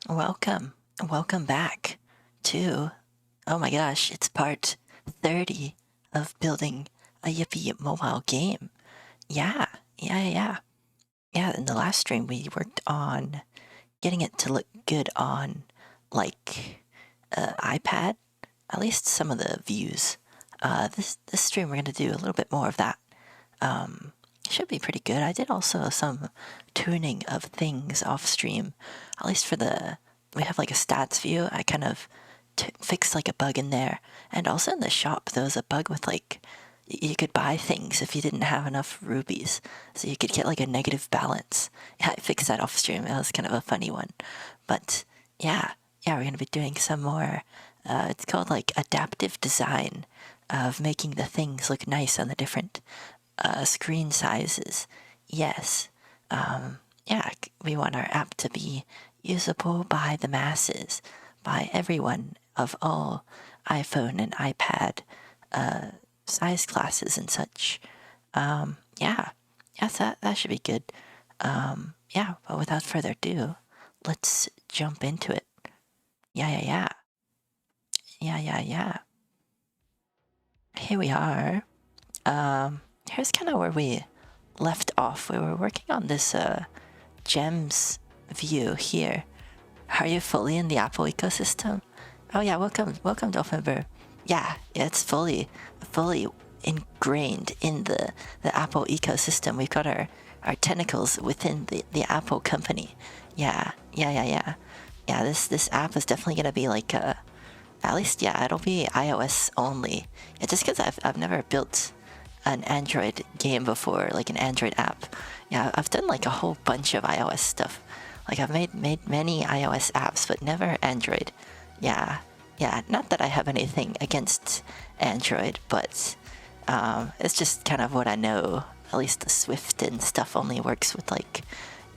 Welcome. Welcome back to, oh my gosh, it's part 30 of building a Yippee mobile game. Yeah, yeah. Yeah, in the last stream, we worked on getting it to look good on, like, iPad, at least some of the views. This stream, we're going to do a little bit more of that. Um, should be pretty good. I did also some tuning of things off stream, at least for we have like a stats view. I kind of fixed like a bug in there. And also in the shop, there was a bug with like, you could buy things if you didn't have enough rubies. So you could get like a negative balance. Yeah, I fixed that off stream. That was kind of a funny one. But yeah, we're going to be doing some more. It's called like adaptive design of making the things look nice on the different screen sizes. Yes. Yeah, we want our app to be usable by the masses, by everyone of all iPhone and iPad size classes and such. Yeah, yes, that should be good. Yeah, but without further ado, let's jump into it. Yeah. Here we are. Here's kind of where we left off. We were working on this gems view here. Are you fully in the Apple ecosystem? Oh yeah, welcome, Dolphinber. Yeah, it's fully ingrained in the Apple ecosystem. We've got our tentacles within the Apple company. Yeah. Yeah, this app is definitely gonna be like at least yeah, it'll be iOS only. Yeah, just because I've never built an Android game before, like an Android app. Yeah, I've done like a whole bunch of iOS stuff. Like I've made many iOS apps, but never Android. Yeah, not that I have anything against Android, but it's just kind of what I know. At least the Swift and stuff only works with like,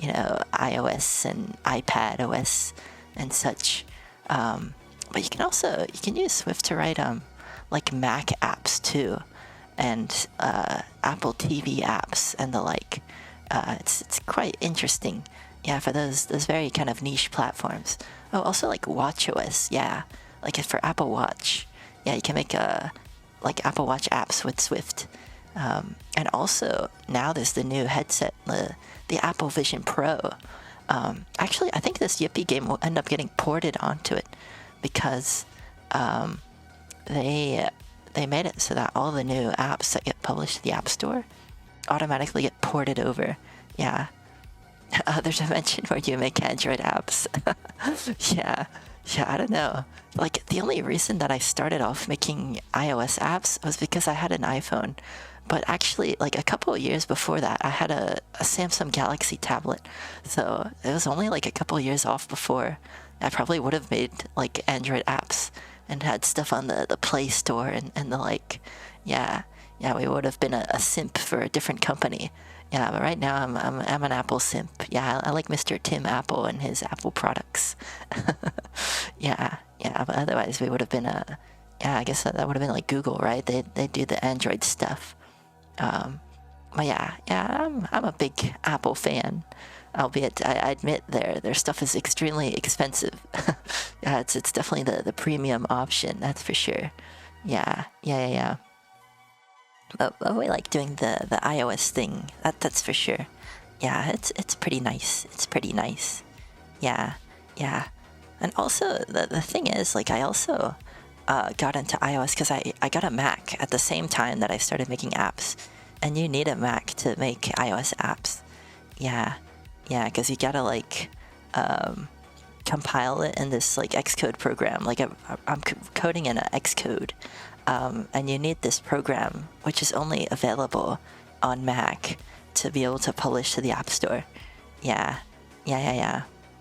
iOS and iPad OS and such. But you can use Swift to write like Mac apps too, and Apple TV apps and the like. It's quite interesting. Yeah, for those very kind of niche platforms. Oh, also like WatchOS. Yeah, like for Apple Watch. Yeah, you can make like Apple Watch apps with Swift. And also now there's the new headset, the Apple Vision Pro. Actually, I think this Yippee game will end up getting ported onto it because they made it so that all the new apps that get published to the App Store automatically get ported over. Yeah. There's a mention where you make Android apps. Yeah, I don't know. Like, the only reason that I started off making iOS apps was because I had an iPhone. But actually, like a couple of years before that, I had a Samsung Galaxy tablet. So it was only like a couple of years off before I probably would have made like Android apps and had stuff on the Play Store and the like. Yeah, we would have been a simp for a different company. Yeah, but right now I'm an Apple simp. Yeah, I like Mr. Tim Apple and his Apple products. Yeah, but otherwise we would have been yeah, I guess that would have been like Google, right? They do the Android stuff. But yeah, I'm a big Apple fan. Albeit I admit their stuff is extremely expensive. Yeah, it's definitely the premium option, that's for sure. Yeah. But we like doing the iOS thing. That's for sure. Yeah, it's pretty nice. It's pretty nice. Yeah. And also the thing is, like, I also got into iOS because I got a Mac at the same time that I started making apps, and you need a Mac to make iOS apps. Yeah, because you gotta like compile it in this like Xcode program. Like I'm coding in an Xcode. And you need this program, which is only available on Mac, to be able to publish to the App Store. Yeah.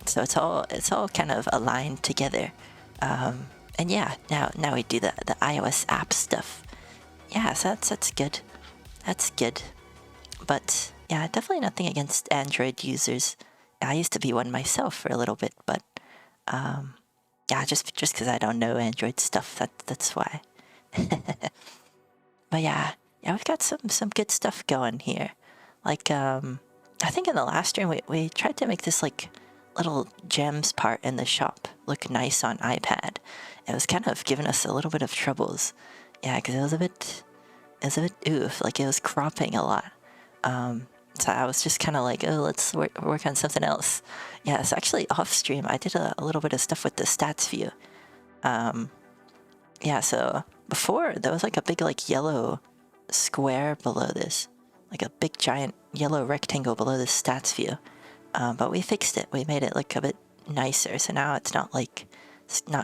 So it's all kind of aligned together. And yeah, now we do the iOS app stuff. Yeah, so that's good. That's good. But yeah, definitely nothing against Android users. I used to be one myself for a little bit, but yeah, just because I don't know Android stuff, that's why. But yeah, we've got some good stuff going here. Like, I think in the last stream we tried to make this like little gems part in the shop look nice on iPad. It was kind of giving us a little bit of troubles. Yeah, because it was a bit oof, like it was cropping a lot. So I was just kind of like, oh, let's work on something else. Yeah, so actually off stream, I did a little bit of stuff with the stats view. Yeah, so before there was like a big like yellow square below this, like a big giant yellow rectangle below this stats view. But we fixed it. We made it look a bit nicer. So now it's not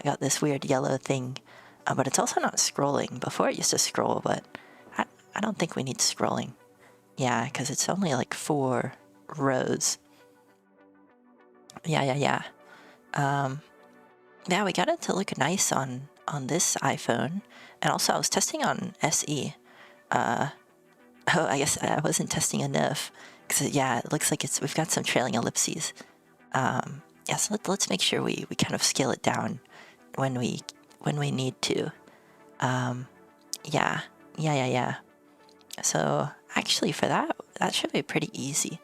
got this weird yellow thing, but it's also not scrolling. Before it used to scroll, but I don't think we need scrolling. Yeah, because it's only like 4 rows. Yeah. Yeah, we got it to look nice on this iPhone, and also I was testing on SE. Oh, I guess I wasn't testing enough because yeah, it looks like we've got some trailing ellipses. Yeah, so let's make sure we kind of scale it down when we need to. Yeah. So actually, for that should be pretty easy.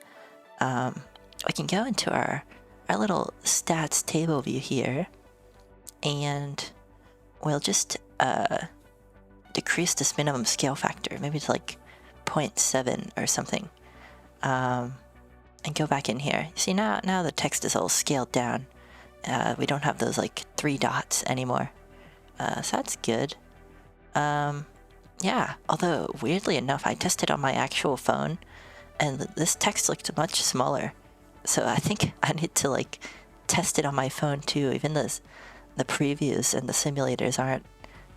We can go into our little stats table view here, and we'll just decrease this minimum scale factor, maybe to like 0.7 or something, and go back in here. See, now the text is all scaled down. We don't have those like 3 dots anymore, so that's good. Yeah, although weirdly enough, I tested on my actual phone, and this text looked much smaller. So I think I need to like test it on my phone too. Even the previews and the simulators aren't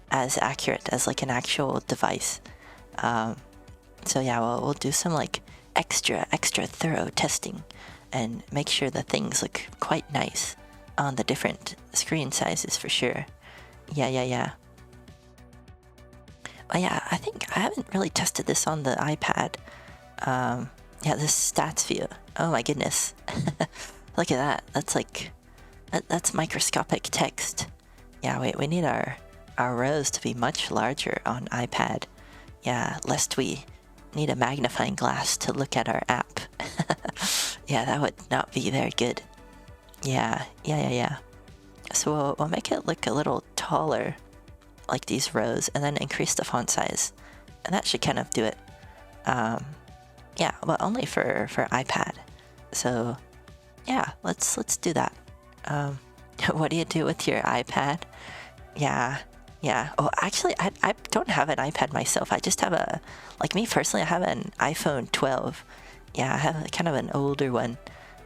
as accurate as like an actual device. So yeah, we'll do some like extra thorough testing and make sure the things look quite nice on the different screen sizes for sure. Yeah. But yeah, I think I haven't really tested this on the iPad. Yeah, this stats view. Oh my goodness. Look at that. That's microscopic text. Yeah, we need our rows to be much larger on iPad. Yeah, lest we need a magnifying glass to look at our app. Yeah, that would not be very good. Yeah. So we'll make it look a little taller, like these rows, and then increase the font size, and that should kind of do it. Yeah, but only for iPad. So yeah, let's do that. What do you do with your iPad? Yeah. Oh, actually, I don't have an iPad myself. I just have like me personally, I have an iPhone 12. Yeah, I have kind of an older one.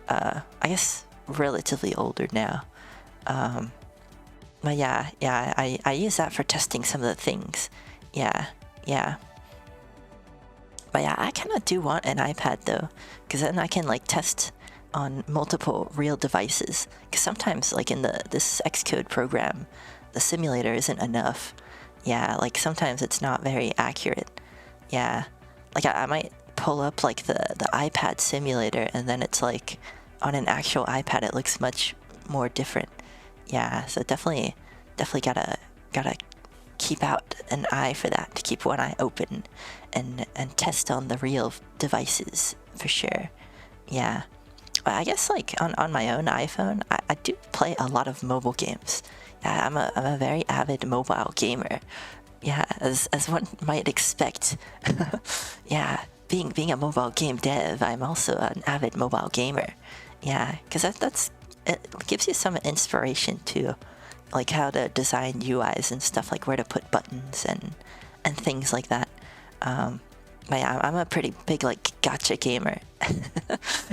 I guess relatively older now. But yeah, I use that for testing some of the things. Yeah. But yeah, I kind of do want an iPad though, because then I can like test on multiple real devices. Because sometimes like in this Xcode program, the simulator isn't enough. Yeah, like sometimes it's not very accurate. Yeah, like I might pull up like the iPad simulator, and then it's like on an actual iPad it looks much more different. Yeah, so definitely gotta keep out an eye for that, to keep one eye open and test on the real devices for sure. Yeah, but I guess like on my own iPhone, I do play a lot of mobile games. Yeah, I'm a very avid mobile gamer. Yeah, as one might expect. Yeah, being a mobile game dev, I'm also an avid mobile gamer. Yeah, because it gives you some inspiration too, like how to design UIs and stuff, like where to put buttons and things like that. But yeah, I'm a pretty big like gacha gamer.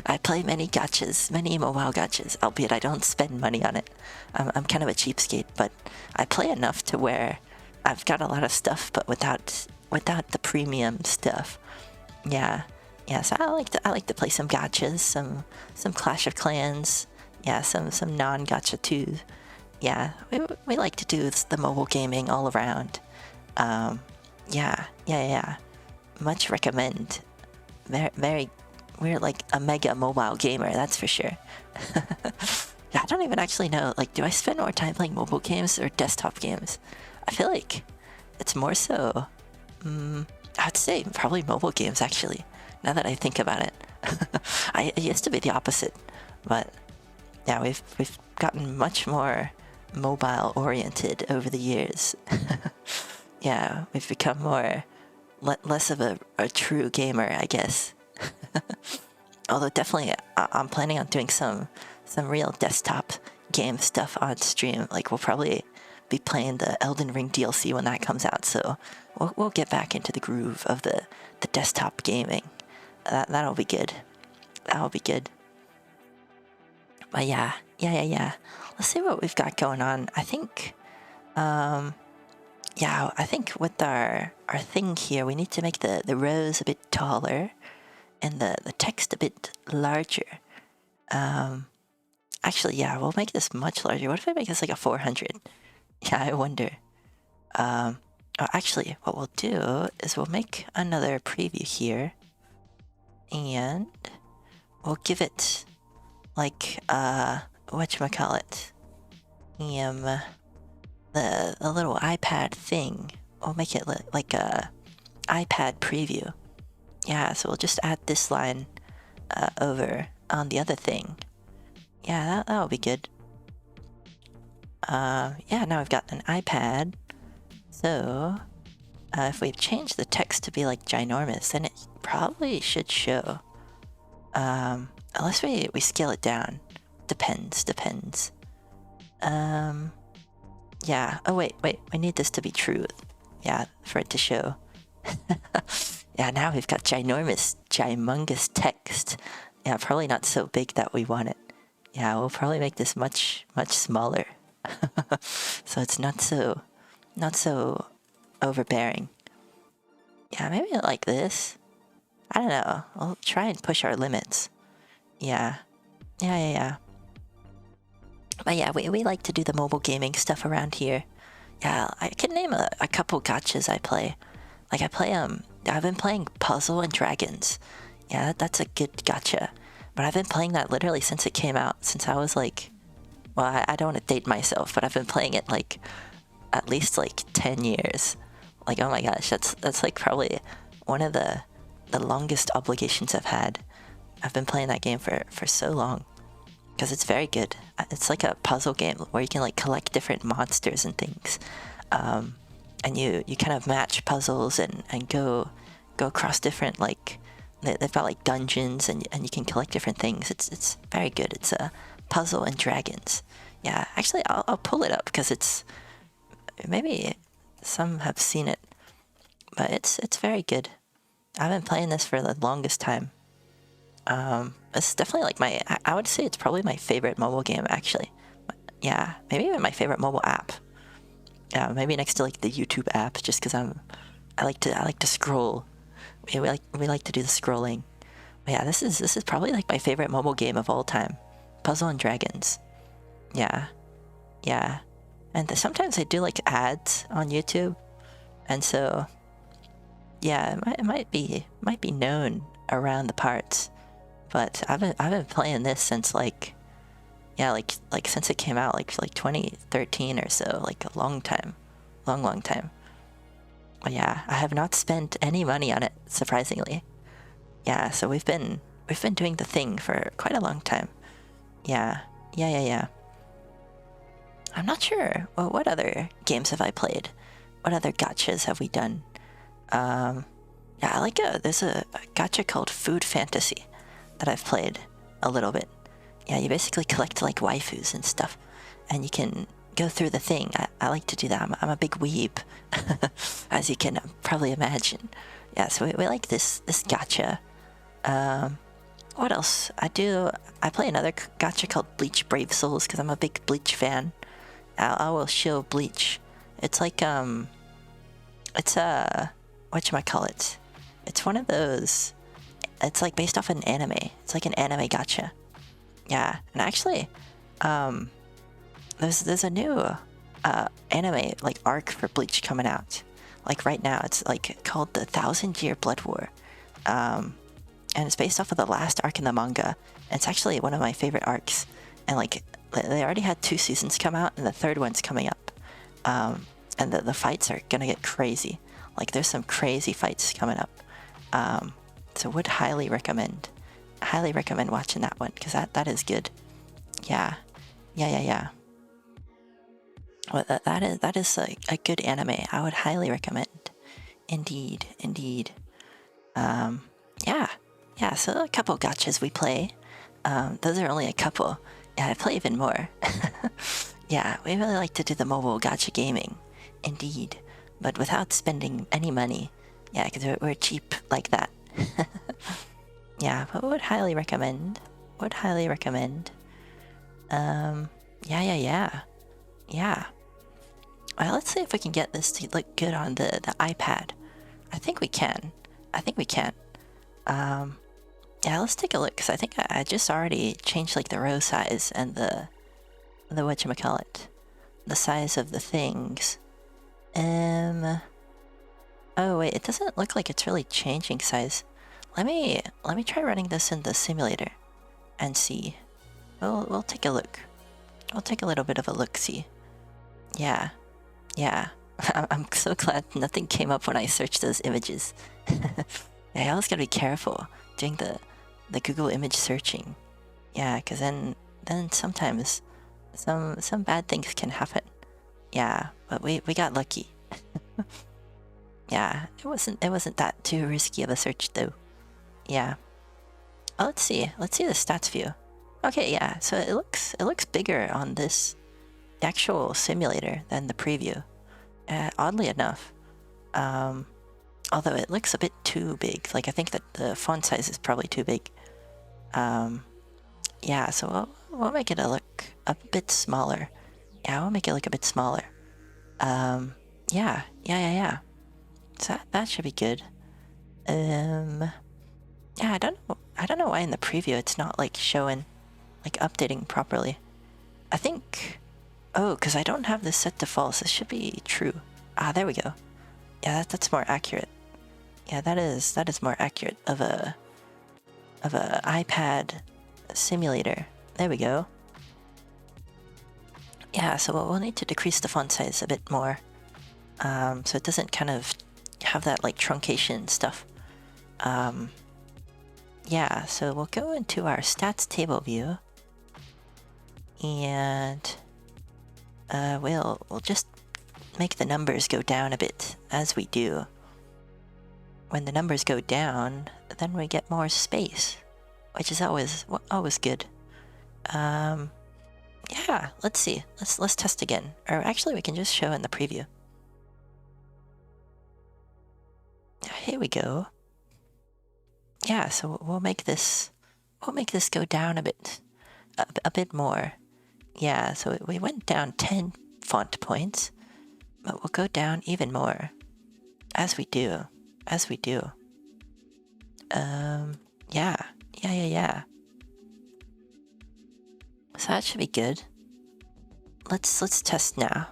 I play many gachas, many mobile gachas, albeit I don't spend money on it. I'm kind of a cheapskate, but I play enough to where I've got a lot of stuff, but without the premium stuff. Yeah. So I like to play some gachas, some Clash of Clans. Yeah, some non-gacha too. Yeah, we like to do the mobile gaming all around. Yeah. Much recommend. Very, we're like a mega mobile gamer, that's for sure. Yeah, I don't even actually know, like, do I spend more time playing mobile games or desktop games? I feel like it's more so, I'd say probably mobile games actually, now that I think about it. It used to be the opposite, but yeah, we've gotten much more mobile oriented over the years. Yeah, we've become less of a true gamer, I guess. Although definitely, I'm planning on doing some real desktop game stuff on stream. Like we'll probably be playing the Elden Ring DLC when that comes out. So we'll get back into the groove of the desktop gaming. That'll be good. That'll be good. But yeah. Let's see what we've got going on. I think, I think with our thing here, we need to make the rows a bit taller and the text a bit larger. Actually, yeah, we'll make this much larger. What if I make this like a 400? Yeah, I wonder. Actually, what we'll do is we'll make another preview here, and we'll give it like whatchamacallit, the little iPad thing. We'll make it like a iPad preview. Yeah, so we'll just add this line over on the other thing. Yeah, that'll be good. Yeah, now we've got an iPad. So, if we change the text to be like ginormous, then it probably should show. Unless we scale it down. Depends. Yeah. Oh, wait. We need this to be true. Yeah, for it to show. Yeah, now we've got gymongous text. Yeah, probably not so big that we want it. Yeah, we'll probably make this much smaller. So it's not so overbearing. Yeah, maybe like this. I don't know. We'll try and push our limits. Yeah. But yeah, we like to do the mobile gaming stuff around here. Yeah, I can name a couple gachas I play. Like I've been playing Puzzle and Dragons. Yeah, that's a good gacha. But I've been playing that literally since it came out. Since I was like, well, I don't want to date myself, but I've been playing it like at least like 10 years. Like, oh my gosh, that's like probably one of the longest obligations I've had. I've been playing that game for so long because it's very good. It's like a puzzle game where you can like collect different monsters and things, and you kind of match puzzles and go across different, like they've got like dungeons and you can collect different things. It's very good. It's a Puzzle and Dragons. Yeah, actually I'll pull it up because it's, maybe some have seen it, but it's very good. I've been playing this for the longest time. It's definitely like I would say it's probably my favorite mobile game, actually. Yeah, maybe even my favorite mobile app. Yeah, maybe next to like the YouTube app, just because I like to scroll. We like to do the scrolling. But yeah, this is probably like my favorite mobile game of all time. Puzzle and Dragons. Yeah. And sometimes I do like ads on YouTube, and so yeah, it might be known around the parts. But I've been playing this since like since it came out, like 2013 or so, like a long time. But yeah, I have not spent any money on it, surprisingly. Yeah, so we've been doing the thing for quite a long time. Yeah. I'm not sure. Well, what other games have I played? What other gachas have we done? Yeah, I like there's a gacha called Food Fantasy that I've played a little bit. Yeah, you basically collect like waifus and stuff, and you can go through the thing. I like to do that. I'm a big weeb, as you can probably imagine. Yeah, so we like this gacha. What else? I play another gacha called Bleach Brave Souls because I'm a big Bleach fan. I will show Bleach. It's like it's whatchamacallit. It's one of those. It's like based off an anime. It's like an anime gacha. Yeah, and actually, there's a new anime like arc for Bleach coming out. Like right now, it's like called the 1,000-Year Blood War, and it's based off of the last arc in the manga. And it's actually one of my favorite arcs. And like they already had 2 seasons come out, and the 3rd one's coming up. And the fights are gonna get crazy. Like there's some crazy fights coming up. So would highly recommend watching that one because that is good. Yeah. Well, that is a good anime. I would highly recommend. Indeed. Yeah. So a couple gachas we play. Those are only a couple. Yeah, I play even more. Yeah, we really like to do the mobile gacha gaming. Indeed. But without spending any money. Yeah, because we're cheap like that. Yeah, but would highly recommend. Yeah. Well, let's see if we can get this to look good on the iPad. I think we can. Yeah, let's take a look, because I think I just already changed like the row size and the whatchamacallit, the size of the things. Oh wait, it doesn't look like it's really changing size. Let me try running this in the simulator and see. We'll take a look. We'll take a little bit of a look-see. Yeah. I'm so glad nothing came up when I searched those images. Yeah, I always gotta be careful doing the Google image searching. Yeah, because then sometimes some bad things can happen. Yeah, but we got lucky. Yeah, it wasn't that too risky of a search though. Yeah. Oh, let's see the stats view. Okay, yeah, so it looks bigger on this actual simulator than the preview. Oddly enough. Although it looks a bit too big. Like, I think that the font size is probably too big. Yeah, so we'll make it look a bit smaller. Yeah, we'll make it look a bit smaller. Yeah. So that should be good. Yeah, I don't know why in the preview it's not like showing, like updating properly. I think, because I don't have this set to false. This should be true. Ah, there we go. Yeah, that's more accurate. Yeah, that is more accurate of a iPad simulator. There we go. Yeah, so we'll need to decrease the font size a bit more, so it doesn't kind of have that like truncation stuff. Yeah, so we'll go into our stats table view, and we'll just make the numbers go down a bit as we do. When the numbers go down, then we get more space, which is always good. Yeah, let's see. Let's test again. Or actually, we can just show in the preview. Here we go. Yeah, so we'll make this go down a bit more. Yeah, so we went down 10 font points, but we'll go down even more as we do. Yeah. So that should be good. Let's test now.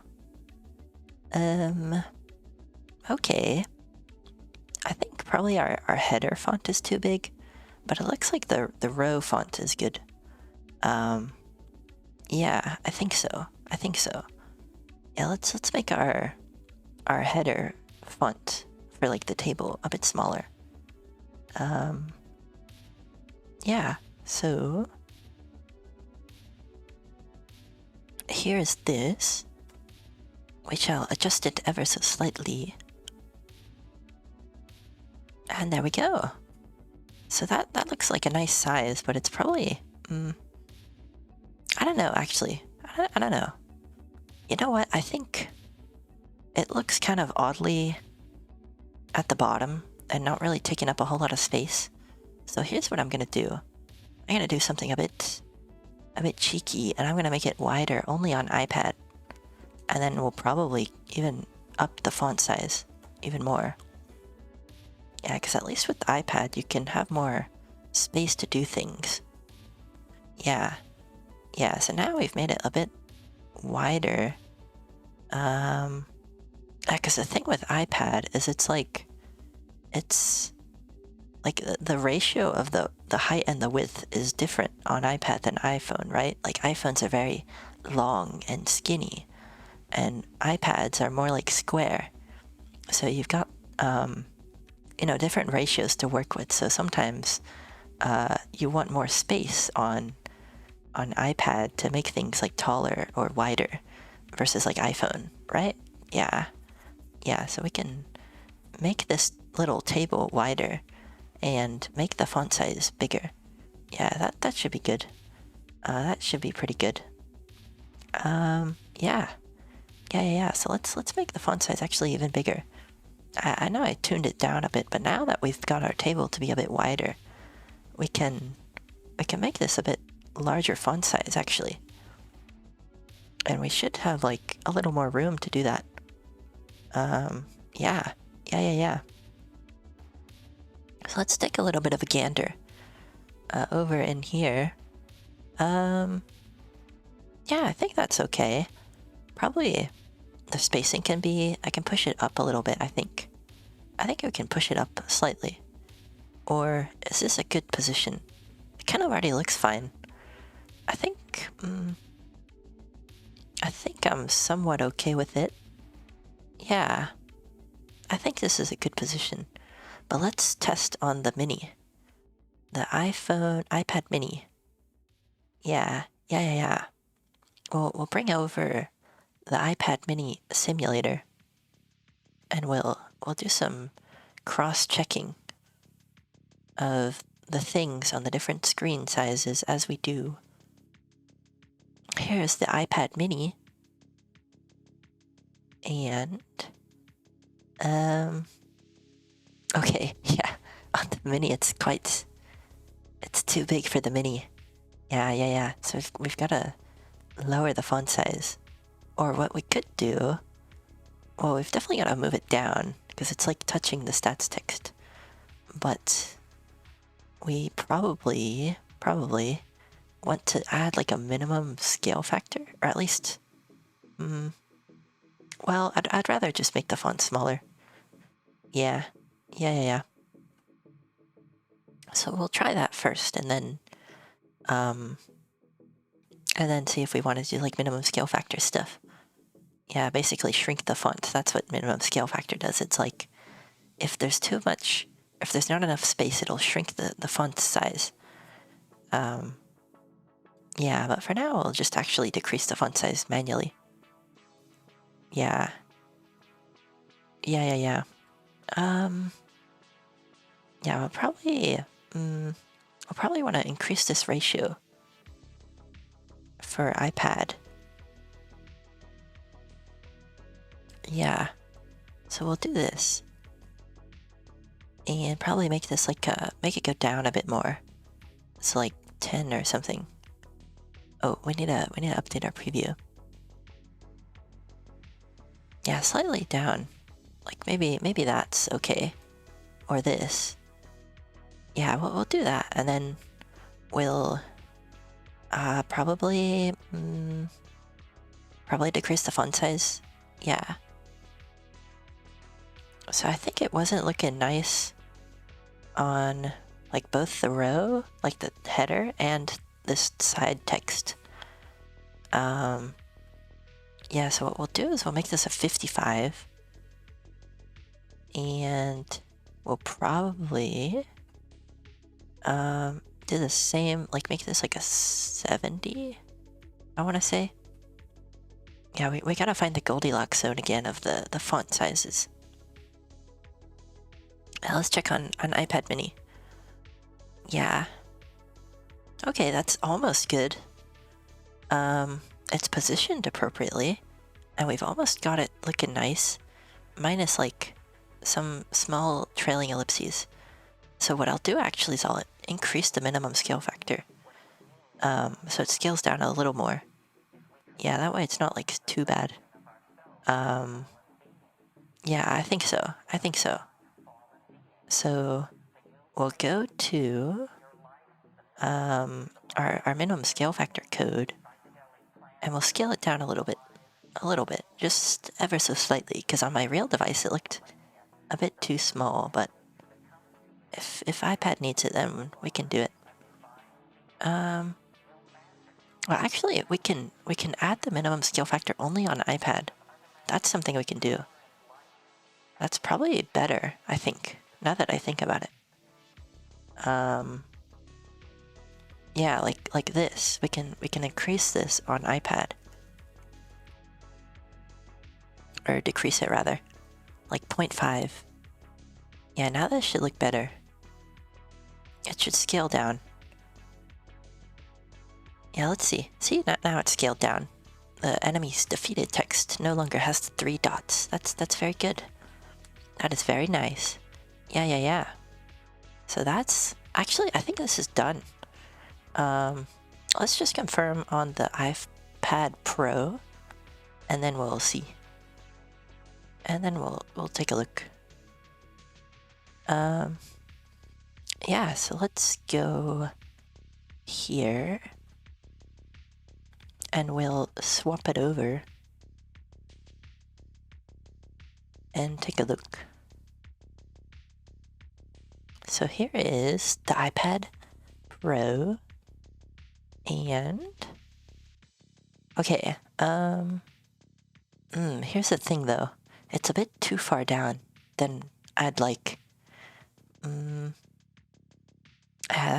Okay. I think probably our header font is too big, but it looks like the row font is good. Yeah, I think so. Yeah, let's make our header font for like the table a bit smaller. Yeah, so here's this, which I'll adjust it ever so slightly. And there we go. So that looks like a nice size, but it's probably, I don't know, actually. I don't know. You know what? I think it looks kind of oddly at the bottom and not really taking up a whole lot of space. So here's what I'm gonna do. I'm gonna do something a bit cheeky, and I'm gonna make it wider only on iPad. And then we'll probably even up the font size even more. Yeah, because at least with the iPad, you can have more space to do things. Yeah, so now we've made it a bit wider. Because the thing with iPad is it's like the ratio of the height and the width is different on iPad than iPhone, right? Like iPhones are very long and skinny, and iPads are more like square. So you've got different ratios to work with. So sometimes you want more space on on iPad to make things like taller or wider versus like iPhone, right? Yeah. Yeah, so we can make this little table wider and make the font size bigger. Yeah, that should be good. That should be pretty good. Yeah. Yeah. So let's make the font size actually even bigger. I know I tuned it down a bit, but now that we've got our table to be a bit wider, we can make this a bit larger font size actually. And we should have like a little more room to do that. Yeah. So let's take a little bit of a gander over in here. Yeah, I think that's okay. Probably the spacing can be, I can push it up a little bit, I think. I think we can push it up slightly. Or is this a good position? It kind of already looks fine. I think I'm somewhat okay with it. Yeah, I think this is a good position. But let's test on the mini. The iPad mini. Yeah. We'll bring over the iPad mini simulator and we'll do some cross-checking of the things on the different screen sizes as we do. Here's the iPad mini. And okay, yeah. On the mini it's too big for the mini. Yeah. So we've got to lower the font size. Or what we could do, well, we've definitely got to move it down because it's like touching the stats text. But we probably want to add like a minimum scale factor, or at least, well, I'd rather just make the font smaller. Yeah. So we'll try that first, and then see if we want to do like minimum scale factor stuff. Yeah, basically shrink the font. That's what minimum scale factor does. It's like if there's not enough space, it'll shrink the font size. Yeah, but for now, we'll just actually decrease the font size manually. Yeah. Yeah, we'll probably want to increase this ratio for iPad. Yeah. So we'll do this. And probably make this like, make it go down a bit more. So like 10 or something. Oh, we need to update our preview. Yeah, slightly down. Like maybe that's okay. Or this. Yeah, we'll do that. And then we'll probably decrease the font size. Yeah. So I think it wasn't looking nice on like both the row, like the header and this side text. Yeah, so what we'll do is we'll make this a 55. And we'll probably do the same, like make this like a 70, I want to say. Yeah, we gotta find the Goldilocks zone again of the font sizes. Now let's check on iPad mini. Yeah. Okay, that's almost good. It's positioned appropriately, and we've almost got it looking nice, minus like some small trailing ellipses. So what I'll do actually is I'll increase the minimum scale factor. So it scales down a little more. Yeah, that way it's not like too bad. Yeah, I think so. So we'll go to our minimum scale factor code, and we'll scale it down a little bit, just ever so slightly, because on my real device it looked a bit too small, but if iPad needs it, then we can do it. Well, actually, we can add the minimum scale factor only on iPad. That's something we can do. That's probably better, I think, now that I think about it. Yeah, like this. We can increase this on iPad. Or decrease it rather. Like 0.5. Yeah, now this should look better. It should scale down. Yeah, let's see. See, now it's scaled down. The enemy's defeated text no longer has the 3 dots. That's very good. That is very nice. Yeah. So that's... Actually, I think this is done. Let's just confirm on the iPad Pro, and then we'll see. And then we'll take a look. Yeah, so let's go here. And we'll swap it over. And take a look. So here is the iPad Pro. And... Okay, here's the thing though. It's a bit too far down than I'd like. Yeah,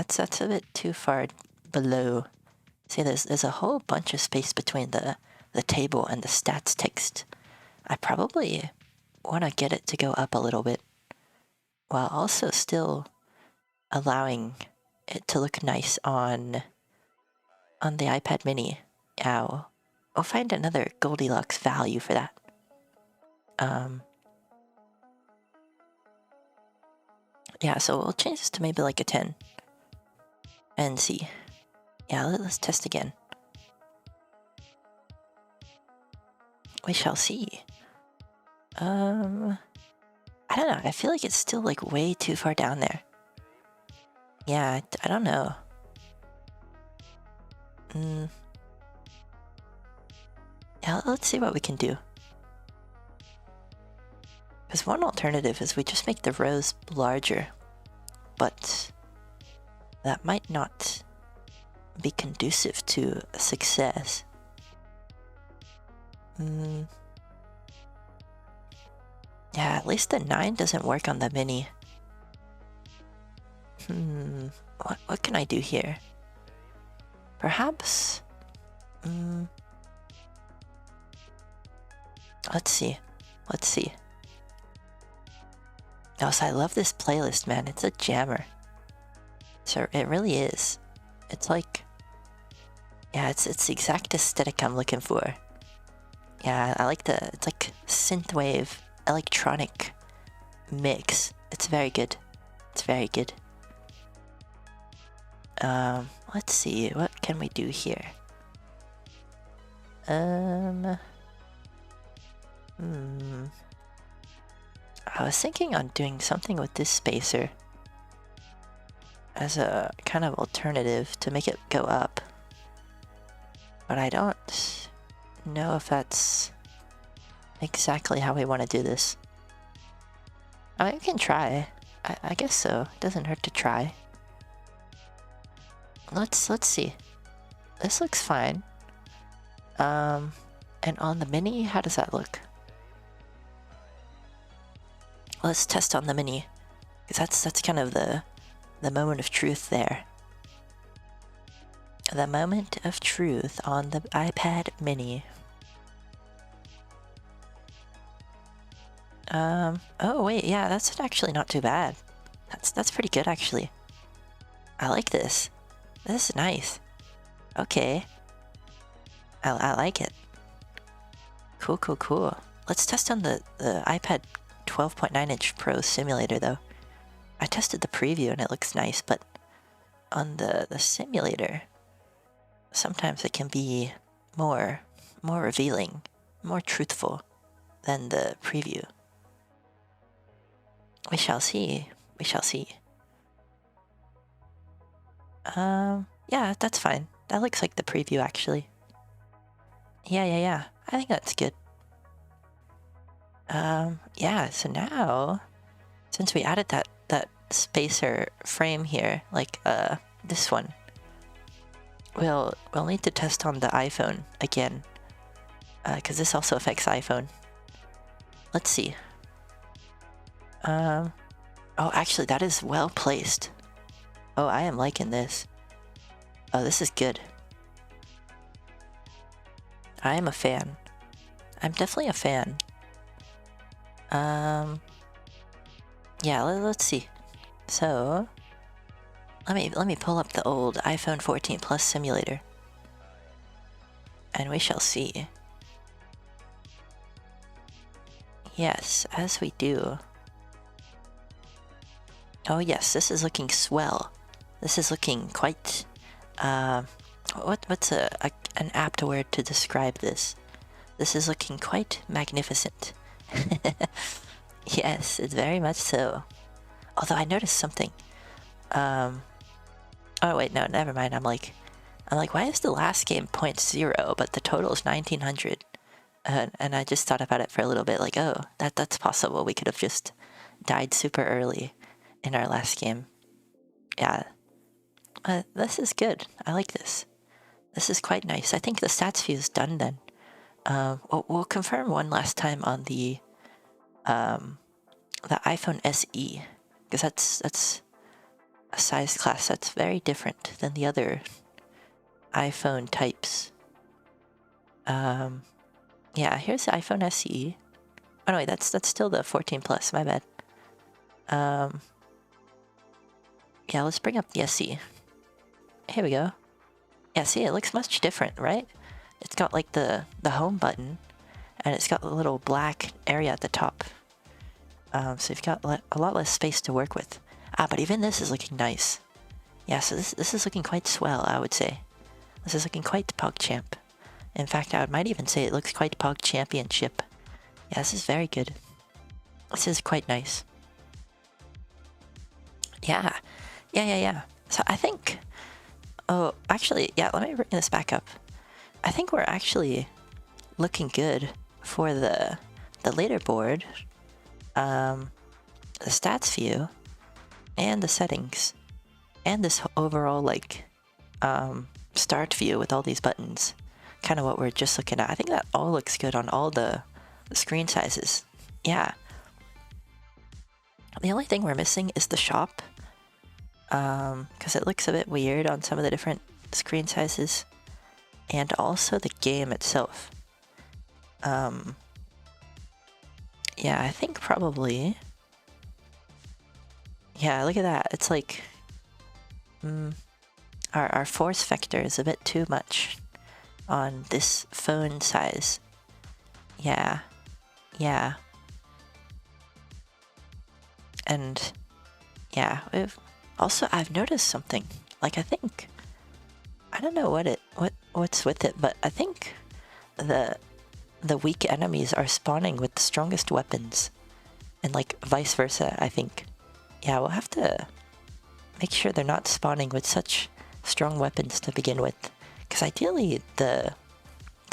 that's a bit too far below. See, there's a whole bunch of space between the table and the stats text. I probably want to get it to go up a little bit, while also still allowing it to look nice on the iPad mini. Yeah, we'll find another Goldilocks value for that. Yeah, so we'll change this to maybe like a 10. And see. Yeah, let's test again. We shall see. I don't know. I feel like it's still like way too far down there. Yeah, I don't know. Yeah, let's see what we can do. Because one alternative is we just make the rows larger, but that might not be conducive to success. Yeah, at least the 9 doesn't work on the mini. What can I do here? Perhaps... Let's see. Oh, so I love this playlist, man. It's a jammer. So it really is. It's like... Yeah, it's the exact aesthetic I'm looking for. Yeah, I like it's like synthwave electronic mix. It's very good. Let's see, what can we do here? I was thinking on doing something with this spacer as a kind of alternative to make it go up. But I don't know if that's exactly how we want to do this. I mean, we can try. I guess so. It doesn't hurt to try. Let's see. This looks fine. And on the mini, how does that look? Let's test on the mini, because that's kind of the moment of truth there. The moment of truth on the iPad mini. Oh wait, yeah, that's actually not too bad. That's pretty good actually. I like this. This is nice. Okay. I like it. Cool. Let's test on the iPad 12.9-inch Pro simulator though. I tested the preview and it looks nice, but on the simulator, sometimes it can be more revealing, more truthful than the preview. We shall see. Yeah, that's fine. That looks like the preview actually. Yeah. I think that's good. Yeah, so now, since we added that spacer frame here, like this one, we'll need to test on the iPhone again, because this also affects iPhone. Let's see. Oh, actually, that is well placed. Oh, I am liking this. Oh, this is good. I am a fan. I'm definitely a fan. Yeah, let's see. So, let me pull up the old iPhone 14 Plus simulator. And we shall see. Yes, as we do. Oh yes, this is looking swell. This is looking quite, what's an apt word to describe this? This is looking quite magnificent. Yes, it's very much so. Although I noticed something. Oh wait, no, never mind. I'm like, why is the last game 0.0, but the total is 1900? And I just thought about it for a little bit, like, oh, that's possible. We could have just died super early in our last game. Yeah, this is good. I like this. This is quite nice. I think the stats view is done then. We'll confirm one last time on the iPhone SE, because that's a size class that's very different than the other iPhone types. Yeah, here's the iPhone SE. Oh no, wait, that's still the 14 Plus. My bad. Yeah, let's bring up the SE. Here we go. Yeah, see, it looks much different, right? It's got like the home button, and it's got a little black area at the top. So you've got a lot less space to work with. But even this is looking nice. Yeah, so this is looking quite swell, I would say. This is looking quite PogChamp. In fact, I might even say it looks quite Pog Championship. Yeah, this is very good. This is quite nice. Yeah. So I think... Oh, actually, yeah, let me bring this back up. I think we're actually looking good for the leaderboard, the stats view, and the settings, and this overall, like, start view with all these buttons. Kind of what we're just looking at. I think that all looks good on all the screen sizes. Yeah. The only thing we're missing is the shop, because it looks a bit weird on some of the different screen sizes, and also the game itself. Yeah, I think probably... Yeah, look at that. It's like... Our force vector is a bit too much on this phone size. Yeah. And... Yeah, I've noticed something. Like, I think... I don't know what's with it, but I think the weak enemies are spawning with the strongest weapons. And, like, vice versa, I think. Yeah, we'll have to make sure they're not spawning with such strong weapons to begin with. Because ideally, the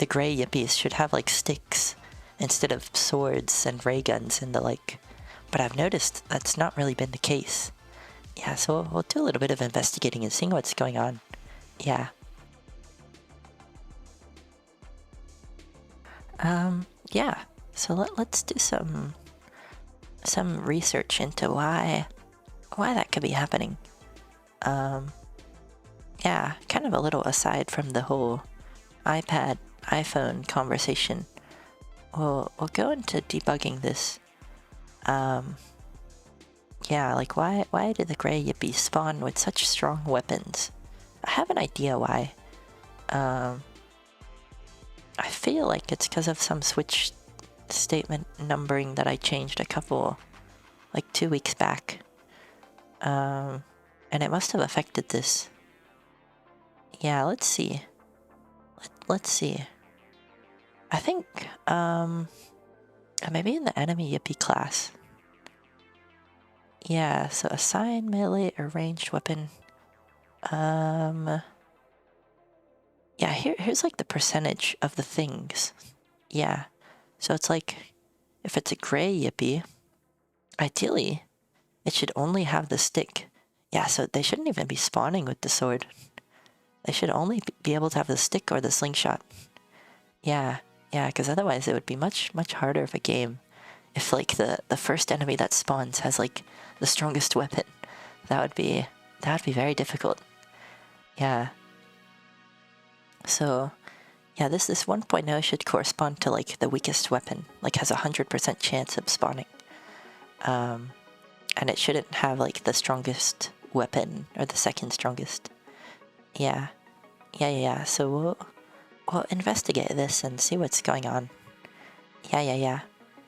gray Yippies should have, like, sticks instead of swords and ray guns and the like. But I've noticed that's not really been the case. Yeah, so we'll do a little bit of investigating and seeing what's going on. Yeah. Yeah. So let's do some research into why that could be happening. Yeah, kind of a little aside from the whole iPad, iPhone conversation. We'll go into debugging this. Yeah, like why did the gray Yippee spawn with such strong weapons? I have an idea why. I feel like it's because of some switch statement numbering that I changed a couple, like 2 weeks back. And it must have affected this. Yeah, let's see. Let's see. I think, maybe in the enemy Yippee class. Yeah, so assign melee or ranged weapon. Yeah, here's like the percentage of the things. Yeah, so it's like, if it's a gray Yippee, ideally, it should only have the stick. Yeah, so they shouldn't even be spawning with the sword. They should only be able to have the stick or the slingshot. Yeah, because otherwise it would be much, much harder of a game if, like, the first enemy that spawns has, like, the strongest weapon. That would be very difficult. Yeah. So yeah, this 1.0 should correspond to like the weakest weapon, like has 100% chance of spawning. And it shouldn't have like the strongest weapon or the second strongest. Yeah. So we'll investigate this and see what's going on. Yeah.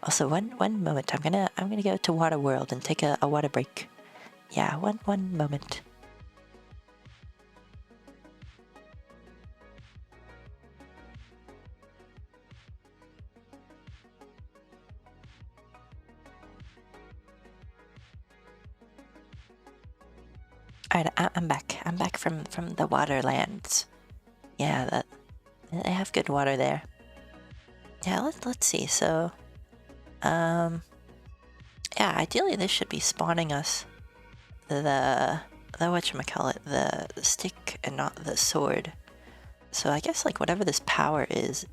Also, one moment. I'm gonna go to Water World and take a water break. Yeah, one moment. Alright, I'm back. I'm back from the waterlands. Yeah, they have good water there. Yeah, let's see. So, yeah, ideally this should be spawning us the whatchamacallit, the stick and not the sword. So I guess like whatever this power is,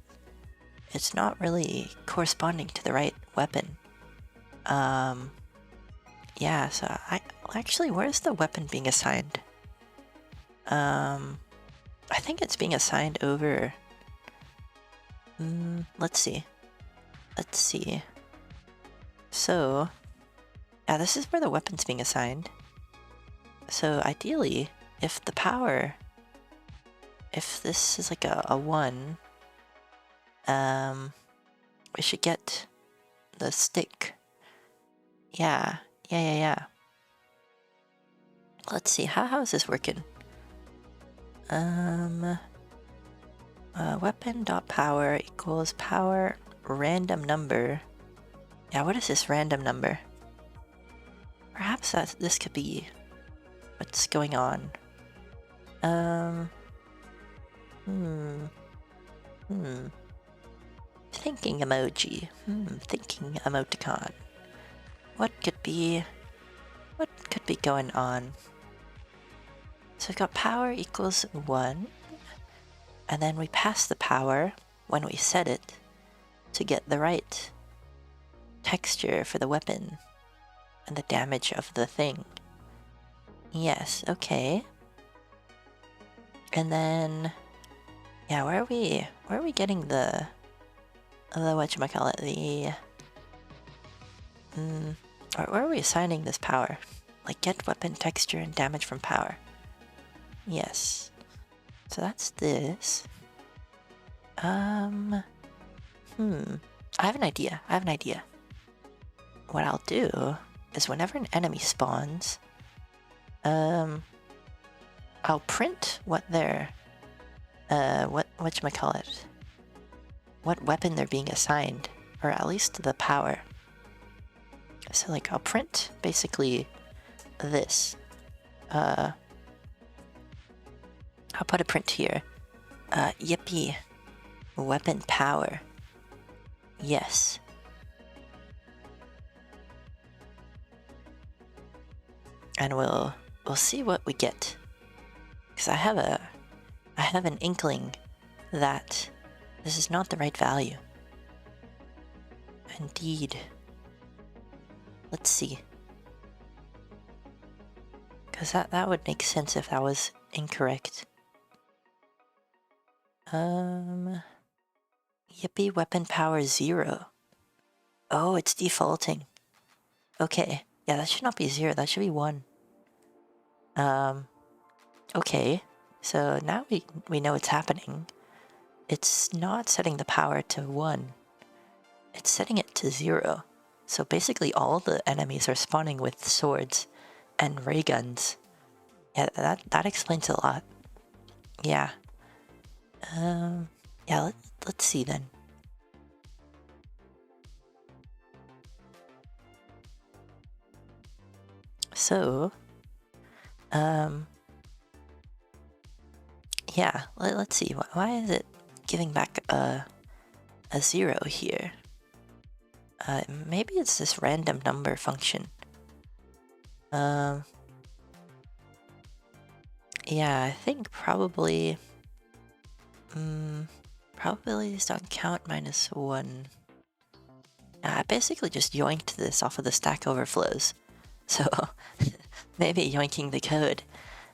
it's not really corresponding to the right weapon. Yeah, so actually, where's the weapon being assigned? I think it's being assigned over... let's see. So, yeah, this is where the weapon's being assigned. So ideally, if the power... If this is like a 1, we should get the stick. Yeah. Let's see, how is this working? Weapon.power equals power random number. Yeah, what is this random number? Perhaps this could be what's going on. Thinking emoji. Thinking emoticon. What could be going on? So we've got power equals 1, and then we pass the power when we set it to get the right texture for the weapon and the damage of the thing. Yes, okay. And then, yeah, where are we getting the whatchamacallit, where are we assigning this power? Like get weapon texture and damage from power. Yes. So that's this. I have an idea. What I'll do is whenever an enemy spawns, I'll print what their whatchamacallit, what weapon they're being assigned, or at least the power. So like I'll print basically this. I'll put a print here. Yippee. Weapon power. Yes. And we'll see what we get. Because I have an inkling that this is not the right value. Indeed. Let's see. Because that would make sense if that was incorrect. Yippee weapon power 0. Oh, it's defaulting. Okay. Yeah, that should not be 0. That should be 1. Okay. So now we know what's happening. It's not setting the power to 1. It's setting it to 0. So basically all the enemies are spawning with swords and ray guns. Yeah, that explains a lot. Yeah. Yeah, let's see then. So, yeah, let's see. Why is it giving back a 0 here? Maybe it's this random number function. Yeah, I think probably... probabilities don't count -1. I basically just yoinked this off of the Stack Overflows. So, maybe yoinking the code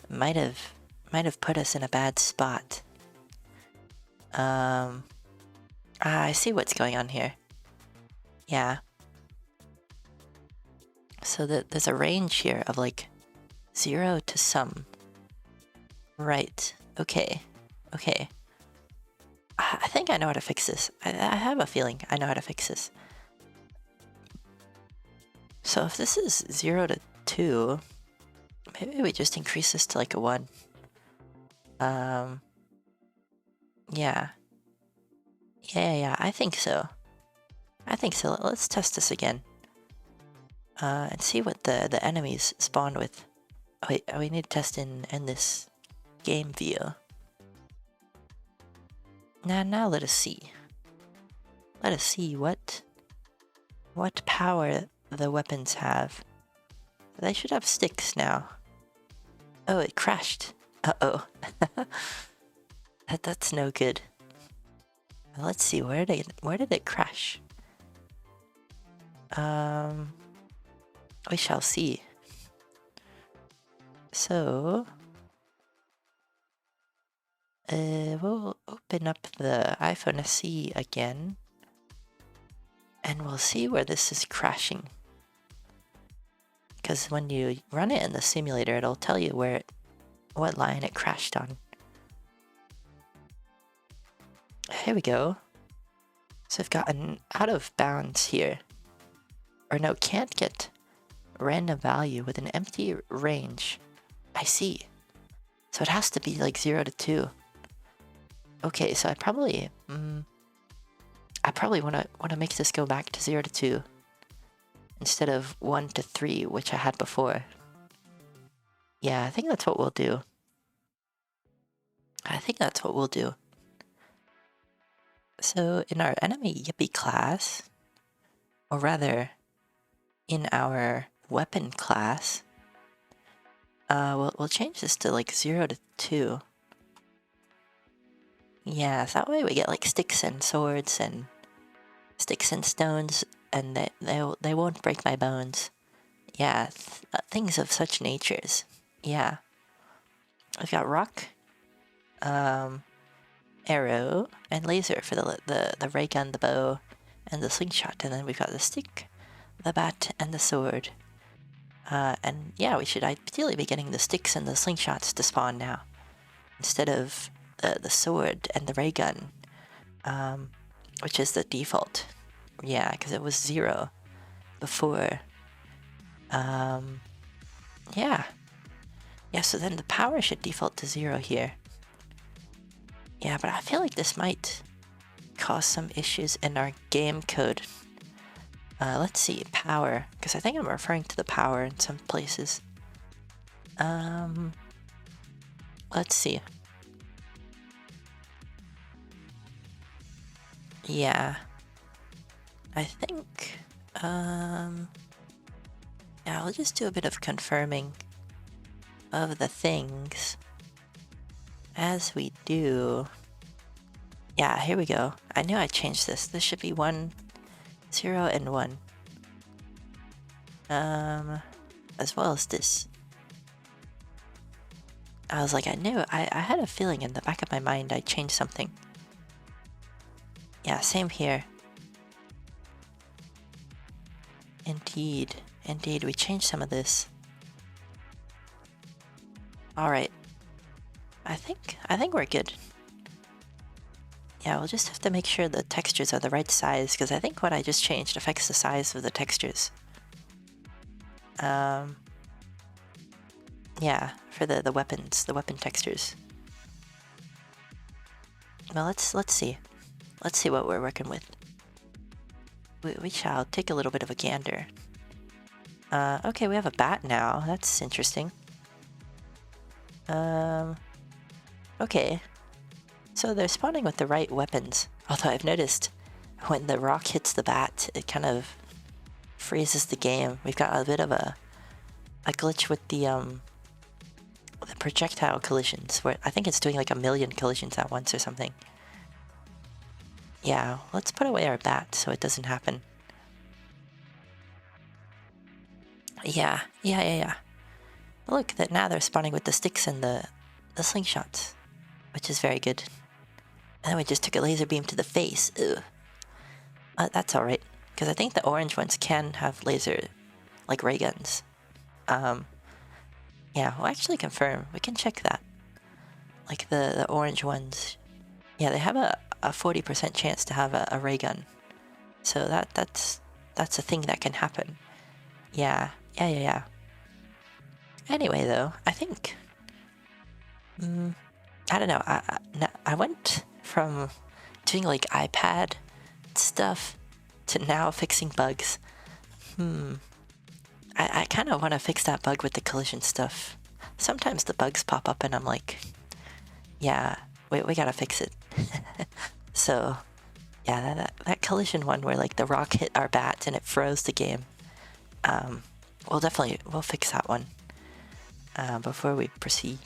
might have put us in a bad spot. I see what's going on here. Yeah. So there's a range here of like 0 to some. Right. Okay. Okay. I think I know how to fix this. I have a feeling I know how to fix this. So if this is 0 to 2, maybe we just increase this to like a 1. Yeah. Yeah, I think so. I think so. Let's test this again. And see what the enemies spawn with. Oh, wait, we need to test in this game view. Now let us see. Let us see what power the weapons have. They should have sticks now. Oh, it crashed. Uh-oh. That's no good. Let's see, where did it crash? We shall see. So, we'll open up the iPhone SE again, and we'll see where this is crashing. Because when you run it in the simulator, it'll tell you what line it crashed on. Here we go. So I've gotten out of bounds here. Or no, can't get random value with an empty range. I see. So it has to be like 0 to 2. Okay, so I probably want to make this go back to 0 to 2 instead of 1 to 3, which I had before. Yeah, I think that's what we'll do. So in our enemy Yippee class, or rather, in our weapon class, we'll change this to like 0 to 2. Yeah, so that way we get like sticks and swords and sticks and stones, and they won't break my bones. Yeah, things of such natures. Yeah. I've got rock, arrow, and laser for the ray gun, the bow, and the slingshot, and then we've got the stick, the bat, and the sword. And yeah, we should ideally be getting the sticks and the slingshots to spawn now, instead of the sword and the ray gun, which is the default. Yeah, because it was 0 before. Yeah. Yeah, so then the power should default to 0 here. Yeah, but I feel like this might cause some issues in our game code. Let's see, power, because I think I'm referring to the power in some places. Let's see. Yeah. I think, yeah, I'll just do a bit of confirming of the things as we do. Yeah, here we go. I knew I changed this. This should be 1, 0, and 1. As well as this. I was like, I knew, I had a feeling in the back of my mind I changed something. Yeah, same here. Indeed, we changed some of this. Alright. I think we're good. Yeah, we'll just have to make sure the textures are the right size, because I think what I just changed affects the size of the textures. Yeah, for the weapons, the weapon textures. Well, let's see. Let's see what we're working with. We shall take a little bit of a gander. Okay, we have a bat now. That's interesting. Okay. So they're spawning with the right weapons. Although I've noticed when the rock hits the bat, it kind of freezes the game. We've got a bit of a glitch with the projectile collisions, where I think it's doing like 1,000,000 collisions at once or something. Yeah, let's put away our bat so it doesn't happen. Yeah. Look, that now they're spawning with the sticks and the slingshots, which is very good. And then we just took a laser beam to the face. Ugh. That's alright, because I think the orange ones can have laser, like ray guns. Yeah, we'll actually confirm. We can check that. Like the orange ones, yeah, they have a 40% chance to have a ray gun. So that's a thing that can happen. Yeah. Anyway, though, I think... I don't know. I went from doing like iPad stuff to now fixing bugs. I kind of want to fix that bug with the collision stuff. Sometimes the bugs pop up and I'm like, yeah, we gotta fix it. So, yeah, that collision one where like the rock hit our bat and it froze the game. We'll fix that one before we proceed.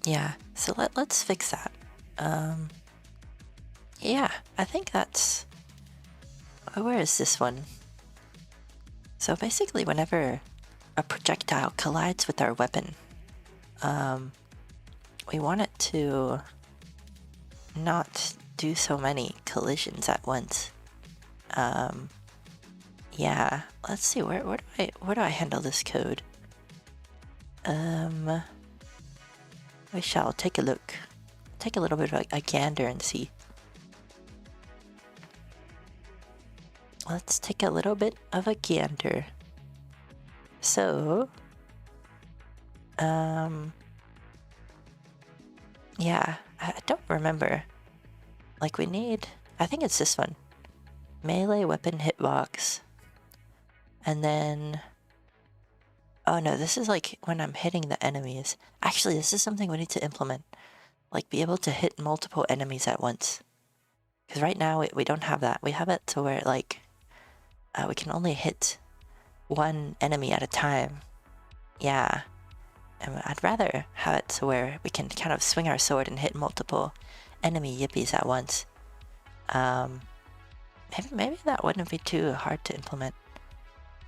Yeah, so let's fix that. Yeah, I think that's... Where is this one? So basically whenever a projectile collides with our weapon, we want it to not do so many collisions at once. Yeah, let's see, where do I handle this code? We shall take a look. Take a little bit of a gander and see. Let's take a little bit of a gander. So, yeah, I don't remember. Like we need, I think it's this one. Melee weapon hitbox. And then, oh no, this is like when I'm hitting the enemies. Actually, this is something we need to implement. Like be able to hit multiple enemies at once. Because right now we don't have that. We have it to where like we can only hit one enemy at a time. Yeah. And I'd rather have it to where we can kind of swing our sword and hit multiple enemy yippies at once. Maybe that wouldn't be too hard to implement.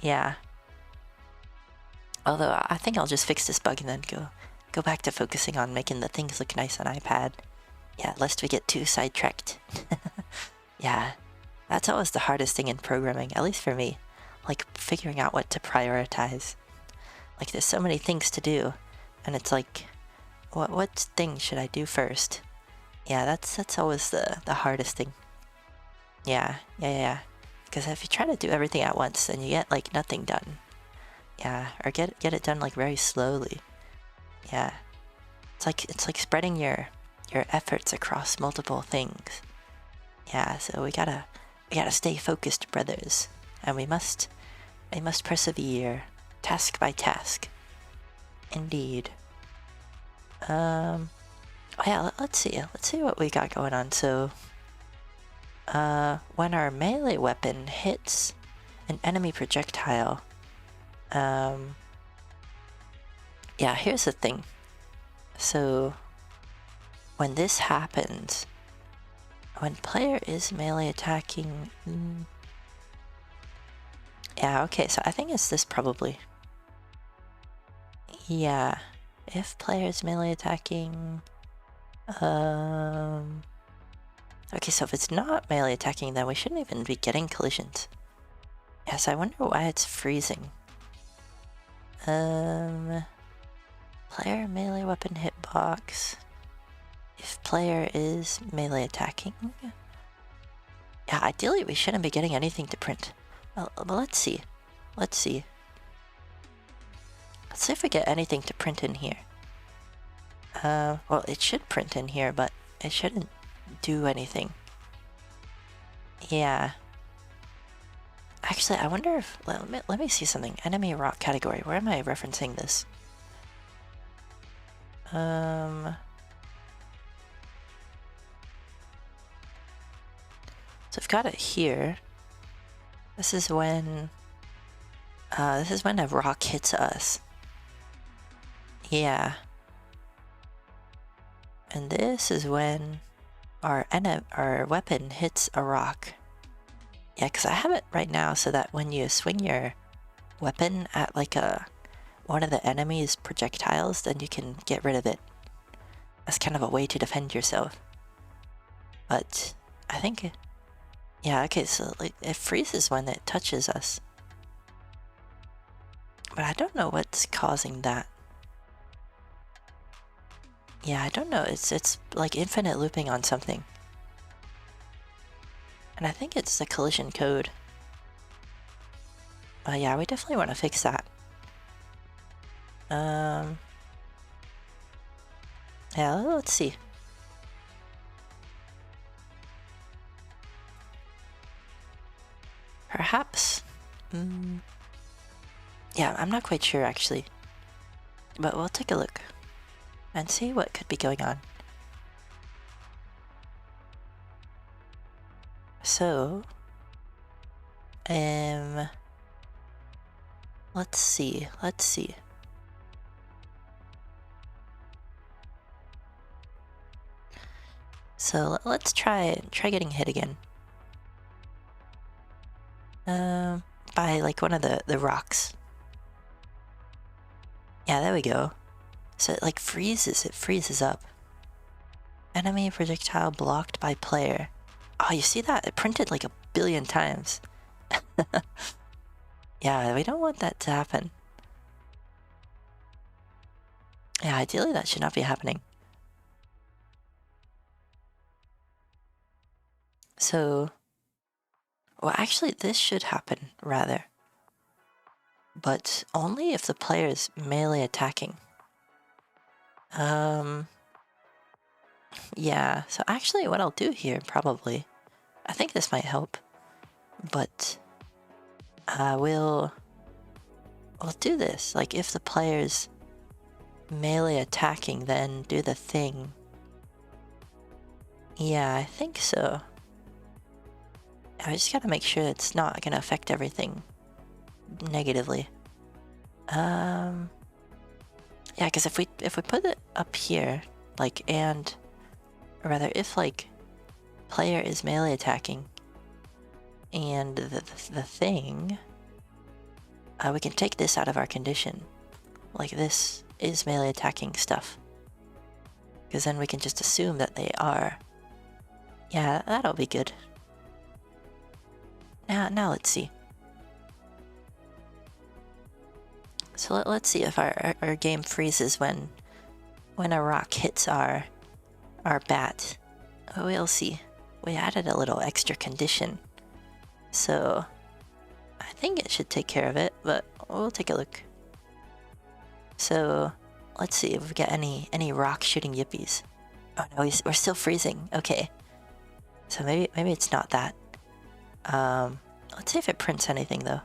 Yeah. Although I think I'll just fix this bug and then go back to focusing on making the things look nice on iPad. Yeah, lest we get too sidetracked. Yeah, that's always the hardest thing in programming, at least for me. Like figuring out what to prioritize. Like there's so many things to do, and it's like, what thing should I do first? Yeah, that's always the hardest thing. Yeah. Because if you try to do everything at once, then you get like nothing done. Yeah, or get it done like very slowly. Yeah, it's like spreading your efforts across multiple things. Yeah, so we gotta stay focused, brothers, and we must persevere, task by task. Indeed. Oh yeah, let's see what we got going on. So, when our melee weapon hits an enemy projectile, yeah, here's the thing. So, when this happens, when player is melee attacking... Yeah, okay, so I think it's this probably. Yeah, if player is melee attacking... Okay, so if it's not melee attacking, then we shouldn't even be getting collisions. Yes, I wonder why it's freezing. Player melee weapon hitbox. If player is melee attacking. Yeah, ideally we shouldn't be getting anything to print. Well, let's see. Let's see if we get anything to print in here. Well, it should print in here, but it shouldn't do anything. Yeah. Actually, I wonder if... Let me see something. Enemy rock category. Where am I referencing this? So I've got it here. This is when a rock hits us. Yeah. And this is when our weapon hits a rock. Yeah, because I have it right now so that when you swing your weapon at like one of the enemy's projectiles, then you can get rid of it. as kind of a way to defend yourself. But I think, yeah, okay, so like it freezes when it touches us. But I don't know what's causing that. Yeah, I don't know. It's like infinite looping on something. And I think it's the collision code. Yeah, we definitely want to fix that. Yeah, let's see. Perhaps. Yeah, I'm not quite sure actually. But we'll take a look and see what could be going on. So, let's see. So let's try getting hit again. By like one of the rocks. Yeah, there we go. So it like freezes. It freezes up. Enemy projectile blocked by player. Oh, you see that? It printed like 1 billion times. Yeah, we don't want that to happen. Yeah, ideally that should not be happening. So, well, actually this should happen, rather. But only if the player is melee attacking. Yeah, so actually what I'll do here, probably, I think this might help, but we'll do this. Like, if the player's melee attacking, then do the thing. Yeah, I think so. I just gotta make sure it's not gonna affect everything negatively. Yeah, because if we put it up here, like, and, or rather, if like player is melee attacking, and the thing, we can take this out of our condition. Like, this is melee attacking stuff. Because then we can just assume that they are. Yeah, that'll be good. Now let's see. So let's see if our game freezes when a rock hits our bat. We'll see. We added a little extra condition. So I think it should take care of it, but we'll take a look. So let's see if we get any rock shooting yippies. Oh no, we're still freezing. Okay. So maybe it's not that. Let's see if it prints anything though.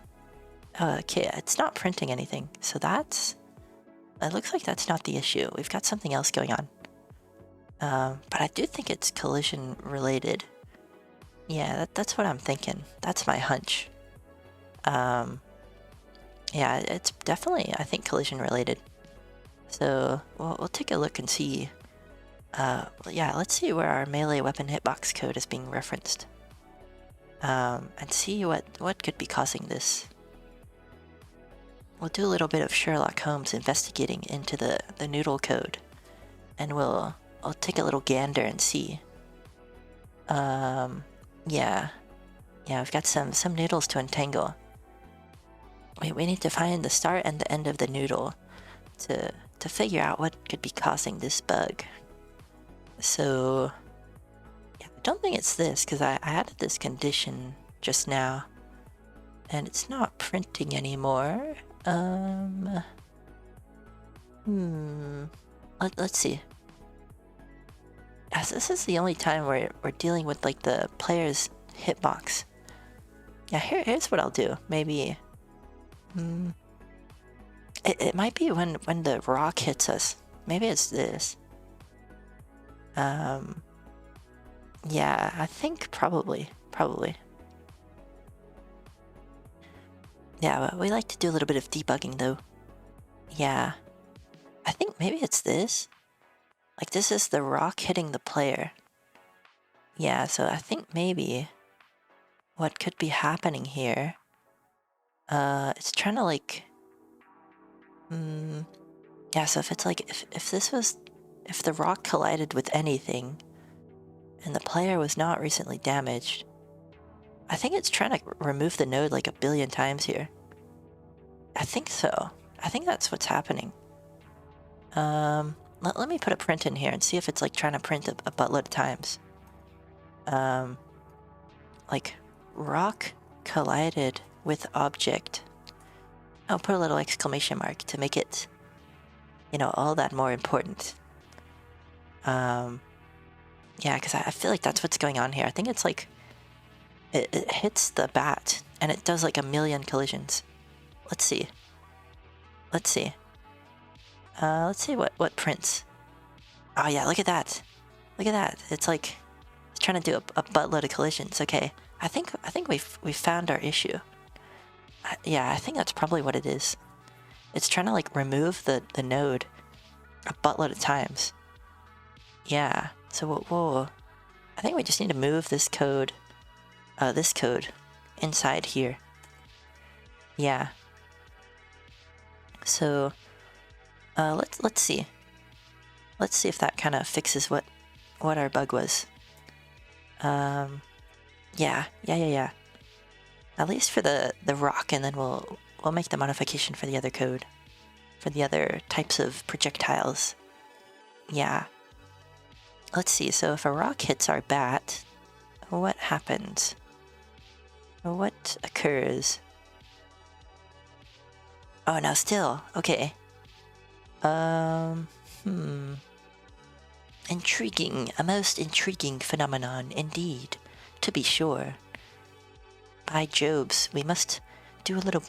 Okay, it's not printing anything. So it looks like that's not the issue. We've got something else going on. But I do think it's collision related. Yeah, that's what I'm thinking. That's my hunch. Yeah, it's definitely, I think, collision related. So we'll take a look and see. Yeah, let's see where our melee weapon hitbox code is being referenced. And see what could be causing this. We'll do a little bit of Sherlock Holmes investigating into the noodle code, and I'll take a little gander and see. Yeah, we've got some noodles to untangle. We need to find the start and the end of the noodle to figure out what could be causing this bug. So, yeah, I don't think it's this, because I added this condition just now, and it's not printing anymore. Let's see. As this is the only time where we're dealing with like the player's hitbox. Yeah, here's what I'll do. Maybe it might be when the rock hits us. Maybe it's this. Yeah, I think probably. Yeah, but we like to do a little bit of debugging though. Yeah. I think maybe it's this. Like, this is the rock hitting the player. Yeah, so I think maybe what could be happening here, it's trying to like, yeah, so if it's like, if this was if the rock collided with anything and the player was not recently damaged, I think it's trying to remove the node like a billion times here. I think so. I think that's what's happening. Let me put a print in here and see if it's like trying to print a buttload of times. Like rock collided with object. I'll put a little exclamation mark to make it, you know, all that more important. Yeah, because I feel like that's what's going on here. I think it's like it hits the bat and it does like a million collisions. Let's see. Let's see. Let's see what prints. Oh yeah, look at that. Look at that. It's like it's trying to do a buttload of collisions. Okay, I think we've found our issue. Yeah, I think that's probably what it is. It's trying to like remove the node a buttload of times. Yeah. So whoa. I think we just need to move this code inside here. Yeah. So let's see. Let's see if that kind of fixes what our bug was. Yeah. At least for the rock, and then we'll make the modification for the other code, for the other types of projectiles. Yeah. Let's see. So if a rock hits our bat, what happens? What occurs? Oh, now still. Okay. Intriguing. A most intriguing phenomenon indeed, to be sure. By Jobs, we must do a little bit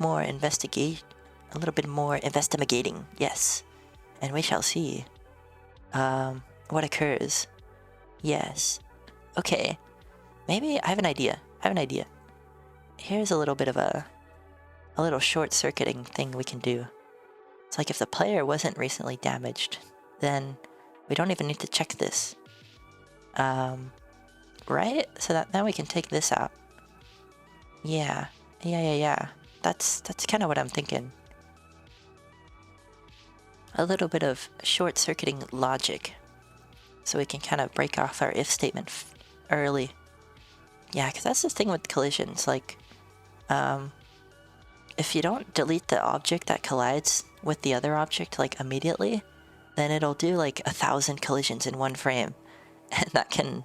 more investigating, yes. And we shall see. What occurs. Yes. Okay. Maybe I have an idea. Here's a little bit of a little short-circuiting thing we can do. It's like if the player wasn't recently damaged, then we don't even need to check this. Right? So that now we can take this out. Yeah. That's kind of what I'm thinking. A little bit of short-circuiting logic, so we can kind of break off our if statement early. Yeah, because that's the thing with collisions. Like, if you don't delete the object that collides with the other object like immediately, then it'll do like 1,000 collisions in one frame, and that can.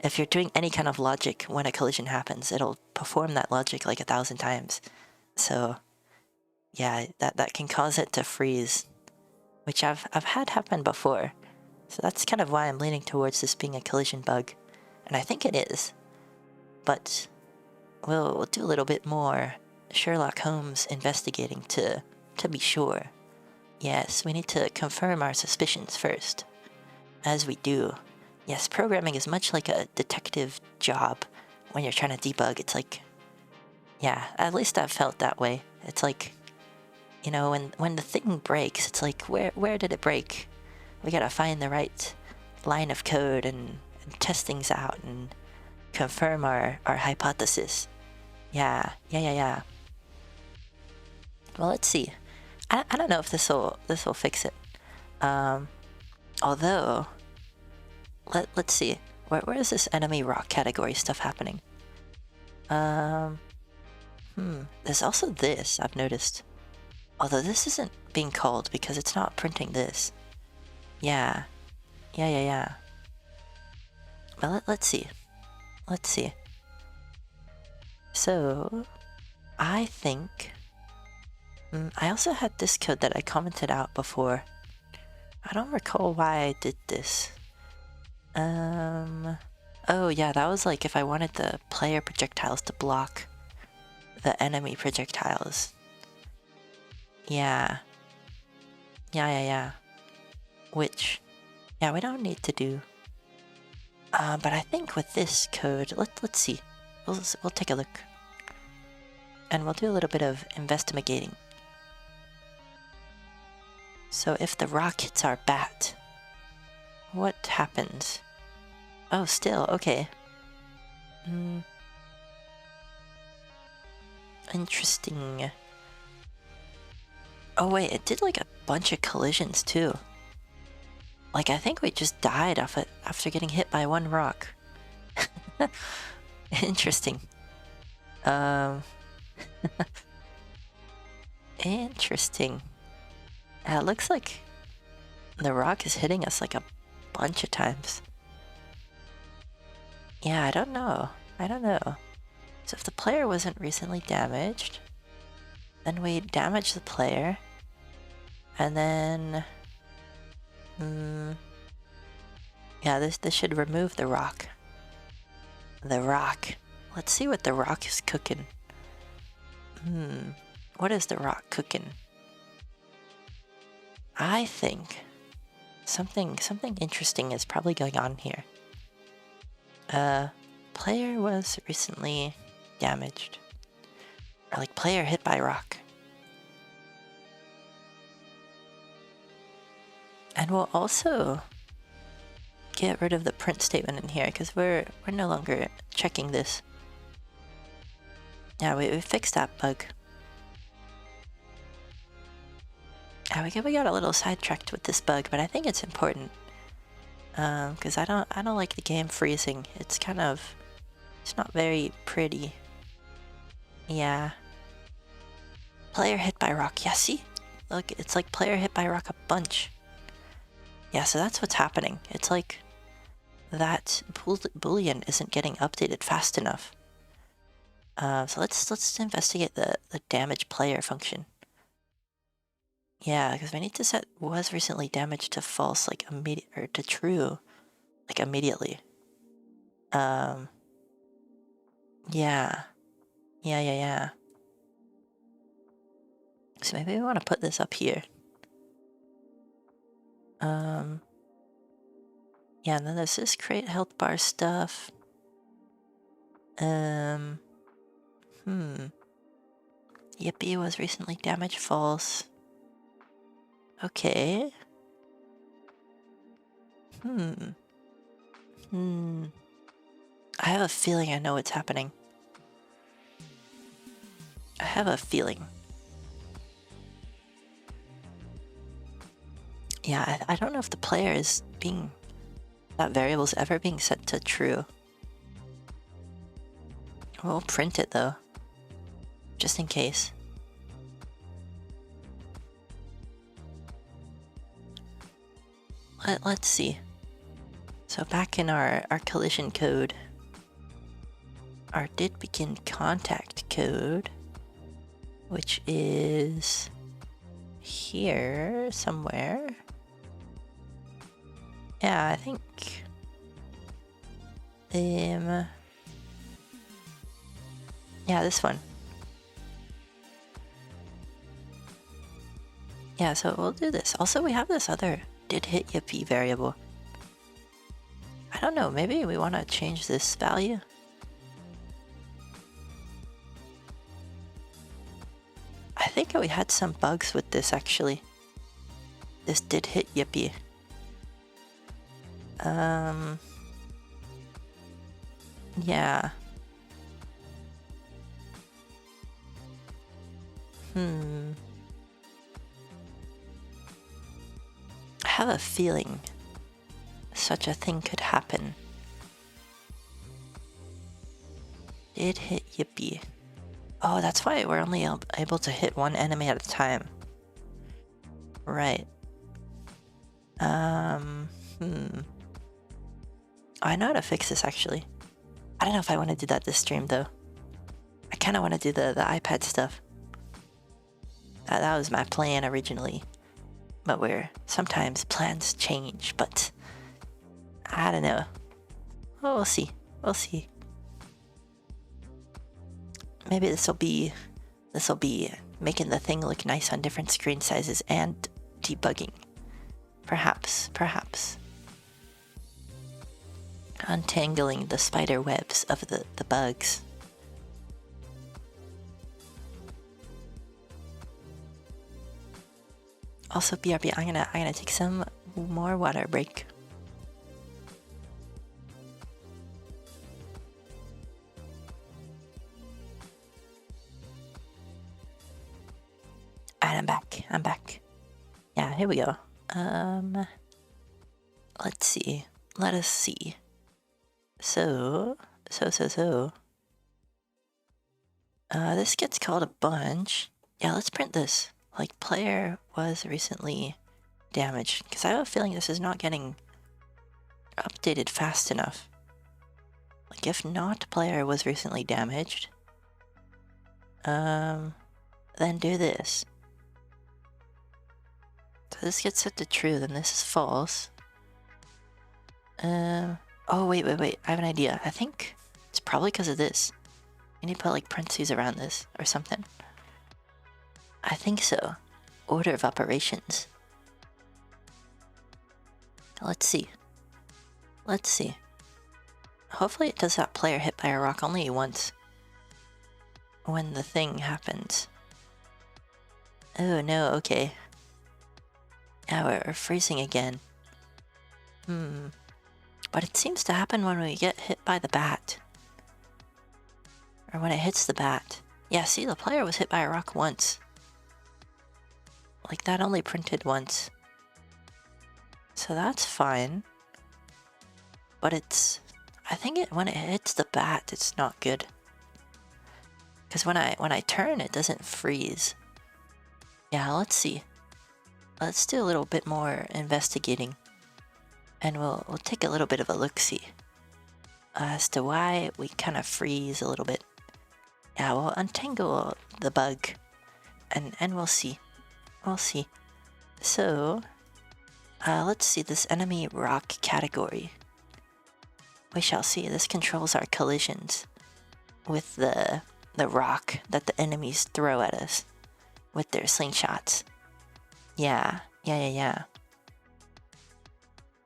If you're doing any kind of logic when a collision happens, it'll perform that logic like 1,000 times. So, yeah, that can cause it to freeze, which I've had happen before. So that's kind of why I'm leaning towards this being a collision bug, and I think it is. But we'll do a little bit more Sherlock Holmes investigating to be sure. Yes, we need to confirm our suspicions first. As we do. Yes, programming is much like a detective job when you're trying to debug. It's like, yeah, at least I've felt that way. It's like, you know, when the thing breaks, it's like, where did it break? We gotta find the right line of code and test things out and confirm our hypothesis. Yeah. Well, let's see. I don't know if this'll fix it. Although, let's see. Where is this enemy rock category stuff happening? There's also this, I've noticed. Although this isn't being called because it's not printing this. Yeah. But let's see. So, I think... I also had this code that I commented out before. I don't recall why I did this. Oh yeah, that was like if I wanted the player projectiles to block the enemy projectiles. Yeah. Which, yeah, we don't need to do. But I think with this code, let's see. We'll take a look. And we'll do a little bit of investigating. So if the rock hits our bat, what happens? Oh, still, okay. Interesting. Oh wait, it did like a bunch of collisions too. Like, I think we just died off it after getting hit by one rock. Interesting. Interesting. It looks like the rock is hitting us like a bunch of times. Yeah, I don't know. I don't know. So if the player wasn't recently damaged, then we damage the player, and then... yeah, this should remove the rock. The rock. Let's see what the rock is cooking. What is the rock cooking? I think something interesting is probably going on here. Player was recently damaged. Or like player hit by rock. And we'll also get rid of the print statement in here because we're no longer checking this. Yeah, we fixed that bug. We got a little sidetracked with this bug, but I think it's important. Because I don't like the game freezing. It's kind of... it's not very pretty. Yeah. Player hit by rock. Yeah, see? Look, it's like player hit by rock a bunch. Yeah, so that's what's happening. It's like that boolean isn't getting updated fast enough. So let's investigate the damage player function. Yeah, because we need to set was recently damaged to false, like immediate, or to true, like immediately. Yeah. So maybe we want to put this up here. Yeah, and then there's this create health bar stuff. Yippee was recently damaged false. Okay. I have a feeling I know what's happening. I have a feeling. Yeah, I don't know if the player is being... that variable is ever being set to true. We'll print it though. Just in case. Let's see. So back in our collision code, our did begin contact code, which is here somewhere. Yeah, I think yeah, this one. Yeah, so we'll do this. Also, we have this other did hit yippee variable. I don't know, maybe we want to change this value. I think we had some bugs with this actually. This did hit yippee. Yeah. I have a feeling such a thing could happen. Did hit yippee. Oh, that's why we're only able to hit one enemy at a time. Right. I know how to fix this actually. I don't know if I want to do that this stream though. I kind of want to do the iPad stuff. That was my plan originally. But sometimes plans change, but I don't know. Oh, we'll see. We'll see. Maybe this will be making the thing look nice on different screen sizes and debugging. Perhaps. Untangling the spider webs of the bugs. Also, BRB, I'm gonna take some more water break. Alright, I'm back. Yeah, here we go. let's see. Let us see. So. This gets called a bunch. Yeah, let's print this. Like, player was recently damaged. Because I have a feeling this is not getting updated fast enough. Like, if not player was recently damaged, then do this. So this gets set to true, then this is false. Oh, wait. I have an idea. I think it's probably because of this. You need to put, like, parentheses around this or something. I think so. Order of operations. Let's see. Hopefully it does that player hit by a rock only once. When the thing happens. Oh no, okay. Now we're freezing again. But it seems to happen when we get hit by the bat. Or when it hits the bat. Yeah, see, the player was hit by a rock once. Like, that only printed once. So that's fine. But it's... I think when it hits the bat, it's not good. Because when I turn, it doesn't freeze. Yeah, let's see. Let's do a little bit more investigating. And we'll take a little bit of a look-see. As to why we kind of freeze a little bit. Yeah, we'll untangle the bug. And we'll see. We'll see. So... let's see this enemy rock category. We shall see. This controls our collisions with the rock that the enemies throw at us with their slingshots. Yeah.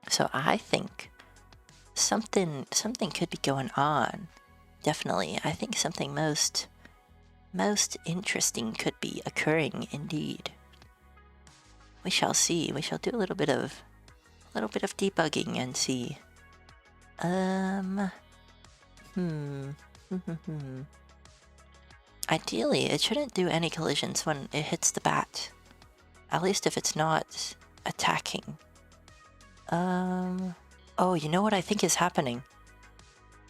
So I think something could be going on. Definitely. I think something most interesting could be occurring indeed. We shall see. We shall do a little bit of debugging and see. Ideally, it shouldn't do any collisions when it hits the bat. At least if it's not attacking. Oh, you know what I think is happening?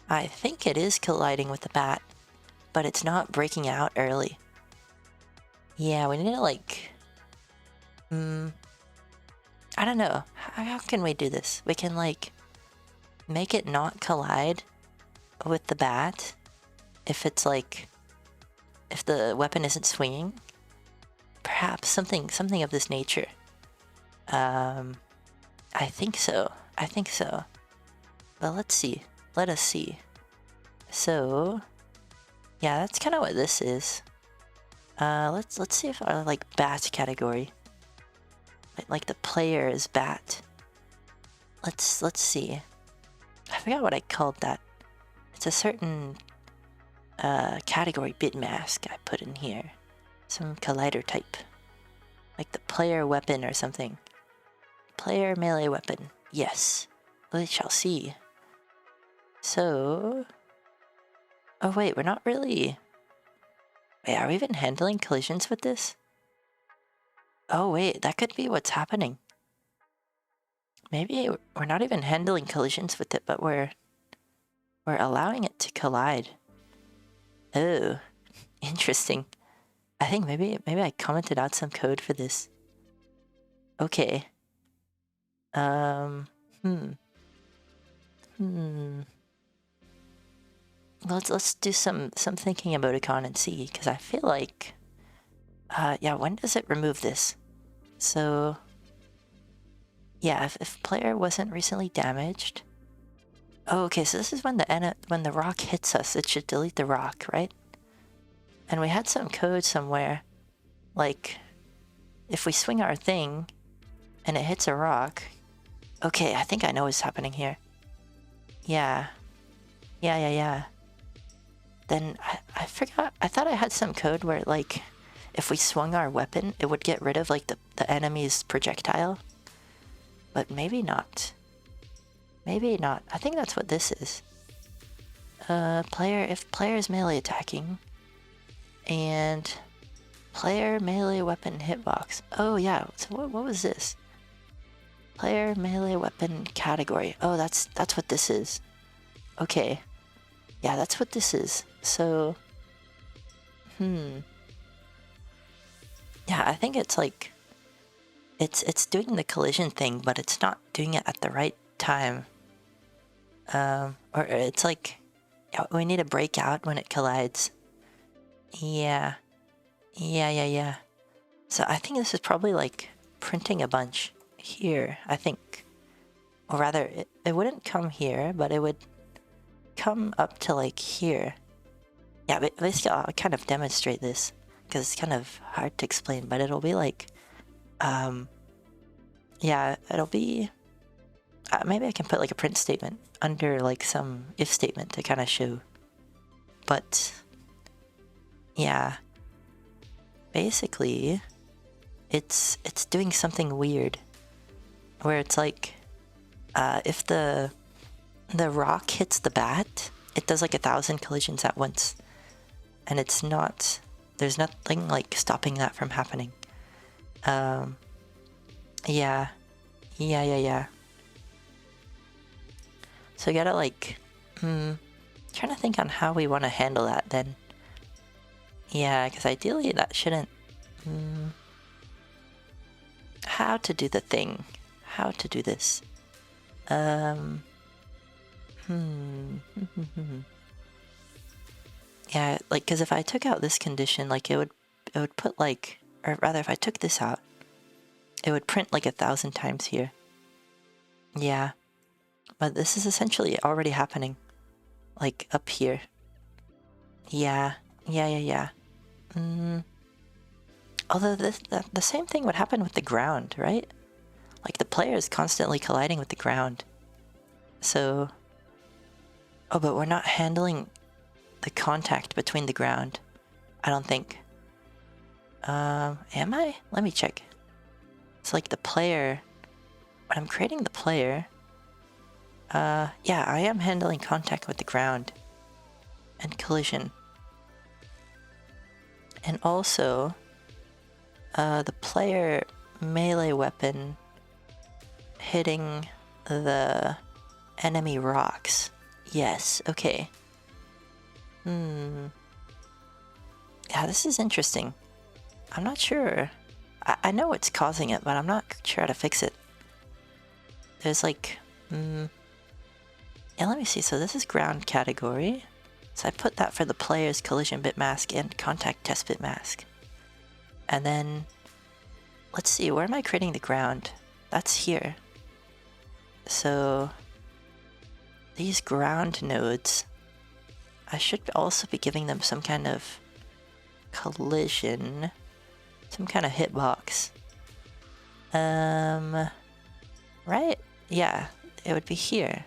I think it is colliding with the bat, but it's not breaking out early. Yeah, we need to, like... I don't know. How can we do this? We can, like... make it not collide with the bat if it's like... if the weapon isn't swinging. Perhaps something of this nature. I think so. But let's see. Let us see. So... yeah, that's kind of what this is. Let's see if our, like, bat category... like the player is bat. Let's see. I forgot what I called that. It's a certain category bit mask I put in here. Some collider type. Like the player weapon or something. Player melee weapon. Yes. We shall see. So... oh wait, we're not really... wait, are we even handling collisions with this? Oh wait, that could be what's happening. Maybe we're not even handling collisions with it, but we're allowing it to collide. Oh, interesting. I think maybe I commented out some code for this. Okay. Let's do some thinking about Econ and see, because I feel like... yeah, when does it remove this? So... yeah, if player wasn't recently damaged... oh, okay, so this is when the rock hits us, it should delete the rock, right? And we had some code somewhere, like, if we swing our thing, and it hits a rock... okay, I think I know what's happening here. Yeah. Then, I forgot, I thought I had some code where, like, if we swung our weapon, it would get rid of, like, the enemy's projectile. But maybe not. Maybe not. I think that's what this is. If player is melee attacking, and player melee weapon hitbox. Oh yeah, so what was this? Player melee weapon category. Oh, that's what this is. Okay. Yeah, that's what this is. So, yeah, I think it's like it's doing the collision thing, but it's not doing it at the right time. Or it's like we need to break out when it collides. Yeah. Yeah. So I think this is probably like printing a bunch here, I think. Or rather, it wouldn't come here, but it would come up to like here. Yeah, but basically I'll kind of demonstrate this because it's kind of hard to explain, but it'll be like, yeah, it'll be, maybe I can put like a print statement under like some if statement to kind of show. But yeah, basically it's doing something weird where it's like, if the rock hits the bat, it does like 1,000 collisions at once. And it's not, there's nothing like stopping that from happening. Yeah. So you gotta like, trying to think on how we want to handle that then. Yeah, because ideally that shouldn't, how to do the thing, how to do this. Yeah, like, because if I took out this condition, like, it would put, like, or rather, if I took this out, it would print, like, 1,000 times here. Yeah. But this is essentially already happening. Like, up here. Yeah. Although the same thing would happen with the ground, right? Like, the player is constantly colliding with the ground. So... Oh, but we're not handling the contact between the ground, I don't think. Am I? Let me check. It's like the player... When I'm creating the player... yeah, I am handling contact with the ground. And collision. And also... the player melee weapon hitting the enemy rocks. Yes, okay. Yeah, this is interesting. I'm not sure. I know what's causing it, but I'm not sure how to fix it. There's like... Yeah, let me see. So this is ground category. So I put that for the player's collision bit mask and contact test bit mask. And then... Let's see, where am I creating the ground? That's here. So... These ground nodes... I should also be giving them some kind of collision, some kind of hitbox. Right? Yeah, it would be here.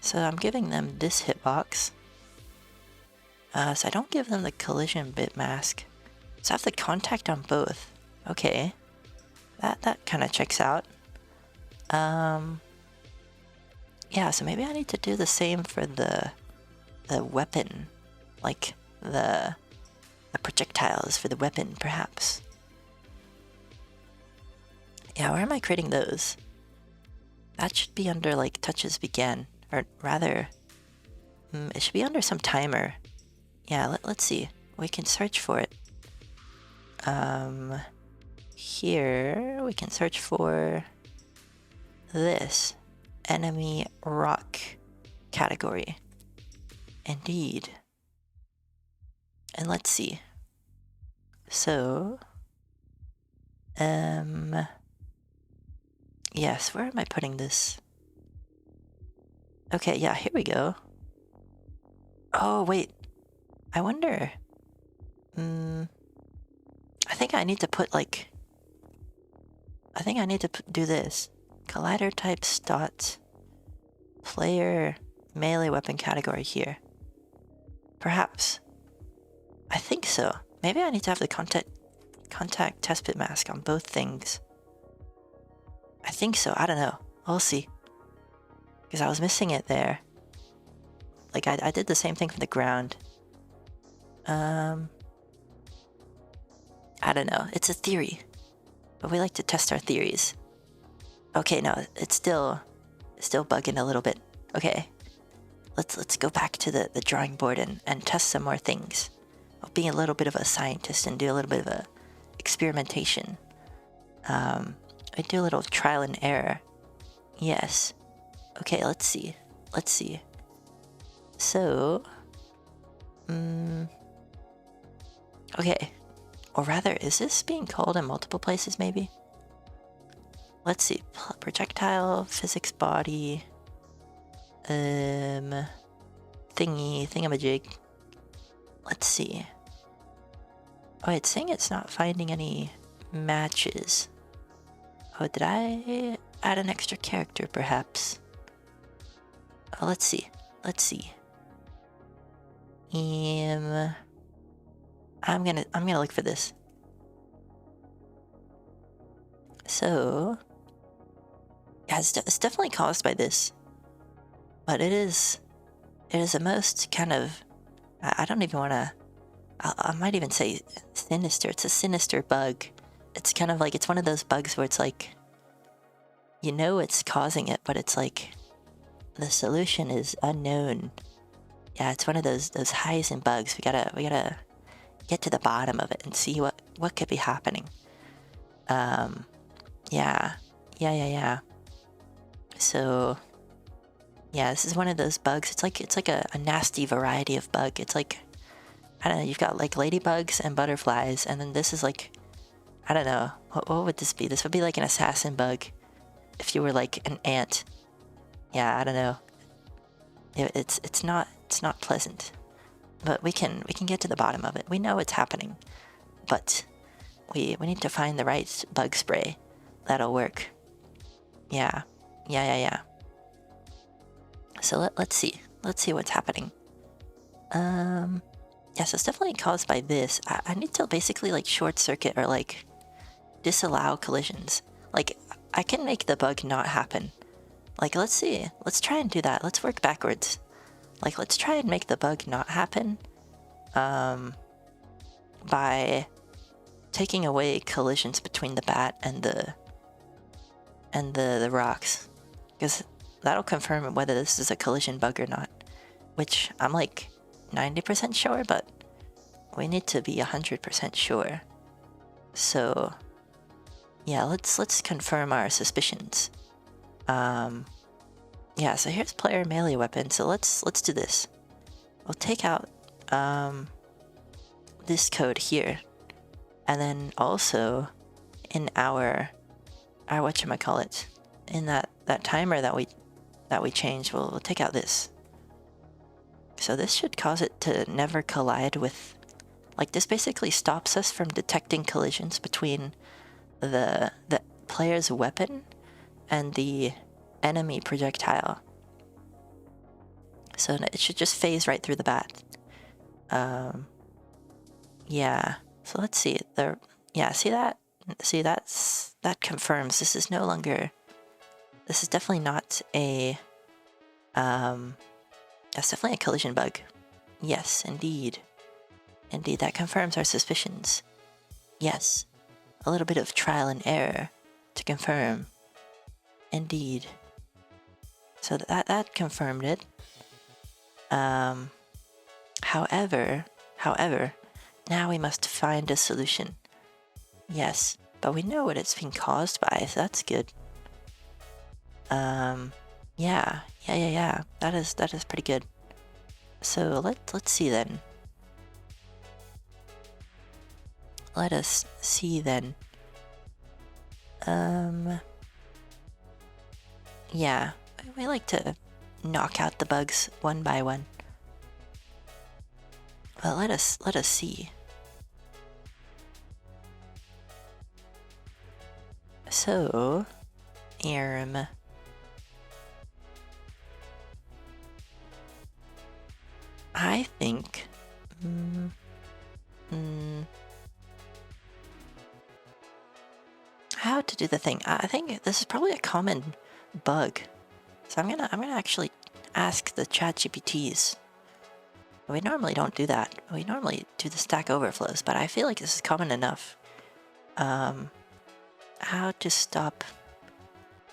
So I'm giving them this hitbox. So I don't give them the collision bit mask. So I have the contact on both. Okay. That kind of checks out. Yeah, so maybe I need to do the same for the weapon, like the projectiles for the weapon, perhaps. Yeah, where am I creating those? That should be under, like, touches began, or rather, it should be under some timer. Yeah, let's see. We can search for it. Here, we can search for this enemy rock category. Indeed. And let's see. So, yes, where am I putting this? Okay, yeah, here we go. Oh, wait. I wonder. I think I need to put, like... I think I need to do this. Collider type stot. Player melee weapon category here. Perhaps. I think so. Maybe I need to have the contact test bit mask on both things. I think so. I don't know. We'll see. Because I was missing it there. Like, I did the same thing for the ground. I don't know. It's a theory. But we like to test our theories. Okay, no, it's still bugging a little bit. Okay, let's go back to the drawing board and test some more things. I'll be a little bit of a scientist and do a little bit of a experimentation. I do a little trial and error. Yes. Okay, let's see. So, okay. Or rather, is this being called in multiple places, maybe? Let's see. Projectile, physics body, thingamajig. Let's see. Oh, it's saying it's not finding any matches. Oh, did I add an extra character, perhaps? Oh, let's see. I'm gonna look for this. So, yeah, it's definitely caused by this, but it is a most kind of, I don't even want to. I might even say sinister. It's a sinister bug. It's kind of like, it's one of those bugs where it's like, you know it's causing it, but it's like the solution is unknown. Yeah, it's one of those highs and bugs. We gotta get to the bottom of it and see what could be happening. Yeah. So, yeah, this is one of those bugs. It's like a nasty variety of bug. It's like, I don't know, you've got like ladybugs and butterflies, and then this is like, I don't know, what would this be? This would be like an assassin bug if you were like an ant. Yeah, I don't know. It's not pleasant, but we can get to the bottom of it. We know it's happening, but we need to find the right bug spray that'll work. Yeah. So let's see what's happening. Yeah, so it's definitely caused by this. I need to basically like short circuit or like disallow collisions. Like, I can make the bug not happen. Like, let's see. Let's try and do that. Let's work backwards. Like, let's try and make the bug not happen by taking away collisions between the bat and the rocks. Because that'll confirm whether this is a collision bug or not. Which I'm like 90% sure, but we need to be 100% sure. So, yeah, let's confirm our suspicions. Yeah, so here's player melee weapon. So let's do this. We'll take out this code here, and then also in our whatchamacallit, in that timer that we changed, we'll take out this. So this should cause it to never collide with, like, this basically stops us from detecting collisions between the player's weapon and the enemy projectile. So it should just phase right through the bat. Yeah. So let's see. Yeah, see that? See, that confirms this is no longer. This is definitely not a. That's definitely a collision bug. Yes, indeed. Indeed, that confirms our suspicions. Yes. A little bit of trial and error to confirm. Indeed. So that confirmed it. However, now we must find a solution. Yes, but we know what it's being caused by, so that's good. Yeah. That is pretty good. So let's see then. Let us see then. Yeah, we like to knock out the bugs one by one. But let us see. So, I think, how to do the thing. I think this is probably a common bug. So I'm gonna actually ask the ChatGPTs. We normally don't do that. We normally do the Stack Overflows, but I feel like this is common enough. How to stop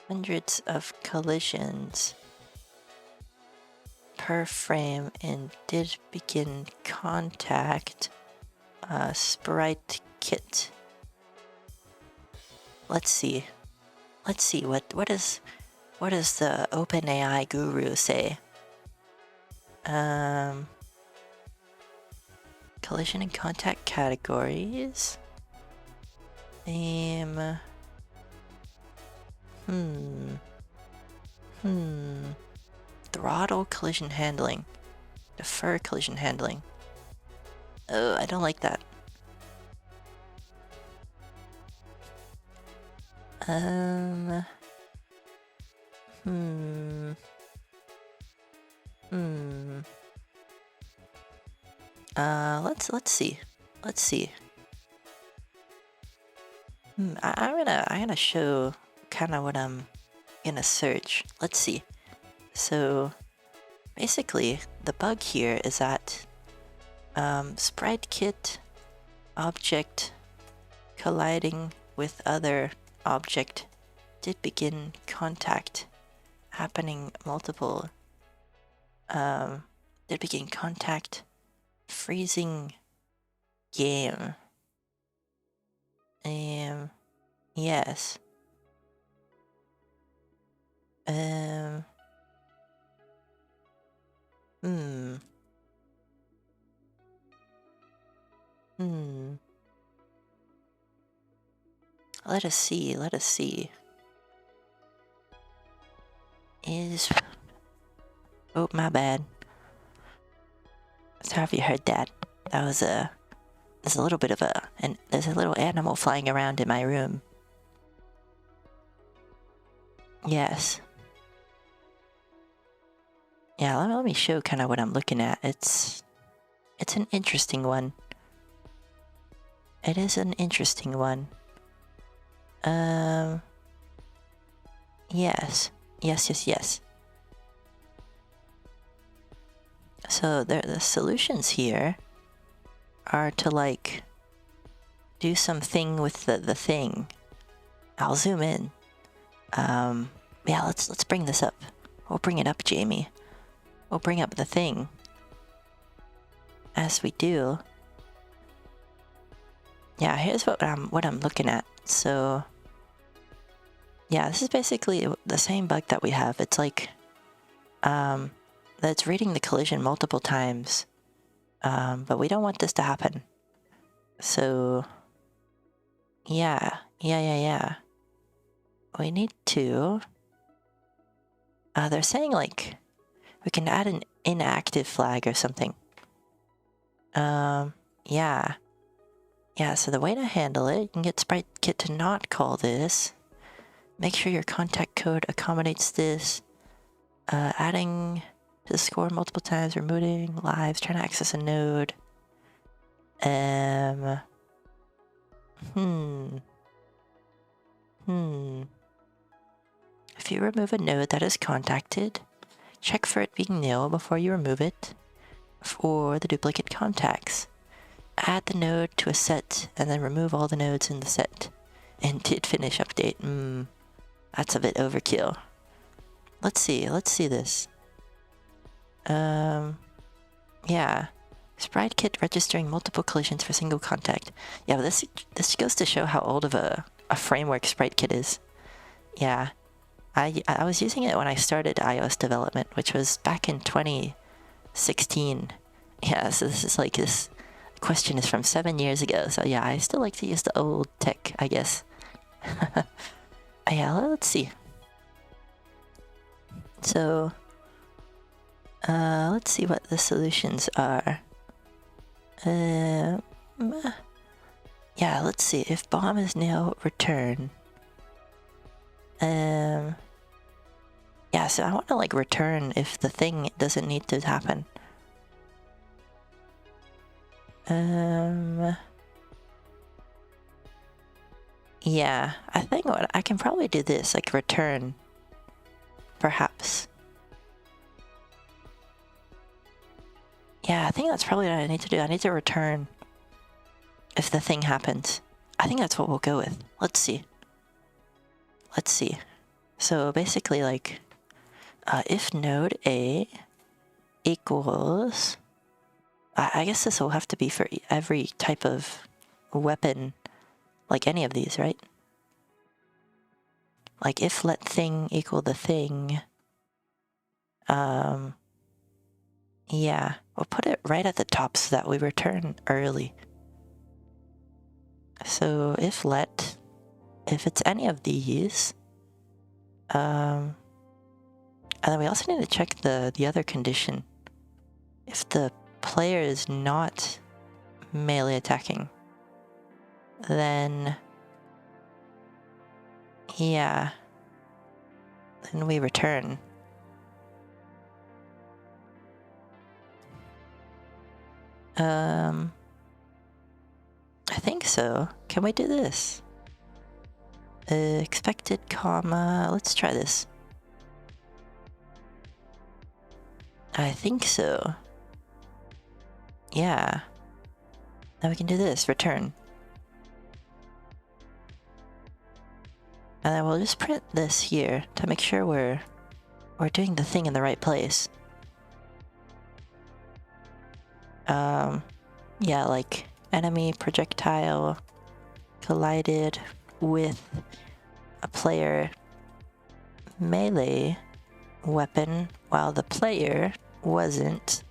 hundreds of collisions per frame and did begin contact sprite kit. Let's see. Let's see what does the OpenAI guru say? Collision and contact categories. Throttle collision handling. Defer collision handling. Oh, I don't like that. Let's see. Let's see. I'm gonna show kind of what I'm gonna search. Let's see. So basically, the bug here is that sprite kit object colliding with other object did begin contact happening multiple did begin contact freezing game. Yes. Let us see, let us see. Oh, my bad. Sorry if you heard that. That was there's a little bit of there's a little animal flying around in my room. Yes. Yeah, let me show kind of what I'm looking at. It's an interesting one. It is an interesting one. Yes. Yes. So the solutions here are to like do something with the thing. I'll zoom in. Yeah, let's bring this up. We'll bring it up, Jamie. We'll bring up the thing. As we do. Yeah, here's what I'm looking at. So yeah, this is basically the same bug that we have. It's like that's reading the collision multiple times. But we don't want this to happen. So yeah. We need to they're saying like we can add an inactive flag or something. Yeah, so the way to handle it, you can get sprite kit to not call this. Make sure your contact code accommodates this. Adding to the score multiple times, removing lives, trying to access a node. If you remove a node that is contacted, check for it being nil before you remove it for the duplicate contacts. Add the node to a set and then remove all the nodes in the set. And did finish update. That's a bit overkill. Let's see this. Yeah. Sprite kit registering multiple collisions for single contact. Yeah, but this goes to show how old of a framework sprite kit is. Yeah. I was using it when I started iOS development, which was back in 2016. Yeah, so this question is from 7 years ago. So yeah, I still like to use the old tech, I guess. Yeah, let's see. So, let's see what the solutions are. Yeah, let's see. If bomb is nil, return. Yeah, so I want to like return if the thing doesn't need to happen. Yeah, I think I can probably do this, like return, perhaps. Yeah, I think that's probably what I need to do. I need to return if the thing happens. I think that's what we'll go with. Let's see. So basically, like, if node A equals, I guess this will have to be for every type of weapon, like any of these, right? Like if let thing equal the thing, yeah, we'll put it right at the top so that we return early. So if it's any of these, and then we also need to check the other condition. If the player is not melee attacking, then yeah, then we return. I think so. Can we do this? Expected comma, let's try this. I think so. Yeah. Now we can do this, return. And then we'll just print this here to make sure we're doing the thing in the right place. Yeah, like enemy projectile collided with a player melee weapon while the player wasn't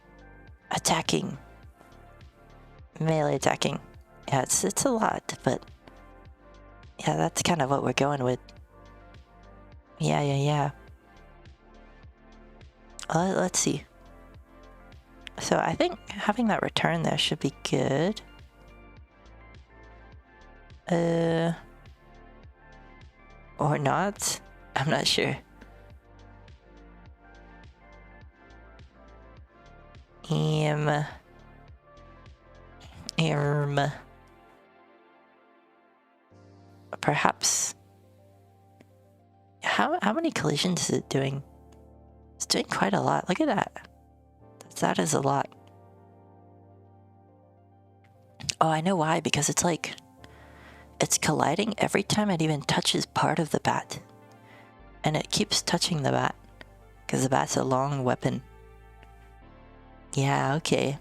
attacking. Melee attacking. Yeah, it's a lot, but yeah, that's kind of what we're going with. Yeah. Let's see. So I think having that return there should be good. Or not? I'm not sure. Perhaps. How many collisions is it doing? It's doing quite a lot. Look at that. That is a lot. Oh, I know why. Because it's like it's colliding every time it even touches part of the bat, and it keeps touching the bat because the bat's a long weapon. Yeah. Okay.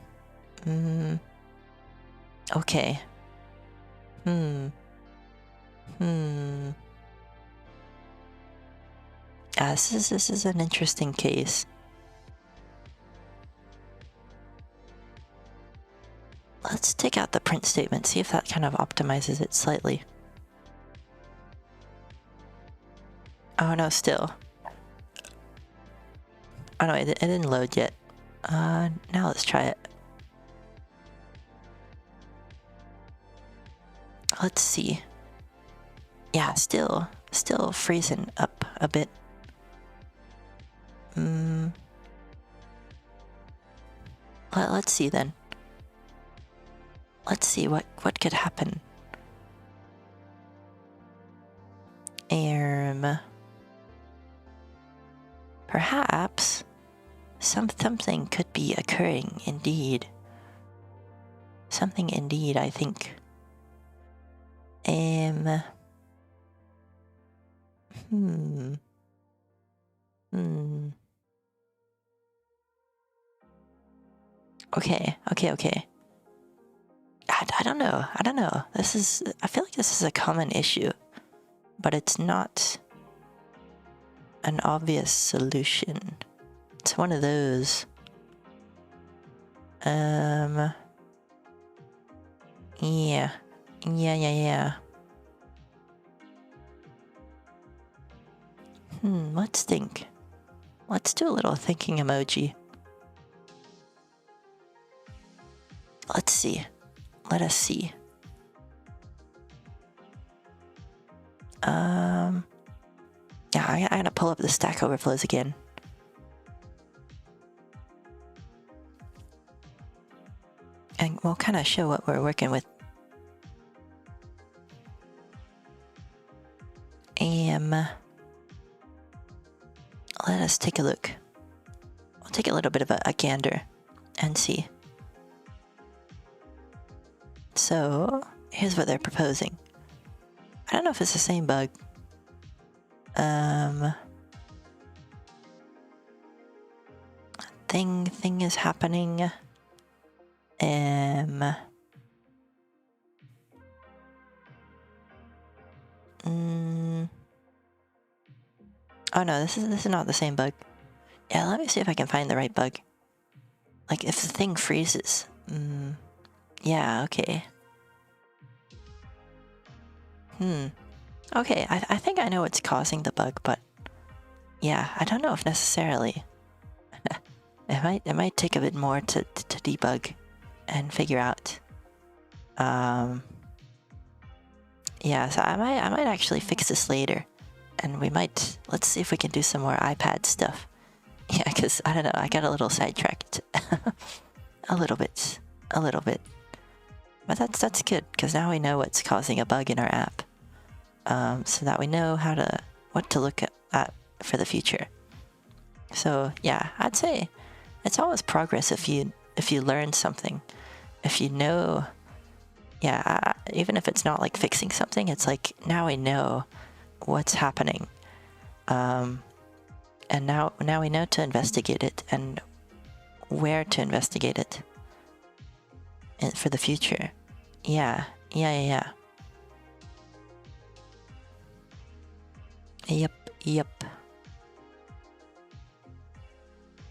Okay. This is an interesting case. Let's take out the print statement, see if that kind of optimizes it slightly. Oh no, still. Oh no, it didn't load yet. Now let's try it. Let's see. Yeah, still freezing up a bit. Let's see then. Let's see what could happen. Perhaps something could be occurring indeed. Something indeed, I think. Okay. I don't know. I feel like this is a common issue, but it's not an obvious solution. It's one of those. Yeah. Let's think. Let's do a little thinking emoji. Let's see. Let us see. Yeah, I gotta pull up the Stack Overflows again. And we'll kind of show what we're working with. Let us take a look. We'll take a little bit of a gander and see. So, here's what they're proposing. I don't know if it's the same bug. Thing is happening. Oh no, this is not the same bug. Yeah, let me see if I can find the right bug. Like if the thing freezes. Yeah, okay. Okay, I think I know what's causing the bug, but yeah, I don't know if necessarily. It might take a bit more to debug and figure out. Yeah, so I might actually fix this later, and let's see if we can do some more iPad stuff. Yeah, because I don't know, I got a little sidetracked. a little bit. But that's good, because now we know what's causing a bug in our app. So that we know what to look at for the future. So yeah, I'd say it's always progress if you learn something. If you know, yeah, even if it's not like fixing something, it's like now we know what's happening. And now we know to investigate it and where to investigate it for the future. Yeah. Yep.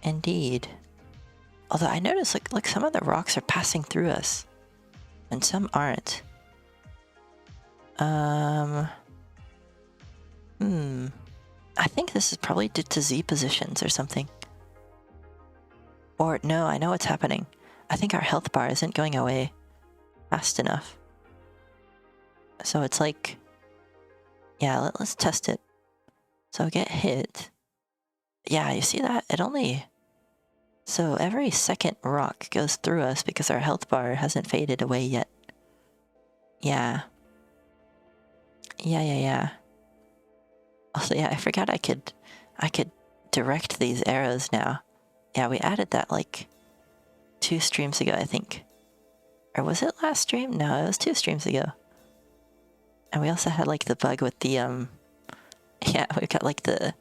Indeed. Although I noticed like some of the rocks are passing through us, and some aren't. I think this is probably due to Z positions or something. Or no, I know what's happening. I think our health bar isn't going away fast enough. So it's like, yeah, let's test it. So get hit. Yeah, you see that? So every second rock goes through us because our health bar hasn't faded away yet. Yeah. Also, yeah, I forgot I could direct these arrows now. Yeah, we added that like 2 streams ago, I think. Or was it last stream? No, it was 2 streams ago. And we also had like the bug with the yeah, we've got like the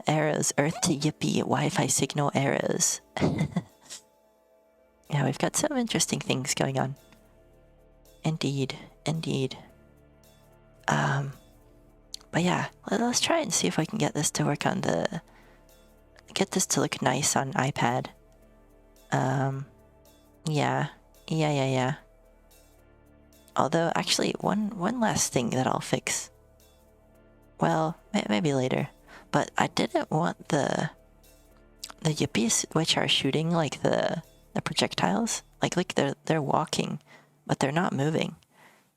arrows, Earth to Yippee Wi-Fi signal arrows. Yeah, we've got some interesting things going on. Indeed. But yeah, let's try and see if I can get this to work on get this to look nice on iPad. Yeah. Although, actually, one last thing that I'll fix. Well, maybe later. But I didn't want the Yippies, which are shooting like the projectiles, like they're walking, but they're not moving.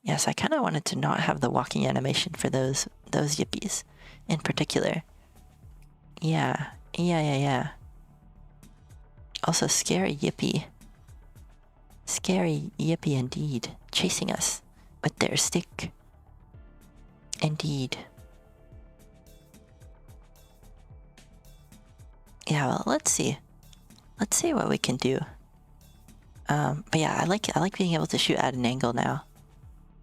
Yes, I kind of wanted to not have the walking animation for those Yippies in particular. Yeah. Also, scary Yippee. Scary Yippee indeed, chasing us with their stick. Indeed. Yeah, well, let's see what we can do. But yeah, I like being able to shoot at an angle now,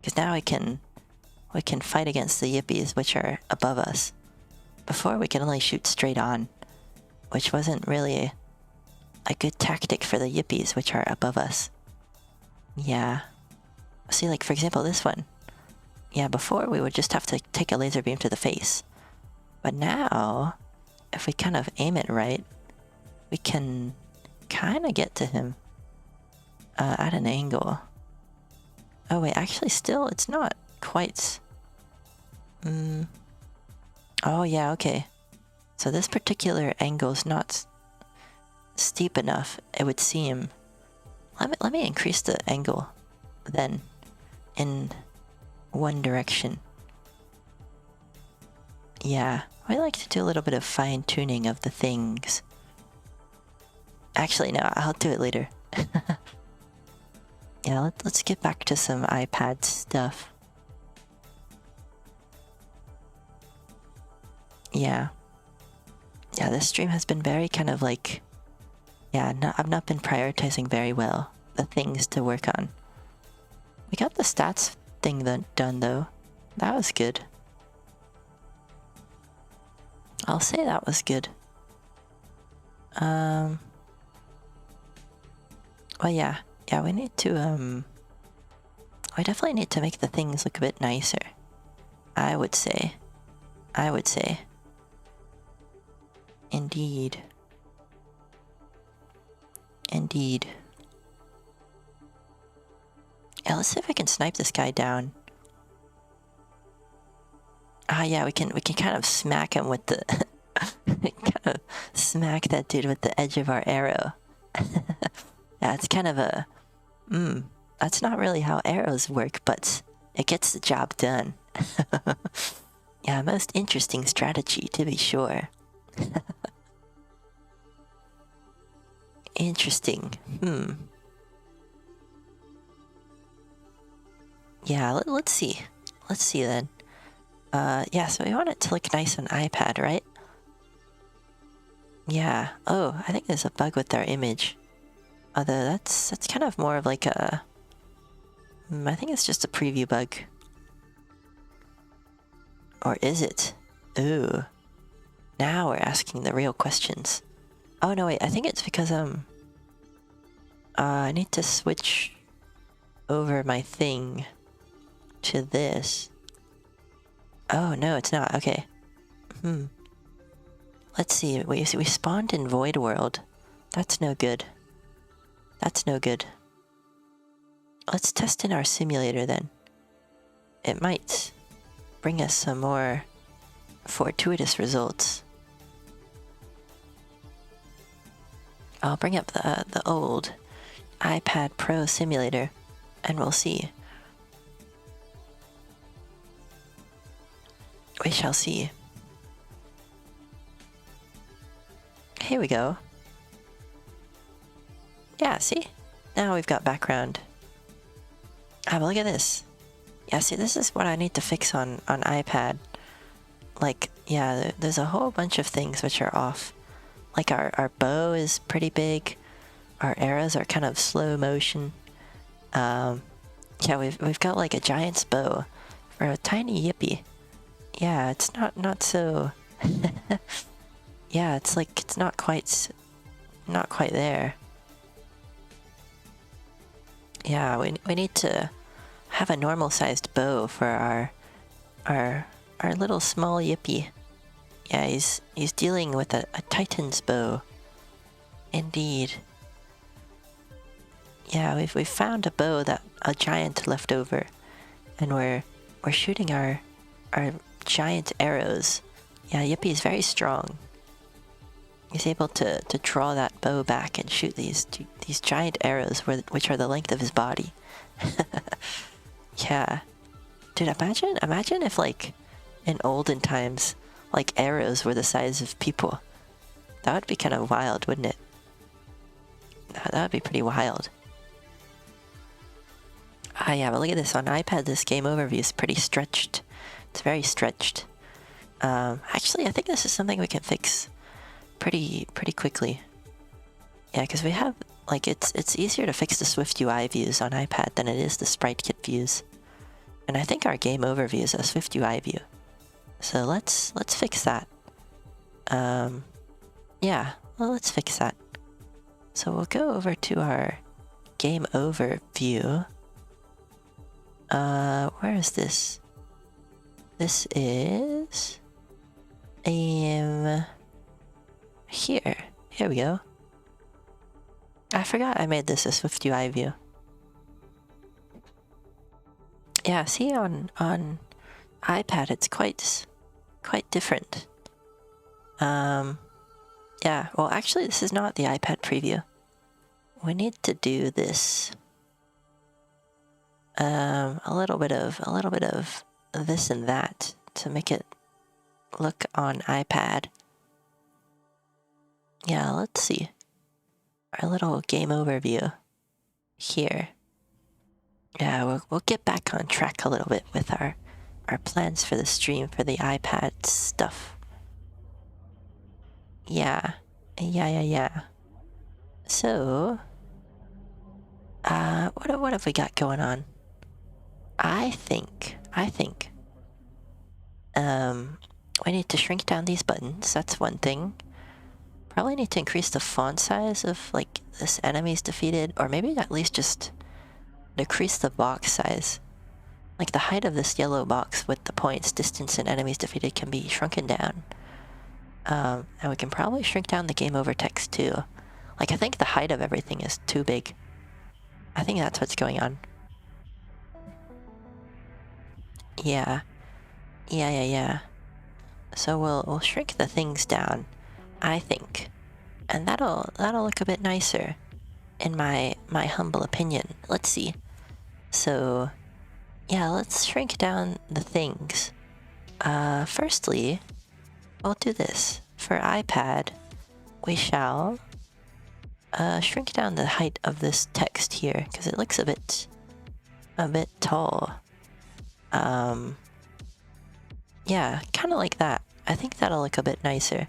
because now we can fight against the Yippies, which are above us. Before we could only shoot straight on, which wasn't really a good tactic for the Yippies, which are above us. Yeah. See, like for example, this one. Yeah, before we would just have to take a laser beam to the face, but now, if we kind of aim it right, we can kind of get to him at an angle. Oh wait, actually still, it's not quite... Oh yeah, okay. So this particular angle is not steep enough, it would seem. Let me increase the angle then in one direction. Yeah, I like to do a little bit of fine-tuning of the things. Actually, no, I'll do it later. Yeah, let's get back to some iPad stuff. Yeah, this stream has been very kind of like... Yeah, I've not been prioritizing very well the things to work on. We got the stats thing done though. That was good. I'll say that was good. Well, yeah, we need to, I definitely need to make the things look a bit nicer. I would say. Indeed. Yeah, let's see if I can snipe this guy down. Ah, yeah, we can kind of smack him with the... kind of smack that dude with the edge of our arrow. Yeah, it's kind of a... that's not really how arrows work, but it gets the job done. Yeah, most interesting strategy, to be sure. Interesting. Yeah, let's see. Let's see then. Yeah, so we want it to look nice on iPad, right? Yeah. Oh, I think there's a bug with our image. Although that's kind of more of like a... I think it's just a preview bug. Or is it? Ooh. Now we're asking the real questions. Oh no, wait, I think it's because I need to switch over my thing to this. Oh no, it's not. Okay. Let's see. We spawned in Void World. That's no good. That's no good. Let's test in our simulator then. It might bring us some more fortuitous results. I'll bring up the old iPad Pro simulator and we'll see. We shall see. Here we go. Yeah, see? Now we've got background. Ah, but look at this. Yeah, see, this is what I need to fix on iPad. Like, yeah, there's a whole bunch of things which are off. Like our bow is pretty big. Our arrows are kind of slow motion. Yeah, we've got like a giant's bow for a tiny Yippee. Yeah, it's not so... Yeah, it's like, it's not quite there. Yeah, we need to have a normal-sized bow for our little small Yippee. Yeah, he's dealing with a titan's bow. Indeed. Yeah, we've found a bow that a giant left over, and we're shooting our giant arrows. Yeah, Yippee is very strong. He's able to draw that bow back and shoot these giant arrows which are the length of his body. Yeah. Dude, imagine if like in olden times like arrows were the size of people. That would be kind of wild, wouldn't it? That would be pretty wild. Ah yeah, but look at this. On iPad this game overview is pretty stretched. It's very stretched. Actually I think this is something we can fix pretty quickly. Yeah, because we have like it's easier to fix the Swift UI views on iPad than it is the Sprite Kit views. And I think our game overview is a Swift UI view. So let's fix that. Yeah, well, let's fix that. So we'll go over to our game overview. Where is this? This is here. Here we go. I forgot I made this a Swift UI view. Yeah, see on iPad it's quite different. Yeah, well actually this is not the iPad preview. We need to do this. A little bit of this and that to make it look on iPad. Yeah, let's see. Our little game overview here. Yeah, we'll get back on track a little bit with our plans for the stream for the iPad stuff. Yeah. So, what have we got going on? I think, we need to shrink down these buttons. That's one thing. Probably need to increase the font size of like this enemies defeated, or maybe at least just decrease the box size. Like the height of this yellow box with the points, distance, and enemies defeated can be shrunken down. And we can probably shrink down the game over text too. Like I think the height of everything is too big. I think that's what's going on. Yeah. Yeah. So we'll shrink the things down, I think. And that'll look a bit nicer, in my humble opinion. Let's see. So yeah, let's shrink down the things. Firstly, we'll do this. For iPad, we shall shrink down the height of this text here, because it looks a bit tall. Yeah, kind of like that. I think that'll look a bit nicer.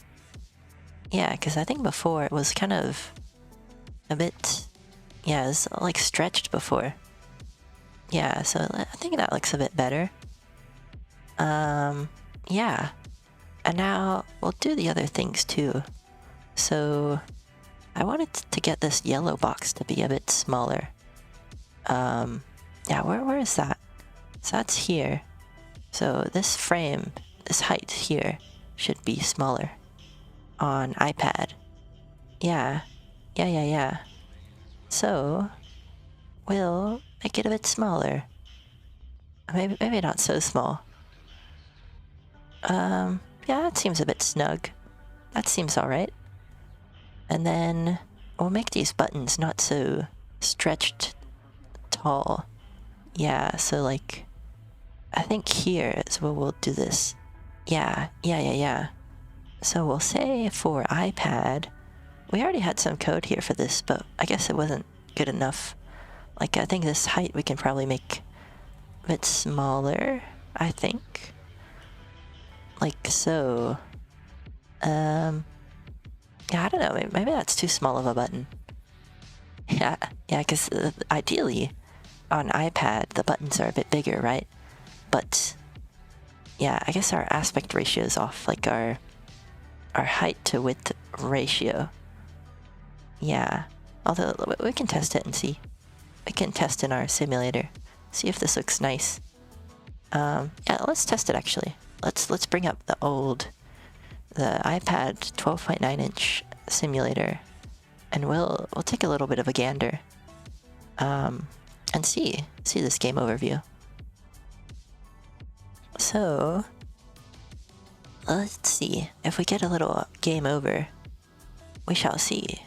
Yeah, because I think before it was kind of a bit, yeah, it was like stretched before. Yeah, so I think that looks a bit better. Yeah. And now we'll do the other things too. So I wanted to get this yellow box to be a bit smaller. Yeah, where is that? So that's here. So this frame, this height here, should be smaller on iPad. Yeah. So we'll make it a bit smaller. Maybe not so small. Yeah, that seems a bit snug. That seems alright. And then we'll make these buttons not so stretched tall. Yeah, so like, I think here is where we'll do this. Yeah. So we'll say for iPad, we already had some code here for this, but I guess it wasn't good enough. Like, I think this height we can probably make a bit smaller, I think. Like so. Yeah, I don't know, maybe that's too small of a button. Yeah, because ideally on iPad the buttons are a bit bigger, right? But yeah, I guess our aspect ratio is off, like our height to width ratio. Yeah, although we can test it and see. We can test in our simulator, see if this looks nice. Yeah, let's test it actually. Let's bring up the iPad 12.9-inch simulator, and we'll take a little bit of a gander, and see this game overview. So let's see if we get a little game over. We shall see.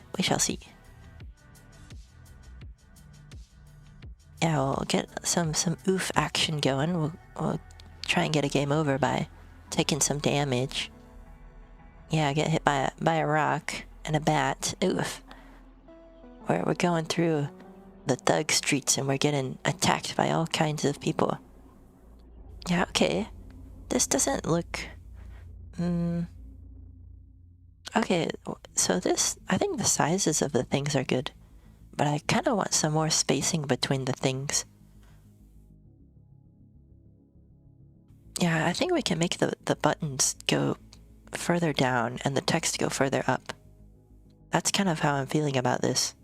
Yeah, we'll get some oof action going. We'll try and get a game over by taking some damage. Yeah, get hit by a rock and a bat. Oof. We're going through the thug streets and we're getting attacked by all kinds of people. Yeah, okay. This doesn't look... Okay, so I think the sizes of the things are good, but I kind of want some more spacing between the things. Yeah, I think we can make the buttons go further down and the text go further up. That's kind of how I'm feeling about this.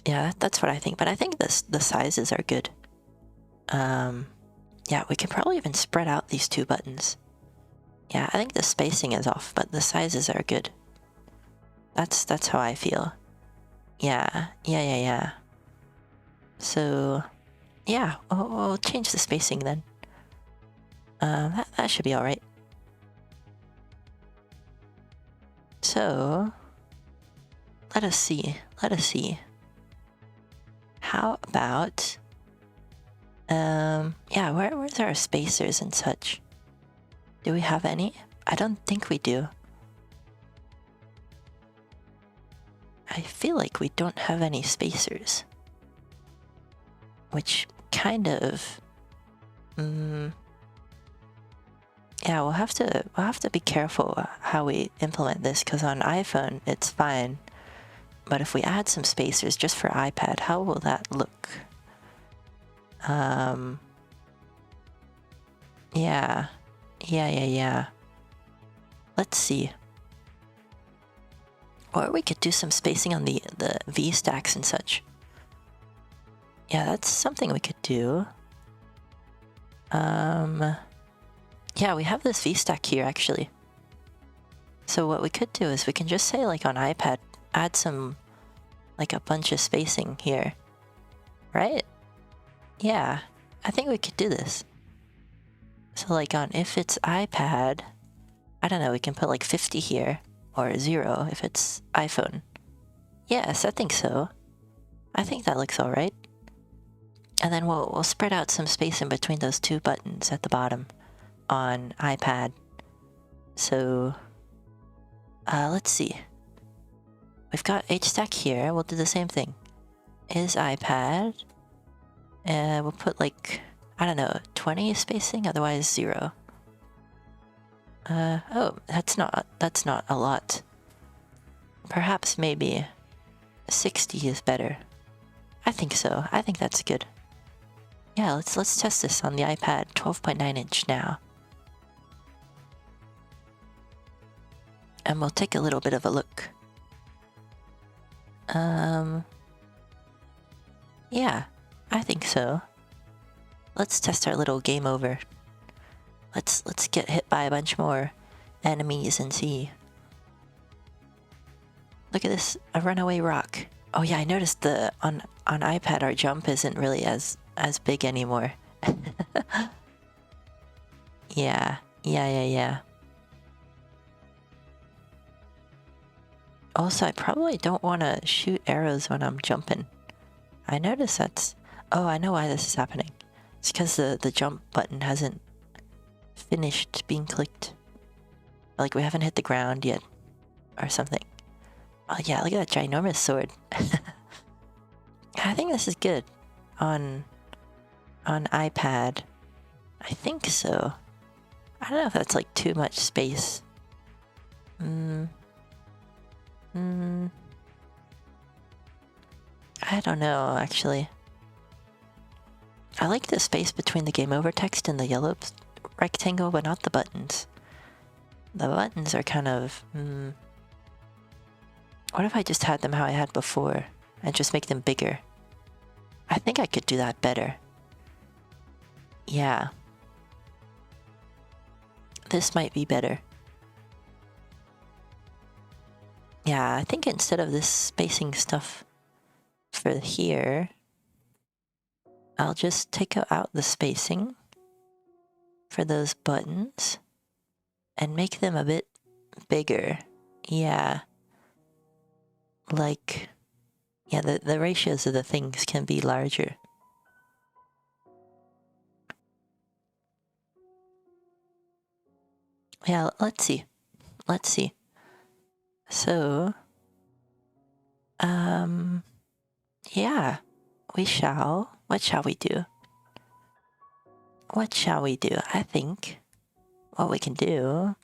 Yeah, that's what I think, but I think the sizes are good. Yeah, we can probably even spread out these two buttons. Yeah, I think the spacing is off, but the sizes are good. That's how I feel. Yeah. So, yeah, we'll change the spacing then. That should be alright. So, let us see. How about... yeah, where's our spacers and such? Do we have any? I don't think we do. I feel like we don't have any spacers. Which kind of... yeah, we'll have to be careful how we implement this, because on iPhone it's fine. But if we add some spacers just for iPad, how will that look? Yeah. Yeah. Let's see. Or we could do some spacing on the V stacks and such. Yeah, that's something we could do. Yeah, we have this V stack here actually. So what we could do is we can just say like on iPad, add some, like a bunch of spacing here, right? Yeah, I think we could do this. So like on if it's iPad, I don't know, we can put like 50 here or 0 if it's iPhone. Yes, I think so. I think that looks all right. And then we'll spread out some space in between those two buttons at the bottom on iPad. So let's see. We've got HStack here. We'll do the same thing. Is iPad. And we'll put like, I don't know, 20 spacing, otherwise 0. Oh, that's not a lot. Perhaps maybe 60 is better. I think so. I think that's good. Yeah, let's test this on the iPad 12.9 inch now. And we'll take a little bit of a look. Yeah, I think so. Let's test our little game over. Let's get hit by a bunch more enemies and see. Look at this, a runaway rock. Oh yeah, I noticed on iPad our jump isn't really as big anymore. Yeah. Also, I probably don't want to shoot arrows when I'm jumping. I notice that's... Oh, I know why this is happening. It's because the jump button hasn't finished being clicked. Like we haven't hit the ground yet. Or something. Oh yeah, look at that ginormous sword. I think this is good. On iPad. I think so. I don't know if that's like too much space. I don't know, actually. I like the space between the game over text and the yellow rectangle, but not the buttons. The buttons are kind of... What if I just had them how I had before, and just make them bigger? I think I could do that better. Yeah. This might be better. Yeah, I think instead of this spacing stuff for here, I'll just take out the spacing for those buttons and make them a bit bigger. Yeah. Like, yeah, the ratios of the things can be larger. Yeah, let's see. So, yeah, we shall. What shall we do? I think what we can do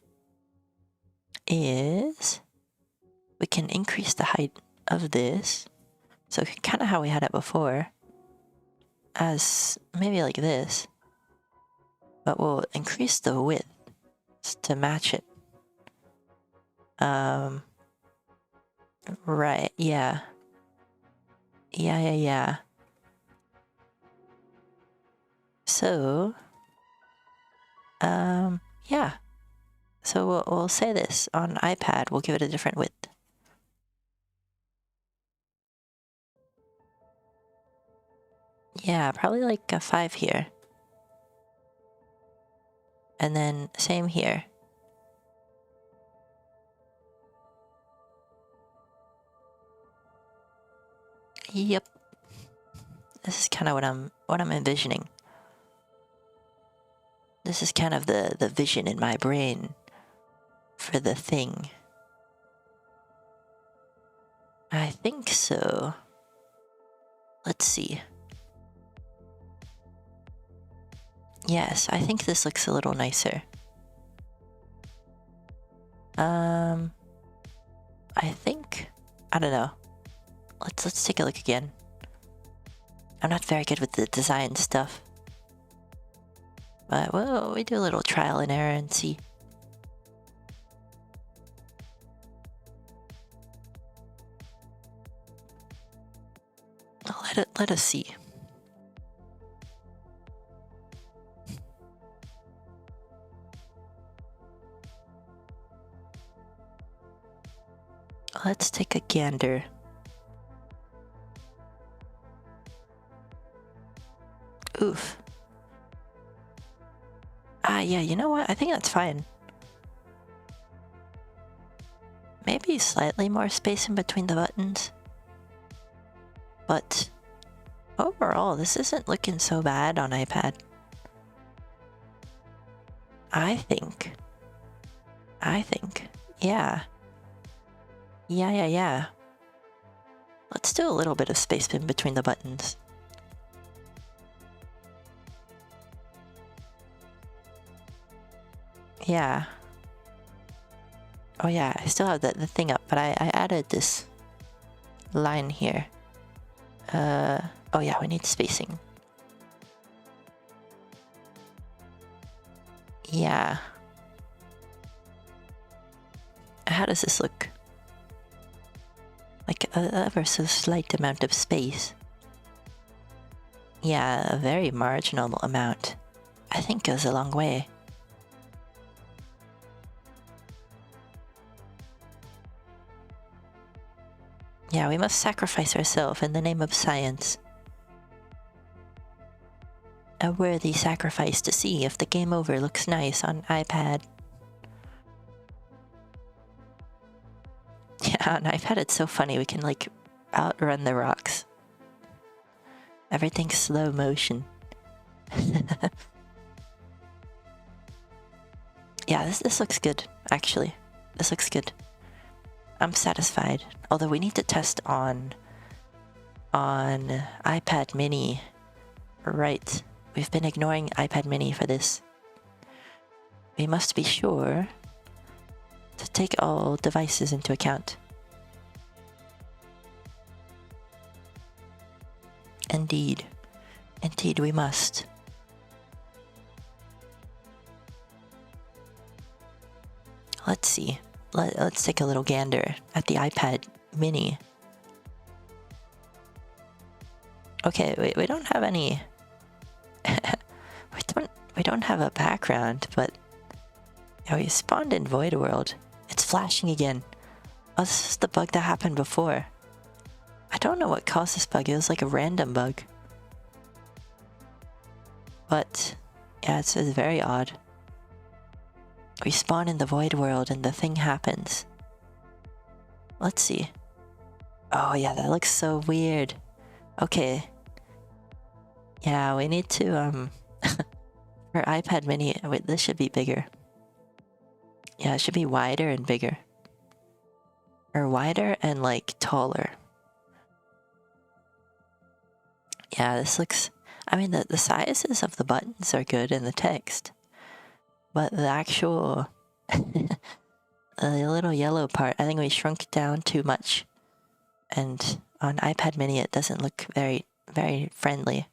is we can increase the height of this. So kind of how we had it before, as maybe like this, but we'll increase the width to match it. Right, yeah. So, yeah. So we'll say this on iPad, we'll give it a different width. Yeah, probably like a 5 here. And then same here. Yep. This is kind of what I'm envisioning. This is kind of the vision in my brain for the thing. I think so. Let's see. Yes, I think this looks a little nicer. I think, I don't know. Let's take a look again. I'm not very good with the design stuff. But we do a little trial and error and see. Let us see. Let's take a gander. Oof. Yeah, you know what? I think that's fine. Maybe slightly more space in between the buttons. But overall, this isn't looking so bad on iPad. I think. Yeah. Yeah. Let's do a little bit of space in between the buttons. Yeah. Oh yeah, I still have the thing up, but I added this line here. Oh yeah, we need spacing. Yeah. How does this look? Like ever so slight amount of space. Yeah, a very marginal amount. I think goes a long way. Yeah, we must sacrifice ourselves in the name of science. A worthy sacrifice to see if the game over looks nice on iPad. Yeah, on iPad it's so funny, we can like outrun the rocks. Everything's slow motion. Yeah, this looks good, actually. This looks good. I'm satisfied. Although we need to test on iPad mini. Right. We've been ignoring iPad mini for this. We must be sure to take all devices into account. Indeed. Indeed we must. Let's see. Let's take a little gander at the iPad mini. Okay, we don't have any... we don't have a background, but... Yeah, we spawned in Void World. It's flashing again. Oh, this is the bug that happened before. I don't know what caused this bug. It was like a random bug. But, yeah, it's very odd. We spawn in the Void World and the thing happens. Let's see. Oh yeah, that looks so weird. Okay. Yeah, we need to, for iPad mini, wait, this should be bigger. Yeah, it should be wider and bigger. Or wider and, like, taller. Yeah, this looks... I mean, the sizes of the buttons are good and the text. But the actual... the little yellow part, I think we shrunk down too much. And on iPad mini, it doesn't look very, very friendly.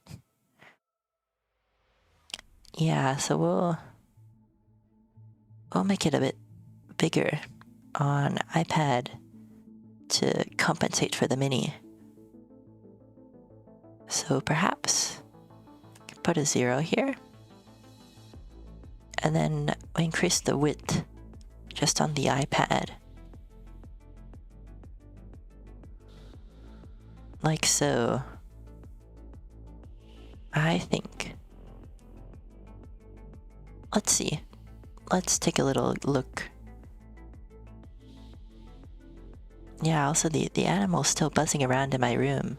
Yeah, so we'll make it a bit bigger on iPad to compensate for the mini. So perhaps put a 0 here. And then we increase the width just on the iPad. Like so. I think. Let's see. Let's take a little look. Yeah, also the animal's still buzzing around in my room.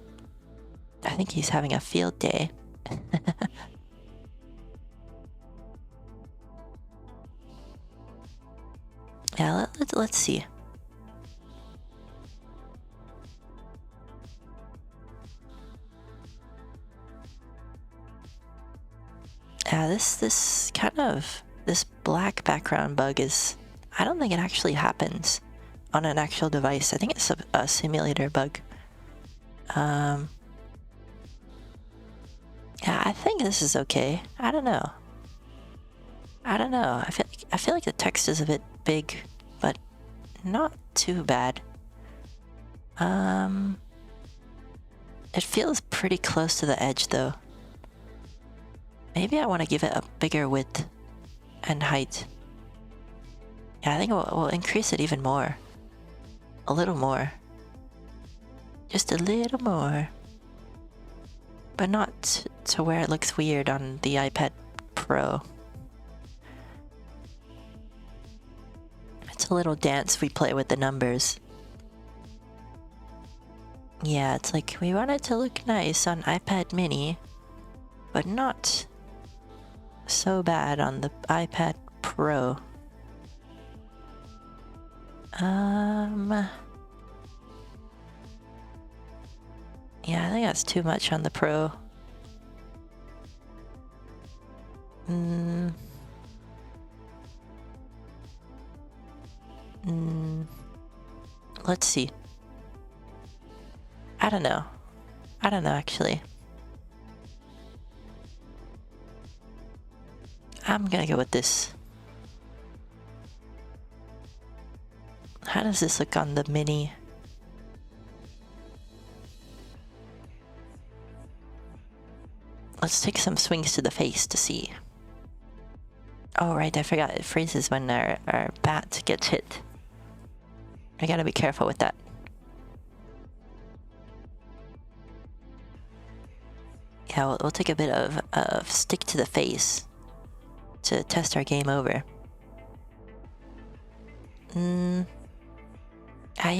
I think he's having a field day. Yeah, let's see. Yeah, this kind of... this black background bug is... I don't think it actually happens on an actual device. I think it's a simulator bug. Yeah, I think this is okay. I don't know. I don't know. I feel like the text is a bit big, but not too bad. It feels pretty close to the edge though. Maybe I want to give it a bigger width and height. Yeah, I think we'll increase it even more. A little more. Just a little more. But not to where it looks weird on the iPad Pro. It's a little dance we play with the numbers. Yeah, it's like we want it to look nice on iPad mini, but not so bad on the iPad Pro. Yeah, I think that's too much on the Pro. Let's see. I don't know. I don't know, actually. I'm gonna go with this. How does this look on the mini? Let's take some swings to the face to see. Oh, right, I forgot it freezes when our bat gets hit. I gotta be careful with that. Yeah, we'll take a bit of stick to the face to test our game over. You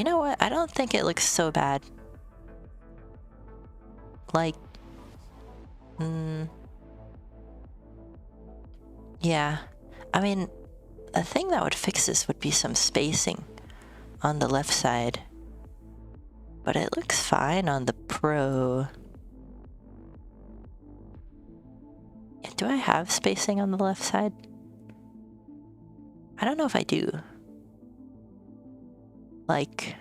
know what? I don't think it looks so bad. Like, yeah. I mean, a thing that would fix this would be some spacing on the left side. But it looks fine on the Pro. Do I have spacing on the left side? I don't know if I do. Like,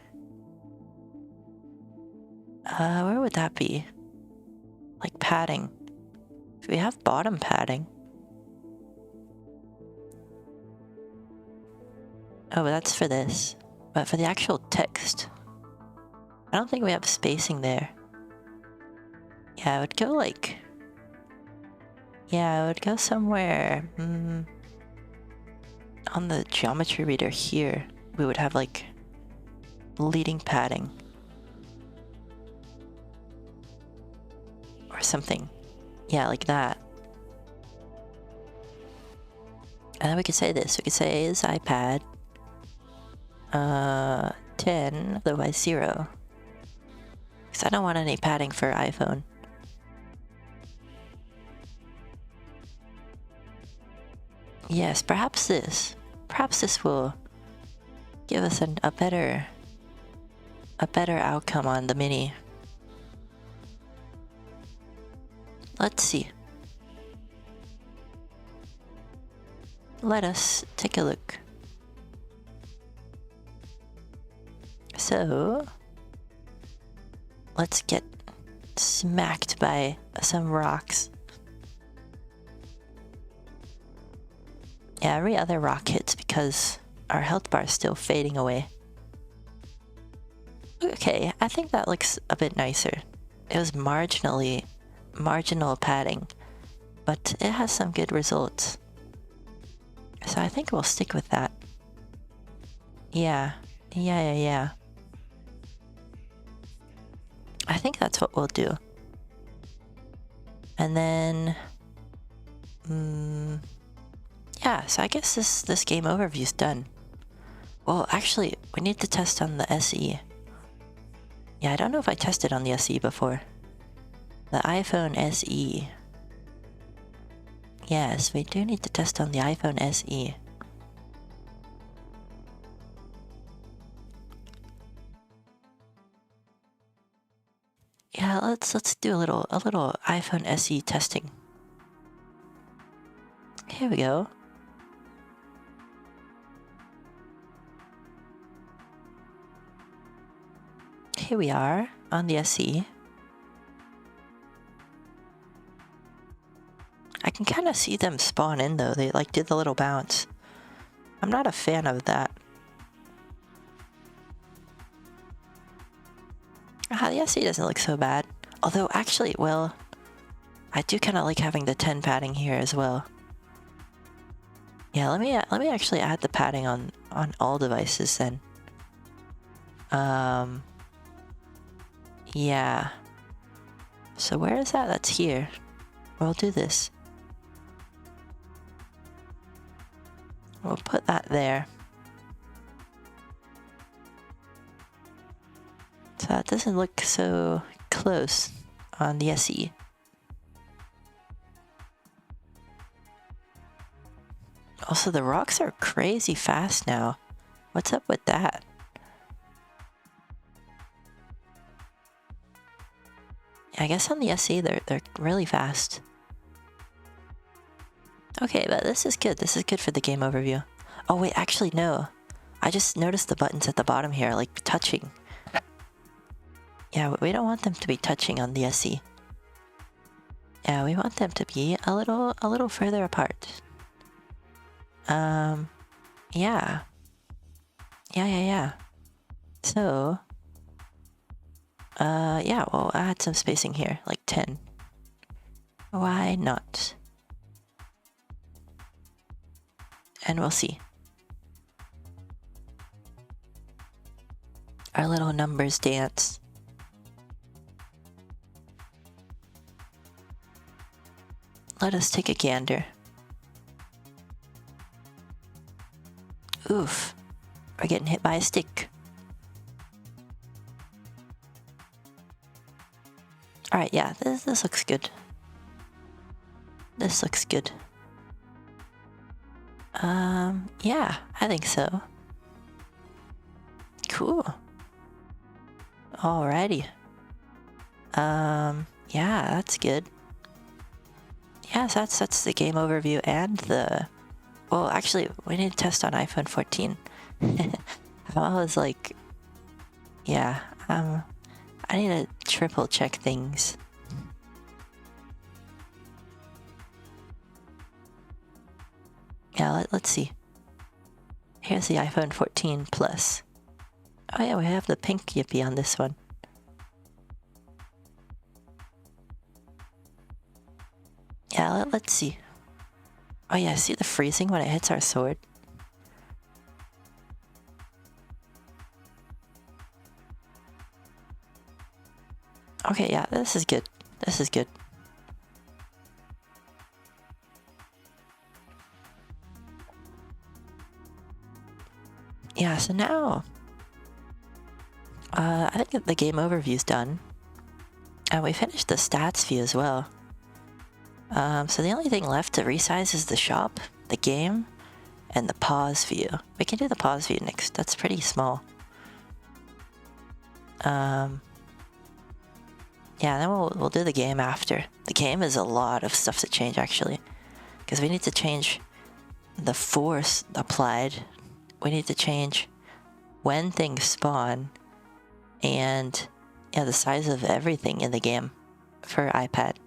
where would that be? Like padding. Do we have bottom padding? Oh, but that's for this. But for the actual text, I don't think we have spacing there. Yeah, I would go like... Yeah, I would go somewhere... on the geometry reader here, we would have like leading padding. Or something. Yeah, like that. And then we could say this. We could say is iPad 10, otherwise 0. Because I don't want any padding for iPhone. Yes, perhaps this. Perhaps this will give us a better outcome on the mini. Let's see. Let us take a look. So, let's get smacked by some rocks. Yeah, every other rock hits because our health bar is still fading away. Okay, I think that looks a bit nicer. It was marginal padding, but it has some good results. So I think we'll stick with that. Yeah. I think that's what we'll do. And then... yeah, so I guess this game overview's done. Well, actually, we need to test on the SE. Yeah, I don't know if I tested on the SE before. The iPhone SE. Yes, we do need to test on the iPhone SE. Yeah, let's do a little iPhone SE testing. Here we go. Here we are on the SE. can kind of see them spawn in though. They like do the little bounce. I'm not a fan of that. The SE doesn't look so bad. Although actually, well, I do kind of like having the 10 padding here as well. Yeah, let me actually add the padding on all devices then. Yeah. So where is that? That's here. We'll do this. We'll put that there. So that doesn't look so close on the SE. Also, the rocks are crazy fast now. What's up with that? Yeah, I guess on the SE they're really fast. Okay, but this is good. This is good for the game overview. Oh wait, actually no. I just noticed the buttons at the bottom here, like touching. Yeah, we don't want them to be touching on the SE. Yeah, we want them to be a little further apart. Yeah. Yeah. So, yeah, we'll add some spacing here, like 10. Why not? And we'll see. Our little numbers dance. Let us take a gander. Oof. We're getting hit by a stick. Alright, yeah, this looks good. This looks good. Yeah, I think so. Cool. Alrighty. Yeah, that's good. Yeah, so that's the game overview and the... Well, actually, we need to test on iPhone 14. I was like... Yeah, I need to triple check things. Yeah, let's see. Here's the iPhone 14 Plus. Oh yeah, we have the pink Yippee on this one. Yeah, let's see. Oh yeah, see the freezing when it hits our sword? Okay, yeah, this is good. This is good. Yeah, so now... I think the game overview's done. And we finished the stats view as well. So the only thing left to resize is the shop, the game, and the pause view. We can do the pause view next. That's pretty small. Yeah, then we'll do the game after. The game is a lot of stuff to change actually, because we need to change the force applied. We need to change when things spawn, and yeah, the size of everything in the game for iPad.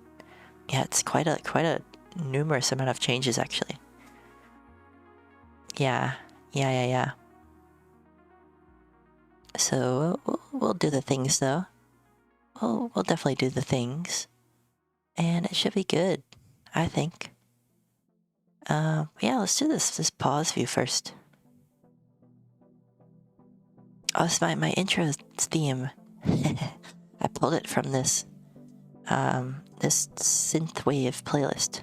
Yeah, it's quite a numerous amount of changes actually. Yeah. So we'll do the things though. We'll definitely do the things, and it should be good, I think. Yeah, let's do this pause view first. Oh, it's my intro theme. I pulled it from this this synthwave playlist.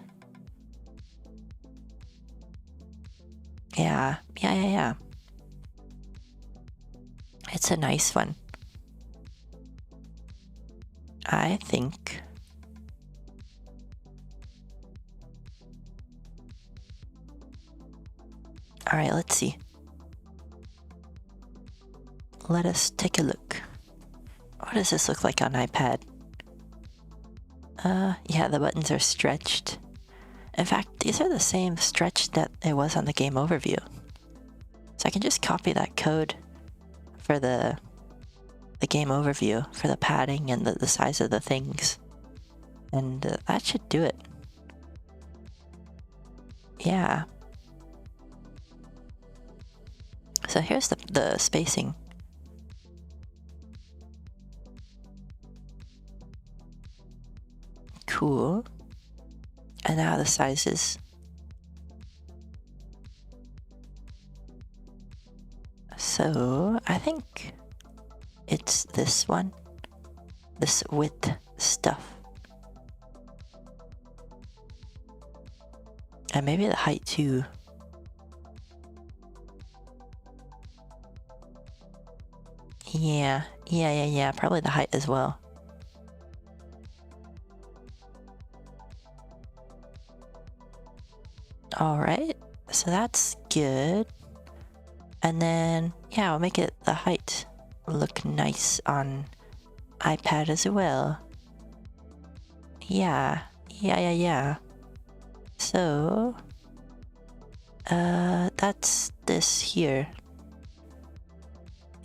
Yeah. It's a nice one, I think. Alright, let's see. Let us take a look. What does this look like on iPad? Yeah, the buttons are stretched. In fact, these are the same stretch that it was on the game overview. So I can just copy that code for the game overview, for the padding and the size of the things. And that should do it. Yeah. So here's the spacing. Cool. And now the sizes. So I think it's this one. This width stuff. And maybe the height too. Yeah. Probably the height as well. Alright, so that's good. And then, yeah, I'll make it the height look nice on iPad as well. Yeah. So, that's this here.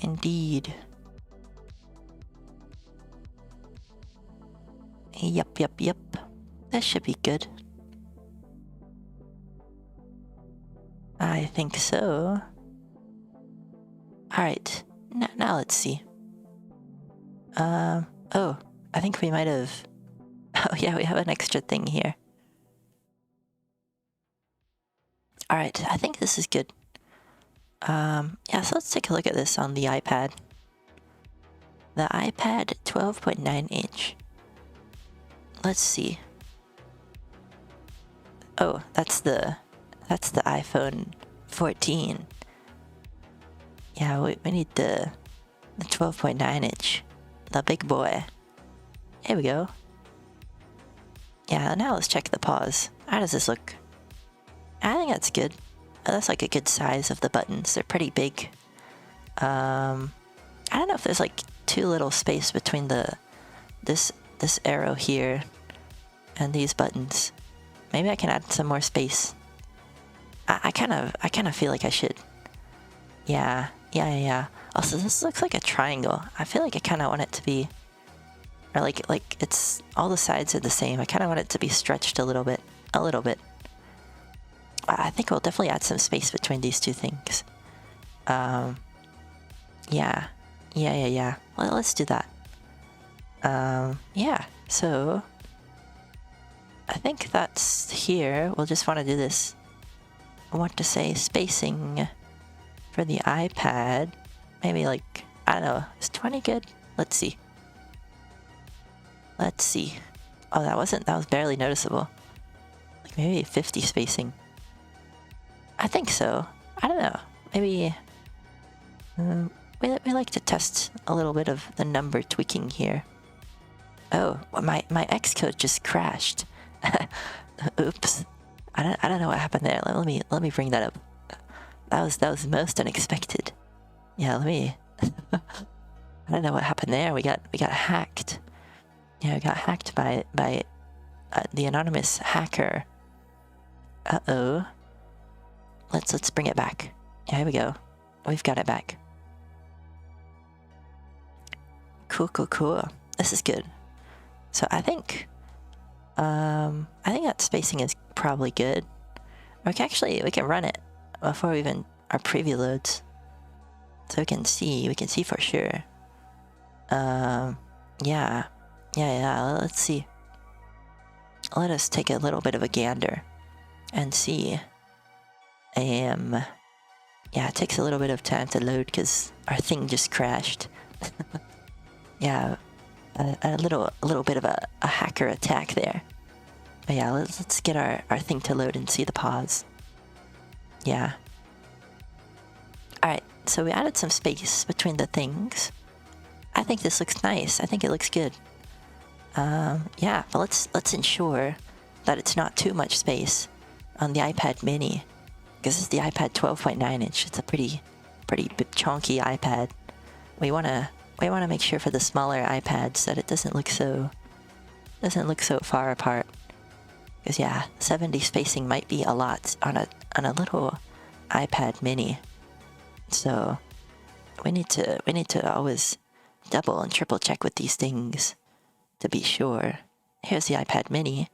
Indeed. Yep. That should be good. I think so. Alright, now let's see. Oh, I think we might have... Oh yeah, we have an extra thing here. Alright, I think this is good. Yeah, so let's take a look at this on the iPad. The iPad 12.9 inch. Let's see. Oh, that's the iPhone 14. Yeah, we need the 12.9 inch. The big boy. Here we go. Yeah, now let's check the pause. How does this look? I think that's good. That's like a good size of the buttons. They're pretty big. I don't know if there's like too little space between this arrow here and these buttons. Maybe I can add some more space. I kind of feel like I should. Yeah. Also, this looks like a triangle. I feel like I kind of want it to be, or like it's all the sides are the same. I kind of want it to be stretched a little bit. I think we'll definitely add some space between these two things. Yeah. Well, let's do that. Yeah. So I think that's here. We'll just want to do this. I want to say spacing for the iPad. Maybe like, I don't know, is 20 good? Let's see. Oh, that was barely noticeable. Like maybe 50 spacing. I think so. I don't know. Maybe we like to test a little bit of the number tweaking here. Oh, my Xcode just crashed. Oops. I don't know what happened there. Let me bring that up. That was most unexpected. Yeah, let me. I don't know what happened there. We got hacked. Yeah, we got hacked by the anonymous hacker. Uh-oh. Let's bring it back. Yeah, here we go. We've got it back. Cool. This is good. So I think that spacing is probably good. We can run it before we even our preview loads, so we can see for sure. Yeah. Let's see. Let us take a little bit of a gander and see. Yeah, it takes a little bit of time to load because our thing just crashed. Yeah, a little bit of a hacker attack there. But yeah, let's get our thing to load and see the pause. Yeah. Alright, so we added some space between the things. I think this looks nice. I think it looks good. Yeah, but let's ensure that it's not too much space on the iPad mini. Because it's the iPad 12.9 inch. It's a pretty big, chunky iPad. We wanna make sure for the smaller iPads that it doesn't look so far apart. Because yeah, 70 spacing might be a lot on a little iPad mini. So we need to always double and triple check with these things to be sure. Here's the iPad mini.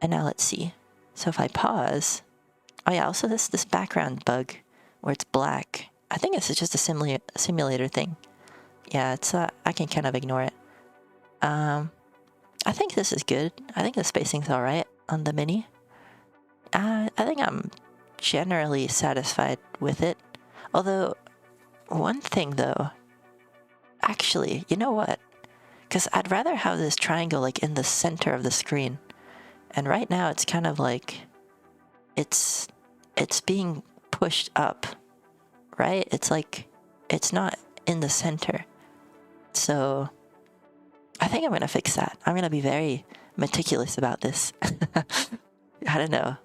And now let's see. So if I pause, Oh yeah, also this background bug where it's black. I think it's just a simulator thing. Yeah, it's I can kind of ignore it. I think this is good. I think the spacing's alright on the mini. I think I'm generally satisfied with it. Although, one thing though, actually, you know what? Because I'd rather have this triangle like in the center of the screen. And right now it's kind of like, it's being pushed up, right? It's like, it's not in the center. So, I think I'm going to fix that. I'm going to be very meticulous about this. I don't know.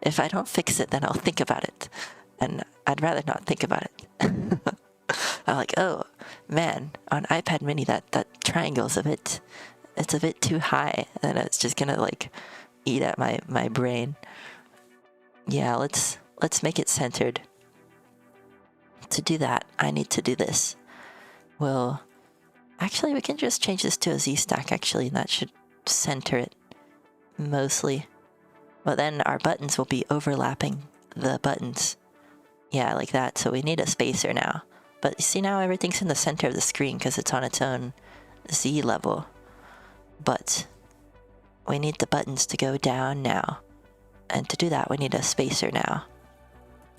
If I don't fix it, then I'll think about it. And I'd rather not think about it. I'm like, oh, man, on iPad mini, that triangle's it's a bit too high. And it's just going to, like, eat at my brain. Yeah, let's make it centered. To do that, I need to do this. Well, actually, we can just change this to a Z stack, actually, and that should center it mostly. But then our buttons will be overlapping the buttons. Yeah, like that. So we need a spacer now. But you see now everything's in the center of the screen because it's on its own Z level. But we need the buttons to go down now. And to do that, we need a spacer now.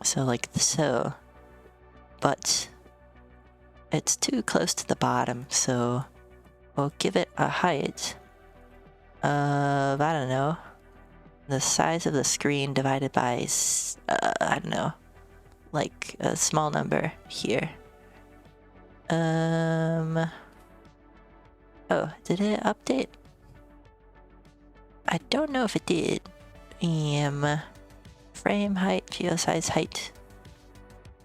So like so. But it's too close to the bottom, so we'll give it a height of, I don't know, the size of the screen divided by, I don't know, like a small number here. Oh, did it update? I don't know if it did. Frame height, geo size height.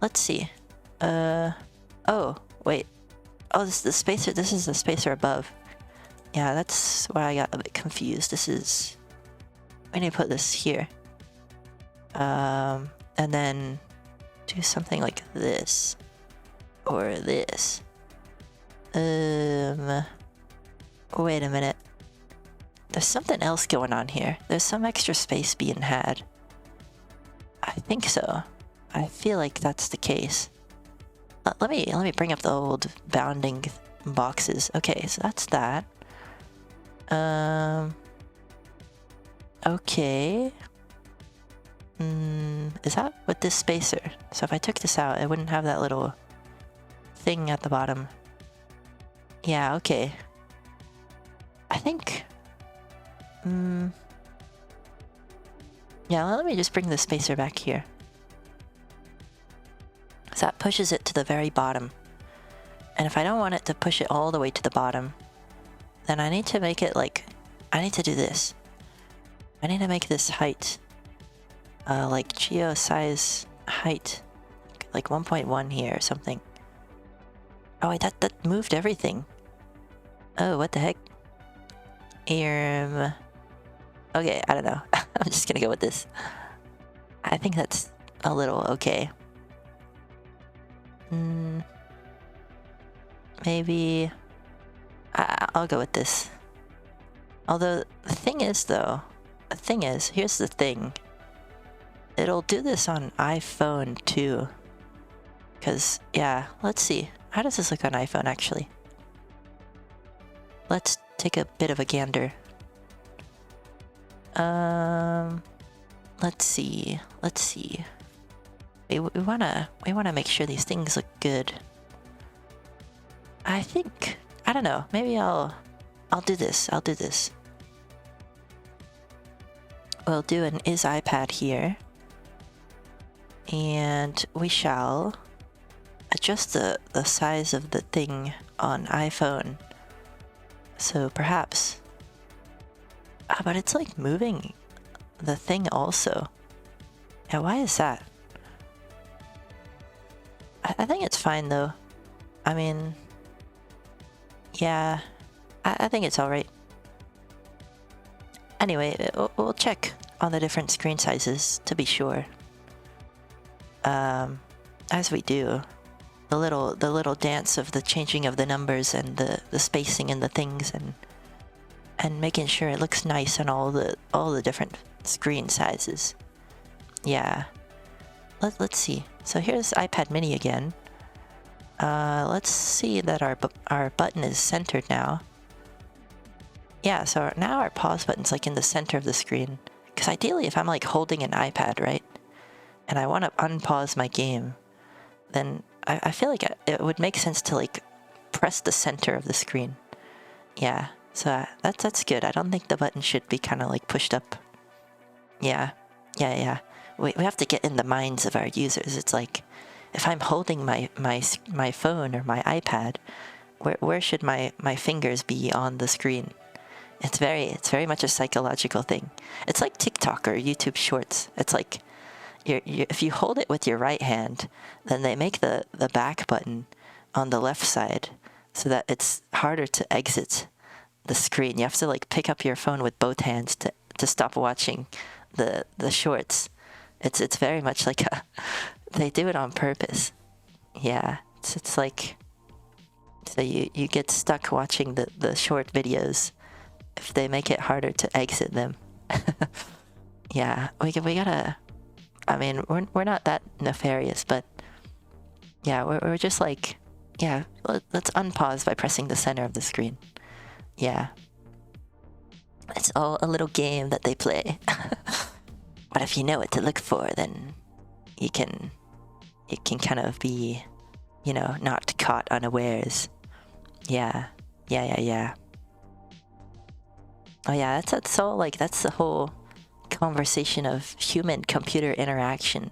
Let's see. Oh, wait. Oh, this is the spacer. This is the spacer above. Yeah, that's why I got a bit confused. We need to put this here. And then do something like this. Or this. Wait a minute. There's something else going on here. There's some extra space being had. I think so. I feel like that's the case. Let me bring up the old bounding boxes. Okay, so that's that. Okay. Is that with this spacer? So if I took this out, it wouldn't have that little thing at the bottom. Yeah, okay. I think... yeah, let me just bring the spacer back here. So that pushes it to the very bottom. And if I don't want it to push it all the way to the bottom, then I need to make it like... I need to do this. I need to make this height. Like geo size height. Like 1.1 here or something. Oh wait, that moved everything. Oh, what the heck? Okay, I don't know. I'm just gonna go with this. I think that's a little okay. Maybe... I'll go with this. Although, the thing is, here's the thing. It'll do this on iPhone too. Because, yeah, let's see. How does this look on iPhone, actually? Let's take a bit of a gander. Let's see. We wanna make sure these things look good. I think, I don't know, maybe I'll do this. We'll do an is iPad here. And we shall adjust the size of the thing on iPhone. So perhaps... but it's like moving the thing also. Yeah, why is that? I think it's fine though. I mean... yeah, I think it's alright. Anyway, we'll check on the different screen sizes to be sure. As we do, the little dance of the changing of the numbers and the spacing and the things and making sure it looks nice on all the different screen sizes. Yeah. Let's see. So here's iPad mini again. Let's see that our button is centered now. Yeah, so now our pause button's like in the center of the screen. Because ideally, if I'm like holding an iPad, right, and I want to unpause my game, then I feel like it would make sense to like press the center of the screen. Yeah, so that's good. I don't think the button should be kind of like pushed up. Yeah. We have to get in the minds of our users. It's like, if I'm holding my phone or my iPad, where should my fingers be on the screen? It's very much a psychological thing. It's like TikTok or YouTube Shorts. It's like, if you hold it with your right hand, then they make the back button on the left side so that it's harder to exit the screen. You have to like pick up your phone with both hands to stop watching the shorts. It's very much like they do it on purpose. Yeah, it's like, so you get stuck watching the short videos if they make it harder to exit them. Yeah, we gotta. I mean, we're not that nefarious, but yeah, we're just like, yeah, let's unpause by pressing the center of the screen. Yeah, it's all a little game that they play. But if you know what to look for, then it can kind of be, not caught unawares. Yeah. Oh yeah, that's all, like, that's the whole conversation of human-computer interaction.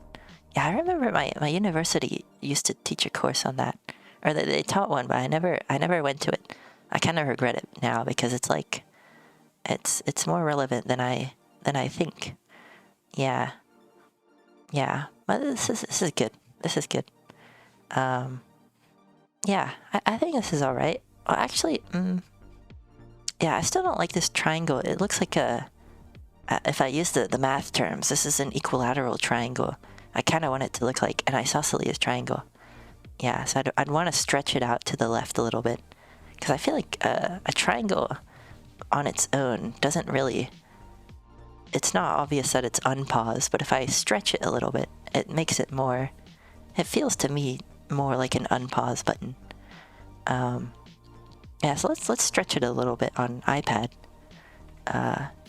Yeah, I remember my university used to teach a course on that, or they taught one, but I never went to it. I kind of regret it now because it's like, it's more relevant than I think. Yeah. But this is good. This is good. Yeah, I think this is all right. Well, actually, yeah, I still don't like this triangle. It looks like if I use the math terms, this is an equilateral triangle. I kind of want it to look like an isosceles triangle. Yeah, so I'd want to stretch it out to the left a little bit. Because I feel like a triangle on its own doesn't really... It's not obvious that it's unpaused, but if I stretch it a little bit, it makes it more... It feels to me more like an unpause button. Yeah, so let's stretch it a little bit on iPad.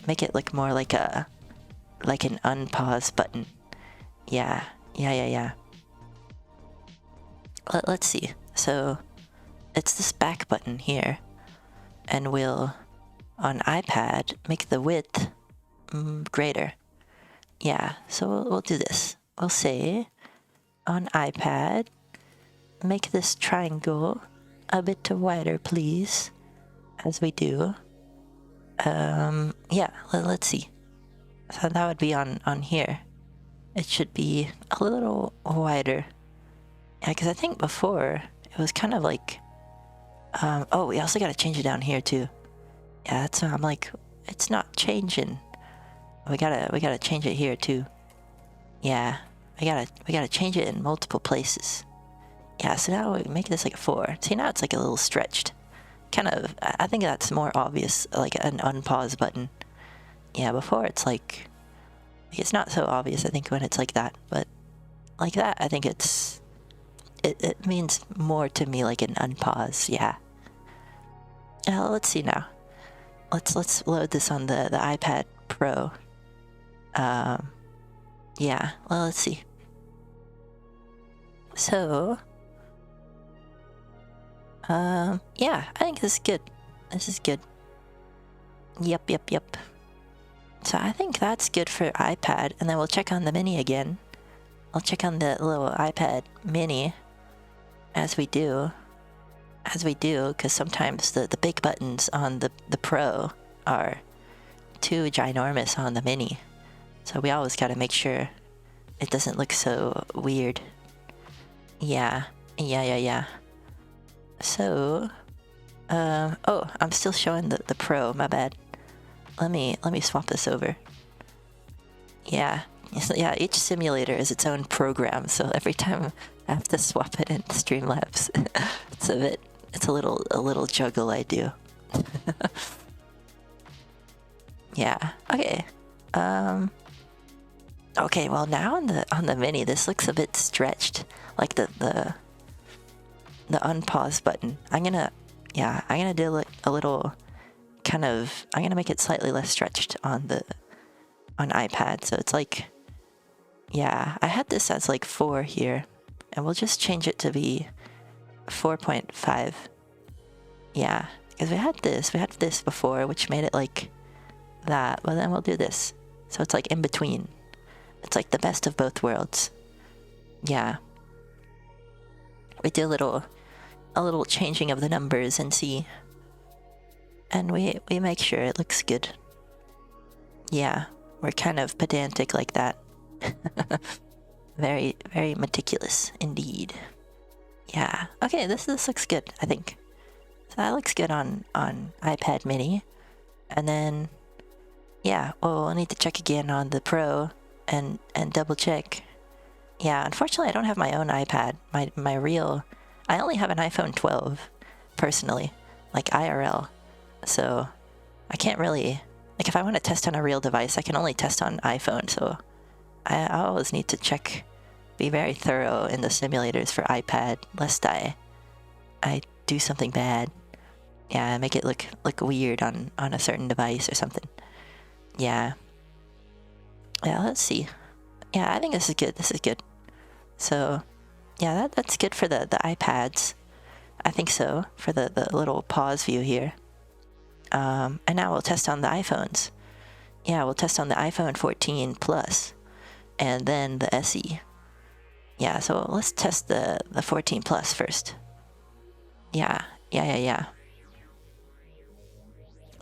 Make it look more like an unpause button. Yeah. Let's see. So it's this back button here, and we'll, on iPad, make the width greater. Yeah, so we'll do this. We'll say on iPad, make this triangle a bit wider, please, as we do. Yeah, let's see. So that would be on here. It should be a little wider. Yeah, because I think before it was kind of like, oh, we also gotta change it down here too. Yeah, that's, I'm like, it's not changing. We gotta change it here too. Yeah, we gotta change it in multiple places. Yeah, so now we make this like a 4. See, now it's like a little stretched. Kind of, I think that's more obvious, like an unpause button. Yeah, before it's like, it's not so obvious, I think, when it's like that. But like that, I think it means more to me like an unpause, yeah. Let's see now. Let's load this on the iPad Pro. Yeah, well, let's see. So, yeah, I think this is good. This is good. Yep. So I think that's good for iPad, and then we'll check on the mini again. I'll check on the little iPad mini as we do, because sometimes the big buttons on the Pro are too ginormous on the mini. So we always gotta make sure it doesn't look so weird. Yeah. So, oh, I'm still showing the Pro, my bad. Let me swap this over. Yeah, each simulator is its own program, so every time I have to swap it in Streamlabs, it's a little juggle I do. Yeah, okay. Okay, well now on the mini, this looks a bit stretched. Like the unpause button. I'm gonna do a little kind of. I'm gonna make it slightly less stretched on iPad. So it's like, yeah, I had this as like 4 here, and we'll just change it to be 4.5. Yeah, because we had this before, which made it like that, but then we'll do this. So it's like in between. It's like the best of both worlds. Yeah. We do a little changing of the numbers and see. And we make sure it looks good. Yeah, we're kind of pedantic like that. Very, very meticulous indeed. Yeah. Okay, this looks good, I think. So that looks good on iPad mini. And then yeah, we'll need to check again on the Pro and double check. Yeah, unfortunately I don't have my own iPad. My real I only have an iPhone 12 personally, like IRL. So I can't really, like, if I want to test on a real device, I can only test on iPhone. So I always need to check, be very thorough in the simulators for iPad, lest I do something bad. Yeah, make it look weird on a certain device or something. Yeah. Yeah, let's see. Yeah, I think this is good. This is good. So, yeah, that's good for the iPads. I think so, for the little pause view here. And now we'll test on the iPhones. Yeah, we'll test on the iPhone 14 Plus and then the SE. Yeah, so let's test the 14 Plus first. Yeah.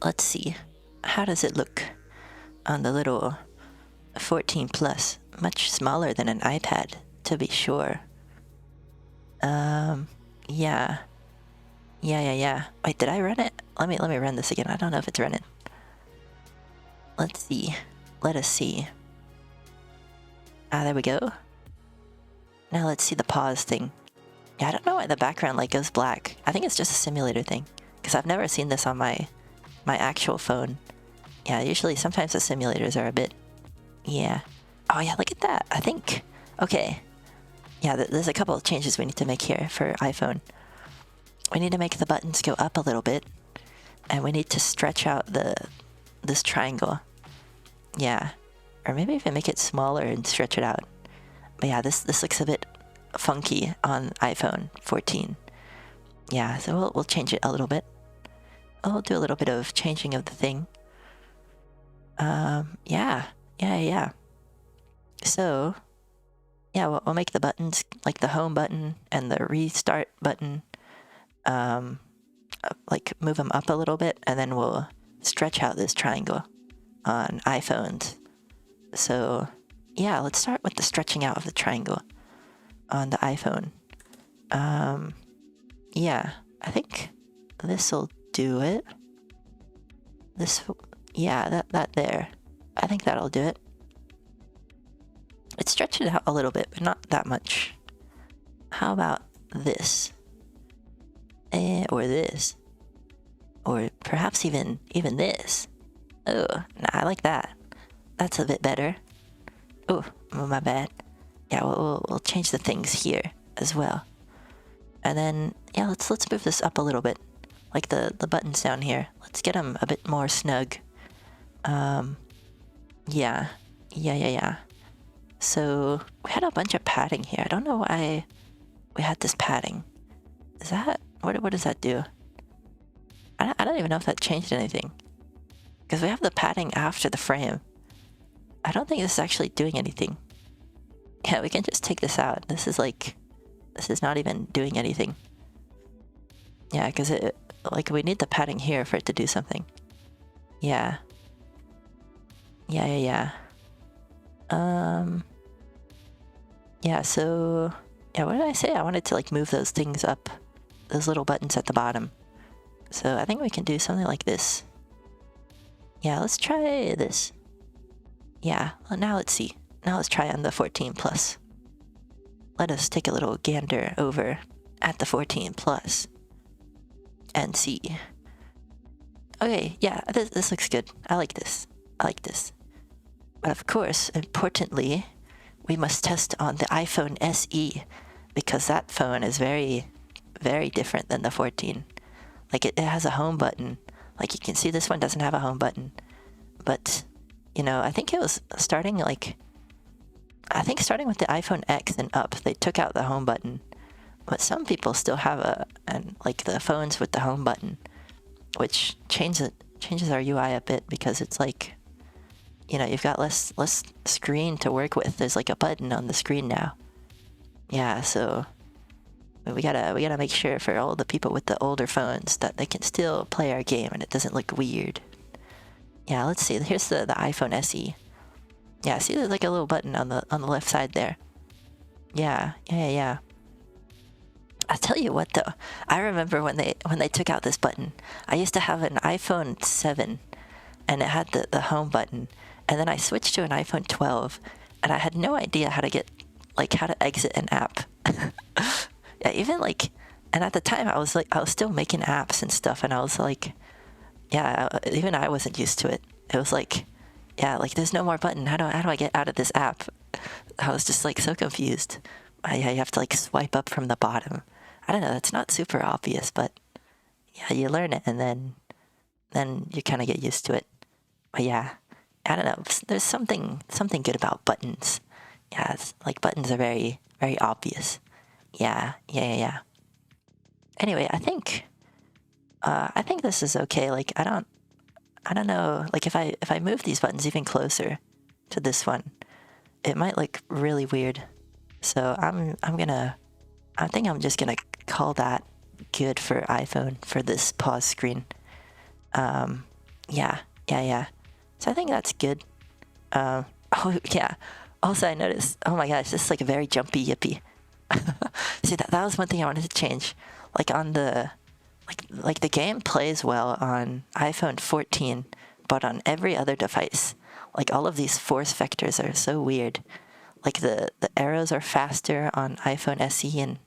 Let's see. How does it look on the little 14 Plus? Much smaller than an iPad, to be sure. Yeah. Wait, did I run it? Let me run this again. I don't know if it's running. Let's see. Let us see. Ah, there we go. Now let's see the pause thing. Yeah, I don't know why the background light goes black. I think it's just a simulator thing, because I've never seen this on my actual phone. Yeah, usually sometimes the simulators are a bit... Yeah. Oh yeah, look at that. I think... Okay. Yeah, there's a couple of changes we need to make here for iPhone. We need to make the buttons go up a little bit, and we need to stretch out this triangle. Yeah. Or maybe even make it smaller and stretch it out. But yeah, this looks a bit funky on iPhone 14. Yeah, so we'll change it a little bit. We'll do a little bit of changing of the thing. Yeah. So, yeah, we'll make the buttons like the home button and the restart button. Like move them up a little bit, and then we'll stretch out this triangle on iPhones. So, yeah, let's start with the stretching out of the triangle on the iPhone. Yeah, I think this'll do it. Yeah, that there. I think that'll do it. It stretched it out a little bit, but not that much. How about this? Or this? Or perhaps even this? Oh, nah, I like that. That's a bit better. Oh, my bad. Yeah, we'll change the things here as well. And then, yeah, let's move this up a little bit. Like the buttons down here. Let's get them a bit more snug. Yeah. So, we had a bunch of padding here. I don't know why we had this padding. Is that... What does that do? I don't even know if that changed anything. Because we have the padding after the frame. I don't think this is actually doing anything. Yeah, we can just take this out. This is not even doing anything. Yeah, because we need the padding here for it to do something. Yeah. Yeah, so... Yeah, what did I say? I wanted to, move those things up. Those little buttons at the bottom. So I think we can do something like this. Yeah, let's try this. Yeah, well, now let's see. Now let's try on the 14 Plus. Let us take a little gander over at the 14 Plus and see. Okay, yeah, this looks good. I like this. But of course, importantly, we must test on the iPhone SE because that phone is very, very different than the 14. Like it has a home button. Like you can see this one doesn't have a home button. But, you know, I think it was starting with the iPhone X and up, they took out the home button. But some people still have like the phones with the home button, which changes our UI a bit because it's like, you know, you've got less screen to work with. There's like a button on the screen now. Yeah, so we gotta make sure for all the people with the older phones that they can still play our game and it doesn't look weird. Yeah, let's see. Here's the iPhone SE. Yeah, see there's like a little button on the left side there. Yeah. I'll tell you what though. I remember when they took out this button. I used to have an iPhone 7 and it had the home button. And then I switched to an iPhone 12 and I had no idea how to exit an app. Yeah, even like, and at the time I was still making apps and stuff and I was like, yeah, even I wasn't used to it. It was like, yeah, like there's no more button. How do I get out of this app? I was just like so confused. Yeah, you have to like swipe up from the bottom. I don't know, it's not super obvious, but yeah, you learn it and then you kind of get used to it. But yeah, I don't know. There's something good about buttons. Yeah, it's like buttons are very, very obvious. Yeah. Anyway, I think this is okay. Like I don't know. Like if I move these buttons even closer to this one, it might look really weird. So I think I'm just gonna call that good for iPhone for this pause screen. Yeah. So I think that's good. Oh yeah. Also, I noticed. Oh my gosh, this is like a very jumpy Yippee. See that was one thing I wanted to change. Like on the like the game plays well on iPhone 14, but on every other device, like all of these force vectors are so weird. Like the arrows are faster on iPhone SE, and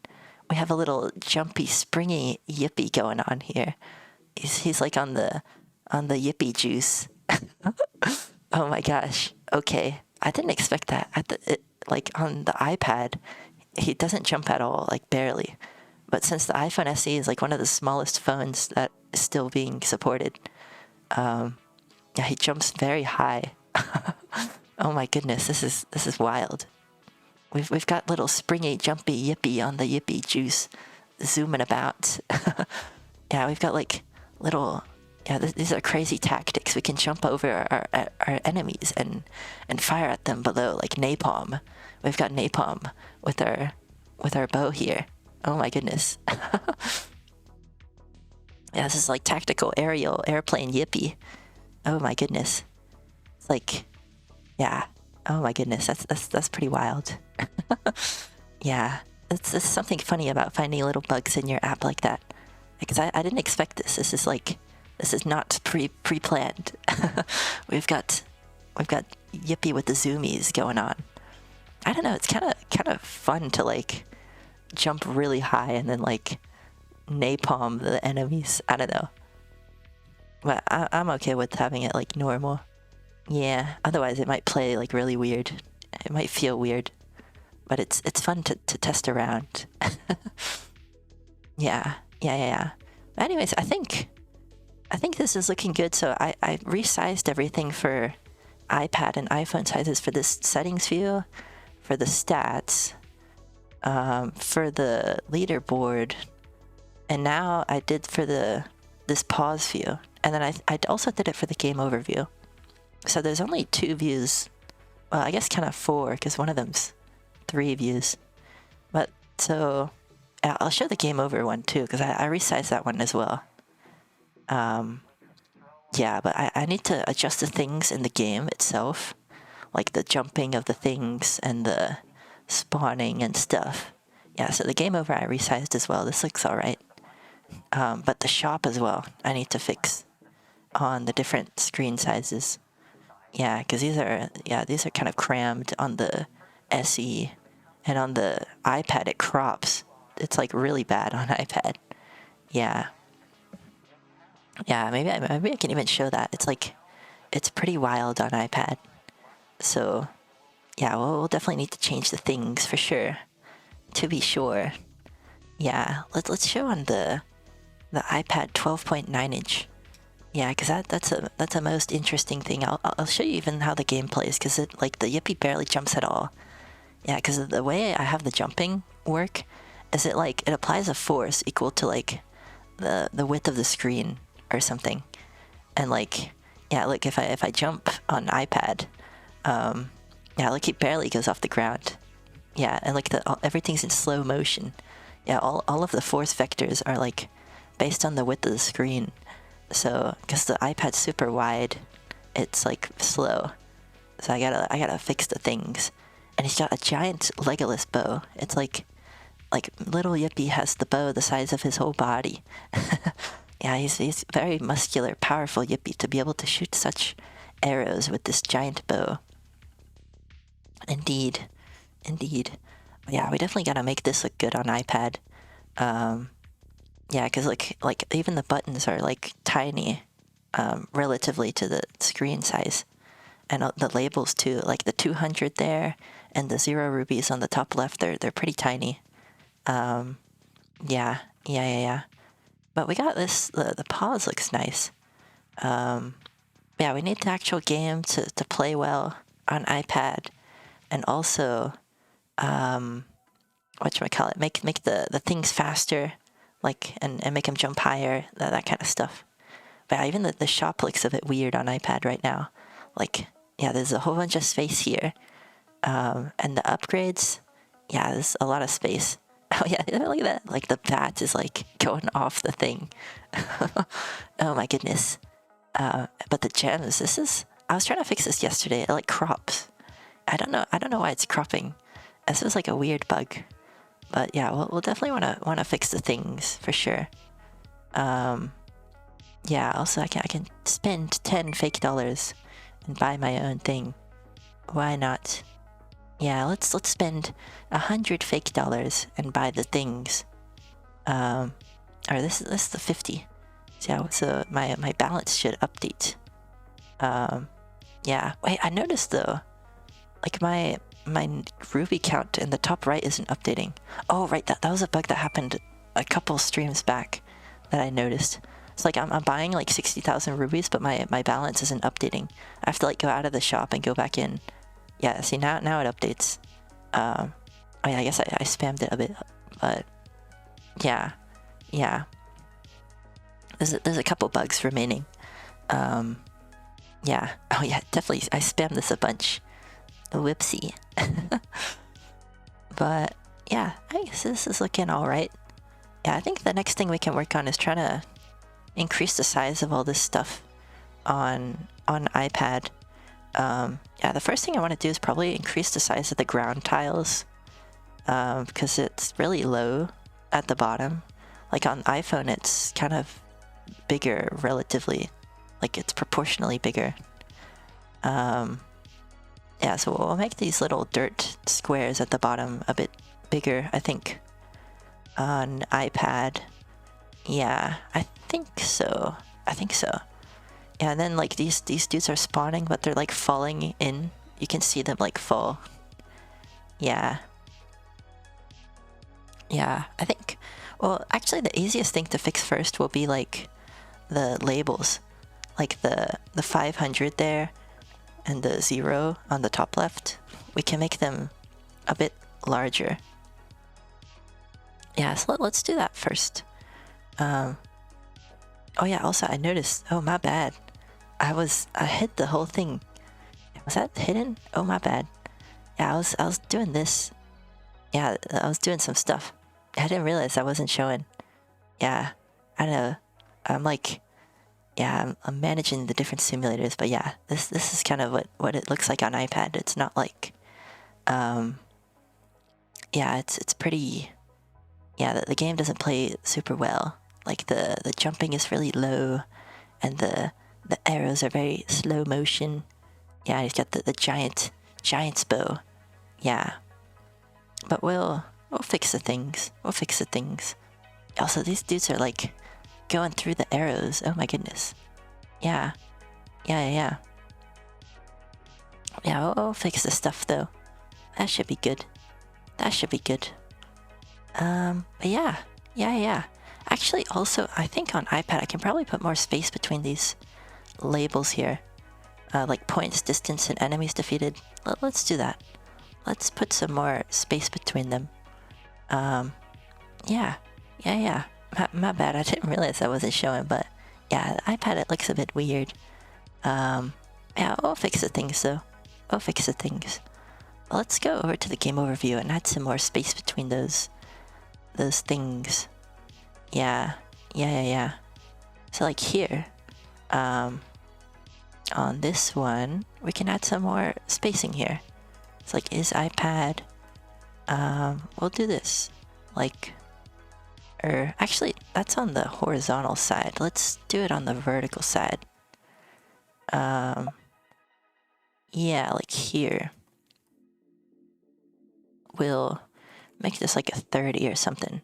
we have a little jumpy, springy Yippee going on here. He's like on the Yippee juice. Oh my gosh. Okay, I didn't expect that. Like on the iPad, he doesn't jump at all, like barely. But since the iPhone SE is like one of the smallest phones that is still being supported, yeah, he jumps very high. Oh my goodness, this is wild. We've got little springy, jumpy Yippee on the Yippee juice, zooming about. Yeah, we've got like little. Yeah, these are crazy tactics. We can jump over our enemies and fire at them below like napalm. We've got napalm with our bow here. Oh my goodness. Yeah, this is like tactical aerial airplane Yippee. Oh my goodness. It's like, yeah. Oh my goodness, that's pretty wild. Yeah, it's something funny about finding little bugs in your app like that. Because I didn't expect this. This is not pre-planned. We've got Yippee with the zoomies going on. I don't know. It's kind of fun to like jump really high and then like napalm the enemies. I don't know. But I'm okay with having it like normal. Yeah. Otherwise, it might play like really weird. It might feel weird. But it's fun to test around. Yeah. Anyways, I think this is looking good. So I resized everything for iPad and iPhone sizes for this settings view, for the stats, for the leaderboard, and now I did for this pause view, and then I also did it for the game overview. So there's only 2 views. Well, I guess kind of 4 because one of them's 3 views. But so I'll show the game over one too because I resized that one as well. Yeah, but I need to adjust the things in the game itself, like the jumping of the things and the spawning and stuff. Yeah, so the game over I resized as well. This looks alright. But the shop as well, I need to fix on the different screen sizes. Yeah, because these are kind of crammed on the SE, and on the iPad it crops. It's like really bad on iPad. Yeah. Yeah, maybe I can even show that. It's pretty wild on iPad. So yeah, we'll definitely need to change the things for sure. To be sure. Yeah, let's show on the iPad 12.9 inch. Yeah, because that's a most interesting thing. I'll show you even how the game plays, because it like the Yippee barely jumps at all. Yeah, because the way I have the jumping work is it like it applies a force equal to like the width of the screen or something, and like yeah, like if I jump on iPad, yeah, like it barely goes off the ground. Yeah, and like everything's in slow motion. Yeah, all of the force vectors are like based on the width of the screen. So, because the iPad's super wide, it's like slow. So I gotta fix the things. And he's got a giant Legolas bow. It's like little Yippee has the bow the size of his whole body. Yeah, he's very muscular, powerful Yippee to be able to shoot such arrows with this giant bow. Indeed. Yeah, we definitely gotta make this look good on iPad. Yeah, because like even the buttons are like tiny, relatively to the screen size, and the labels too. Like the 200 there and the 0 rubies on the top left, they're pretty tiny. Yeah. But we got this. The pause looks nice. Yeah, we need the actual game to play well on iPad, and also, whatchamacallit, make the things faster, like and make them jump higher, that kind of stuff. But yeah, even the shop looks a bit weird on iPad right now. Like, yeah, there's a whole bunch of space here, and the upgrades, yeah, there's a lot of space. Oh yeah, look at that! Like the bat is like going off the thing. Oh my goodness! But the gems, I was trying to fix this yesterday. It like crops. I don't know why it's cropping. This was like a weird bug. But yeah, we'll definitely wanna fix the things for sure. Yeah. Also, I can spend 10 fake dollars and buy my own thing. Why not? Yeah, let's spend 100 fake dollars and buy the things. Or this is the 50. So my balance should update. Yeah. Wait, I noticed though, like my ruby count in the top right isn't updating. Oh right, that was a bug that happened a couple streams back that I noticed. It's like I'm buying like 60,000 rubies, but my balance isn't updating. I have to like go out of the shop and go back in. Yeah, see now it updates. Oh yeah, I guess I spammed it a bit, but yeah. There's a couple bugs remaining. Yeah. Oh yeah, definitely. I spammed this a bunch. Whoopsie. But yeah, I guess this is looking all right. Yeah, I think the next thing we can work on is trying to increase the size of all this stuff on iPad. Yeah, the first thing I want to do is probably increase the size of the ground tiles, because it's really low at the bottom. Like on iPhone, it's kind of bigger relatively, like it's proportionally bigger. Yeah, so we'll make these little dirt squares at the bottom a bit bigger, I think, on iPad. Yeah, I think so. Yeah, and then like these dudes are spawning, but they're like falling in. You can see them like fall. Yeah, I think. Well, actually, the easiest thing to fix first will be like the labels, like the 500 there and the 0 on the top left. We can make them a bit larger. Yeah, so let's do that first. Oh yeah, also I noticed, oh my bad, I hid the whole thing. Was that hidden? Oh my bad. Yeah, I was doing this. Yeah, I was doing some stuff. I didn't realize I wasn't showing. Yeah, I don't know. I'm like, yeah, I'm managing the different simulators, but yeah, this is kind of what it looks like on iPad. It's not like, yeah, it's pretty, yeah, the game doesn't play super well. Like the jumping is really low, and the arrows are very slow motion. Yeah, he's got the giant's bow. Yeah, but we'll fix the things. Also, these dudes are like going through the arrows. Oh my goodness. Yeah. Yeah, we'll fix the stuff though. That should be good. That should be good. But yeah. Actually, also, I think on iPad I can probably put more space between these labels here. Like points, distance, and enemies defeated. Let's do that. Let's put some more space between them. Yeah. My bad, I didn't realize I wasn't showing, but yeah, the iPad, it looks a bit weird. Yeah, we'll fix the things though. We'll fix the things. Let's go over to the game overview and add some more space between those things. Yeah. So like here, on this one, we can add some more spacing here. It's like, is iPad, we'll do this. Like, actually, that's on the horizontal side. Let's do it on the vertical side. Yeah, like here. We'll make this like a 30 or something.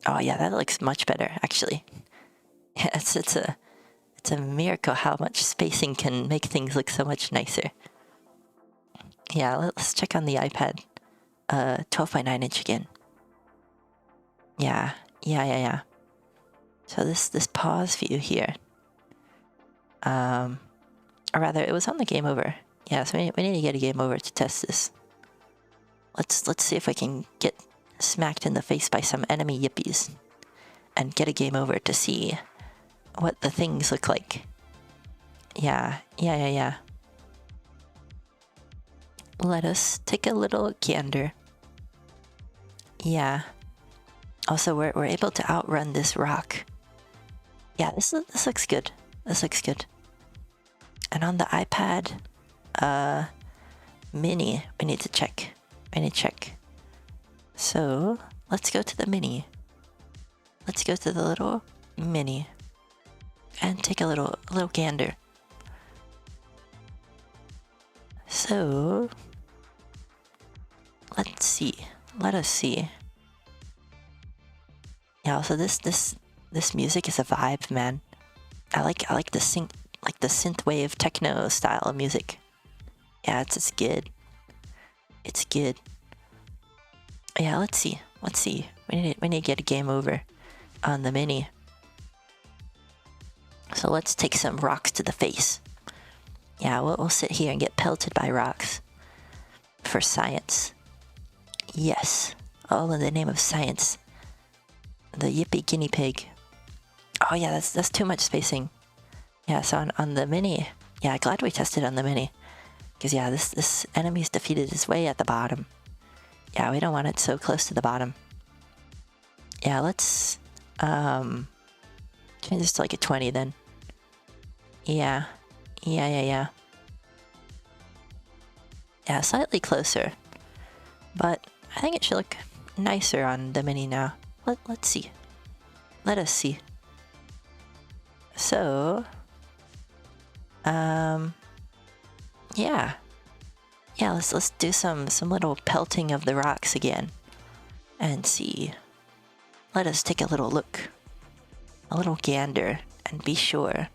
Oh yeah, that looks much better, actually. Yeah, it's a miracle how much spacing can make things look so much nicer. Yeah, let's check on the iPad. 12.9 inch again. Yeah. So this pause view here. Or rather, it was on the game over. Yeah, so we need to get a game over to test this. Let's see if I can get smacked in the face by some enemy yippies and get a game over to see what the things look like. Yeah. Let us take a little gander. Yeah. Also, we're able to outrun this rock. Yeah, this looks good. This looks good. And on the iPad, mini, we need to check. So let's go to the mini. Let's go to the little mini and take a little gander. So let's see. Let us see. Yeah. So this music is a vibe, man. I like the synthwave techno style of music. Yeah, it's good. It's good. Yeah, let's see. We need to get a game over on the mini. So let's take some rocks to the face. Yeah, we'll sit here and get pelted by rocks. For science. Yes. All in the name of science. The Yippee guinea pig. Oh yeah, that's too much spacing. Yeah, so on the mini. Yeah, glad we tested on the mini. Because yeah, this enemy's defeated is way at the bottom. Yeah, we don't want it so close to the bottom. Yeah, let's change this to like a 20 then. Yeah, slightly closer. But I think it should look nicer on the mini now. Let's see. Let us see. So, yeah, let's do some little pelting of the rocks again, and see. Let us take a little look, a little gander, and be sure.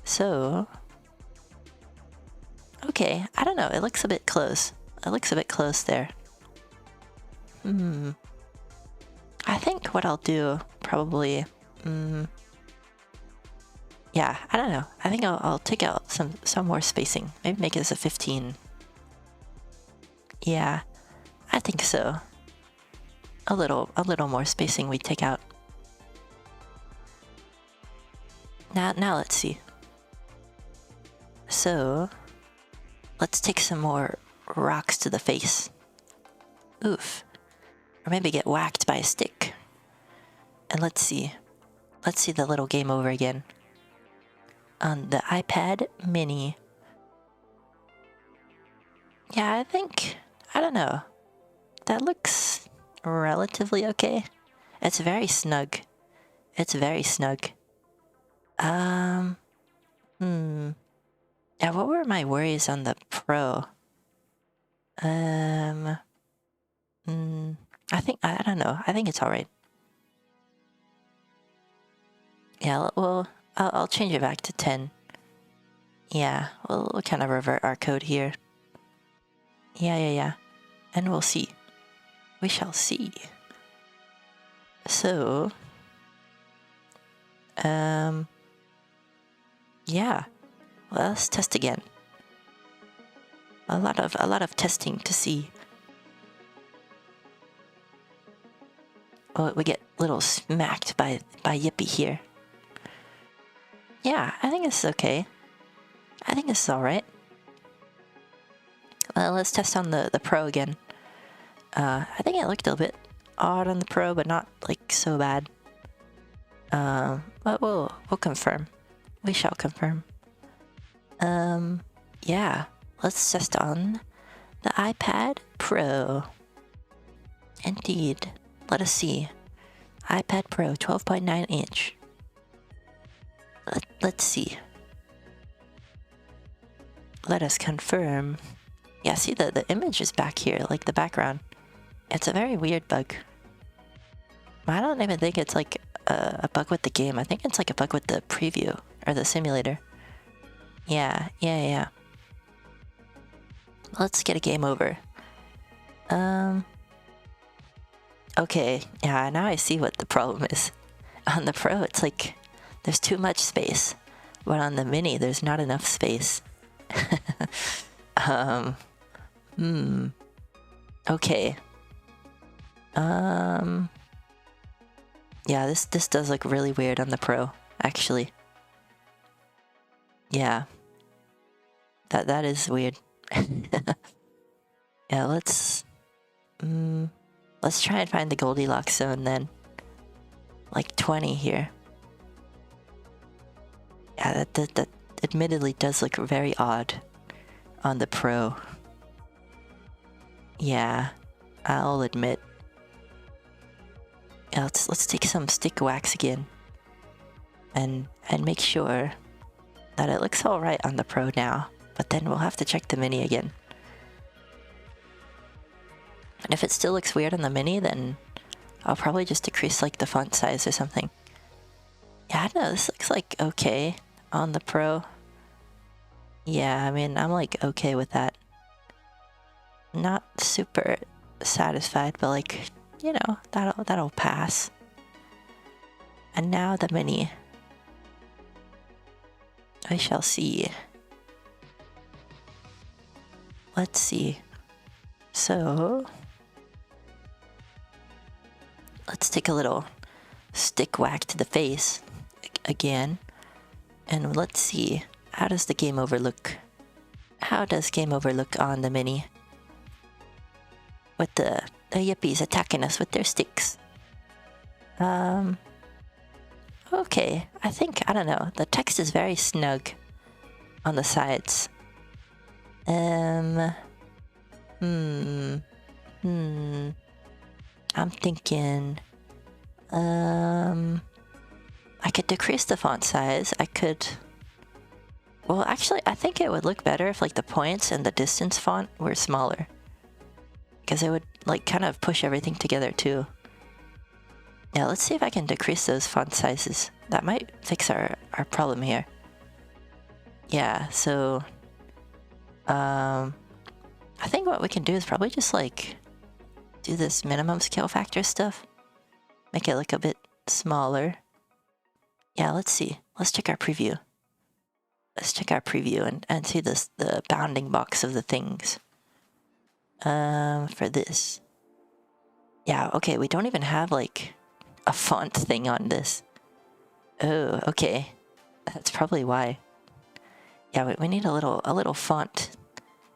So, okay, I don't know. It looks a bit close. There. I think what I'll do probably. Yeah, I don't know. I think I'll take out some more spacing. Maybe make this a 15. Yeah, I think so. A little more spacing we take out. Now let's see. So, let's take some more rocks to the face. Oof. Or maybe get whacked by a stick. And let's see the little game over again. On the iPad mini. Yeah, I don't know. That looks relatively okay. It's very snug. Yeah, what were my worries on the Pro? I don't know. I think it's alright. Yeah, well, I'll change it back to 10. Yeah, we'll kind of revert our code here. Yeah. And we'll see. We shall see. So, yeah. Well, let's test again. A lot of testing to see. Oh, we get a little smacked by Yippee here. Yeah, I think this is okay. I think this is alright. Well, let's test on the Pro again. I think it looked a bit odd on the Pro, but not like so bad. But we'll confirm. We shall confirm. Yeah. Let's test on the iPad Pro. Indeed. Let us see. iPad Pro 12.9 inch. Let's see. Let us confirm. Yeah, see the image is back here, like the background. It's a very weird bug. I don't even think it's like a bug with the game. I think it's like a bug with the preview or the simulator. Yeah. Let's get a game over. Okay, yeah, now I see what the problem is. On the Pro, it's like there's too much space, but on the Mini, there's not enough space. Okay. Yeah, this does look really weird on the Pro, actually. Yeah. That is weird. Yeah, let's try and find the Goldilocks zone then. Like 20 here. Yeah, that admittedly does look very odd on the Pro. Yeah, I'll admit. Yeah, let's take some stick wax again. And make sure that it looks alright on the Pro now. But then we'll have to check the Mini again. And if it still looks weird on the Mini, then I'll probably just decrease like the font size or something. Yeah, I don't know, this looks like okay on the Pro. Yeah, I mean, I'm like okay with that. Not super satisfied, but like, you know, that'll pass. And now the Mini. I shall see. Let's see. So, let's take a little stick whack to the face again. And let's see, how does the game over look? How does game over look on the Mini? With the Yippies attacking us with their sticks. Okay, I think, I don't know, the text is very snug on the sides. I'm thinking, I could decrease the font size. I could, well, actually, I think it would look better if like the points and the distance font were smaller. Because it would like kind of push everything together too. Yeah, let's see if I can decrease those font sizes. That might fix our problem here. Yeah, so I think what we can do is probably just like do this minimum scale factor stuff. Make it look a bit smaller. Yeah, let's see. Let's check our preview. Let's check our preview and see the bounding box of the things. For this. Yeah, okay, we don't even have like a font thing on this. Oh, okay. That's probably why. Yeah, we need a little font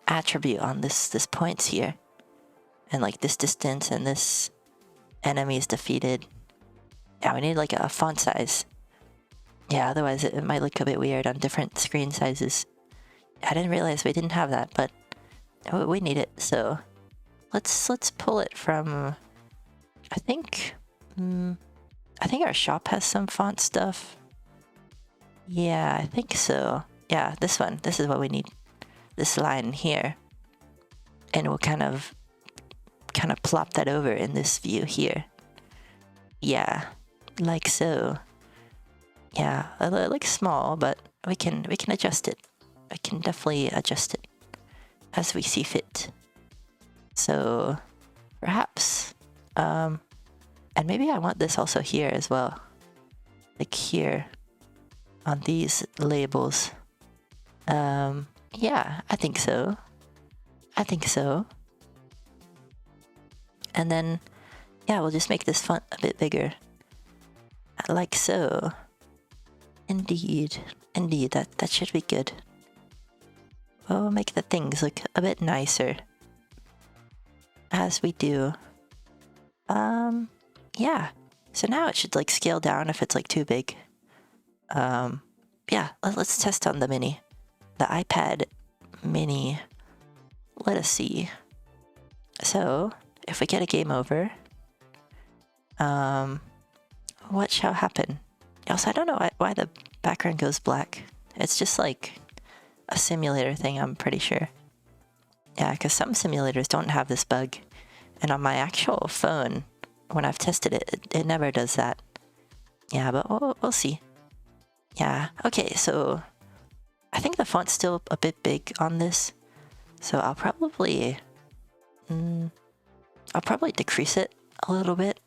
attribute on this points here. And like this distance and this enemy is defeated. Yeah, we need like a font size. Yeah, otherwise it might look a bit weird on different screen sizes. I didn't realize we didn't have that, but we need it, so let's pull it from, I think our shop has some font stuff. Yeah, I think so. Yeah, this one. This is what we need. This line here. And we'll kind of plop that over in this view here. Yeah, like so. Yeah, it looks small, but we can adjust it. I can definitely adjust it as we see fit. So perhaps, and maybe I want this also here as well. Like here on these labels. Yeah, I think so. I think so. And then, yeah, we'll just make this font a bit bigger. Like so. Indeed. Indeed, that should be good. We'll make the things look a bit nicer. As we do. Yeah. So now it should like scale down if it's like too big. Yeah, let's test on the mini. The iPad mini. Let us see. So, if we get a game over, what shall happen? Also, I don't know why the background goes black. It's just like a simulator thing, I'm pretty sure. Yeah, because some simulators don't have this bug. And on my actual phone, when I've tested it, it never does that. Yeah, but we'll see. Yeah, okay, so I think the font's still a bit big on this. So I'll probably decrease it a little bit.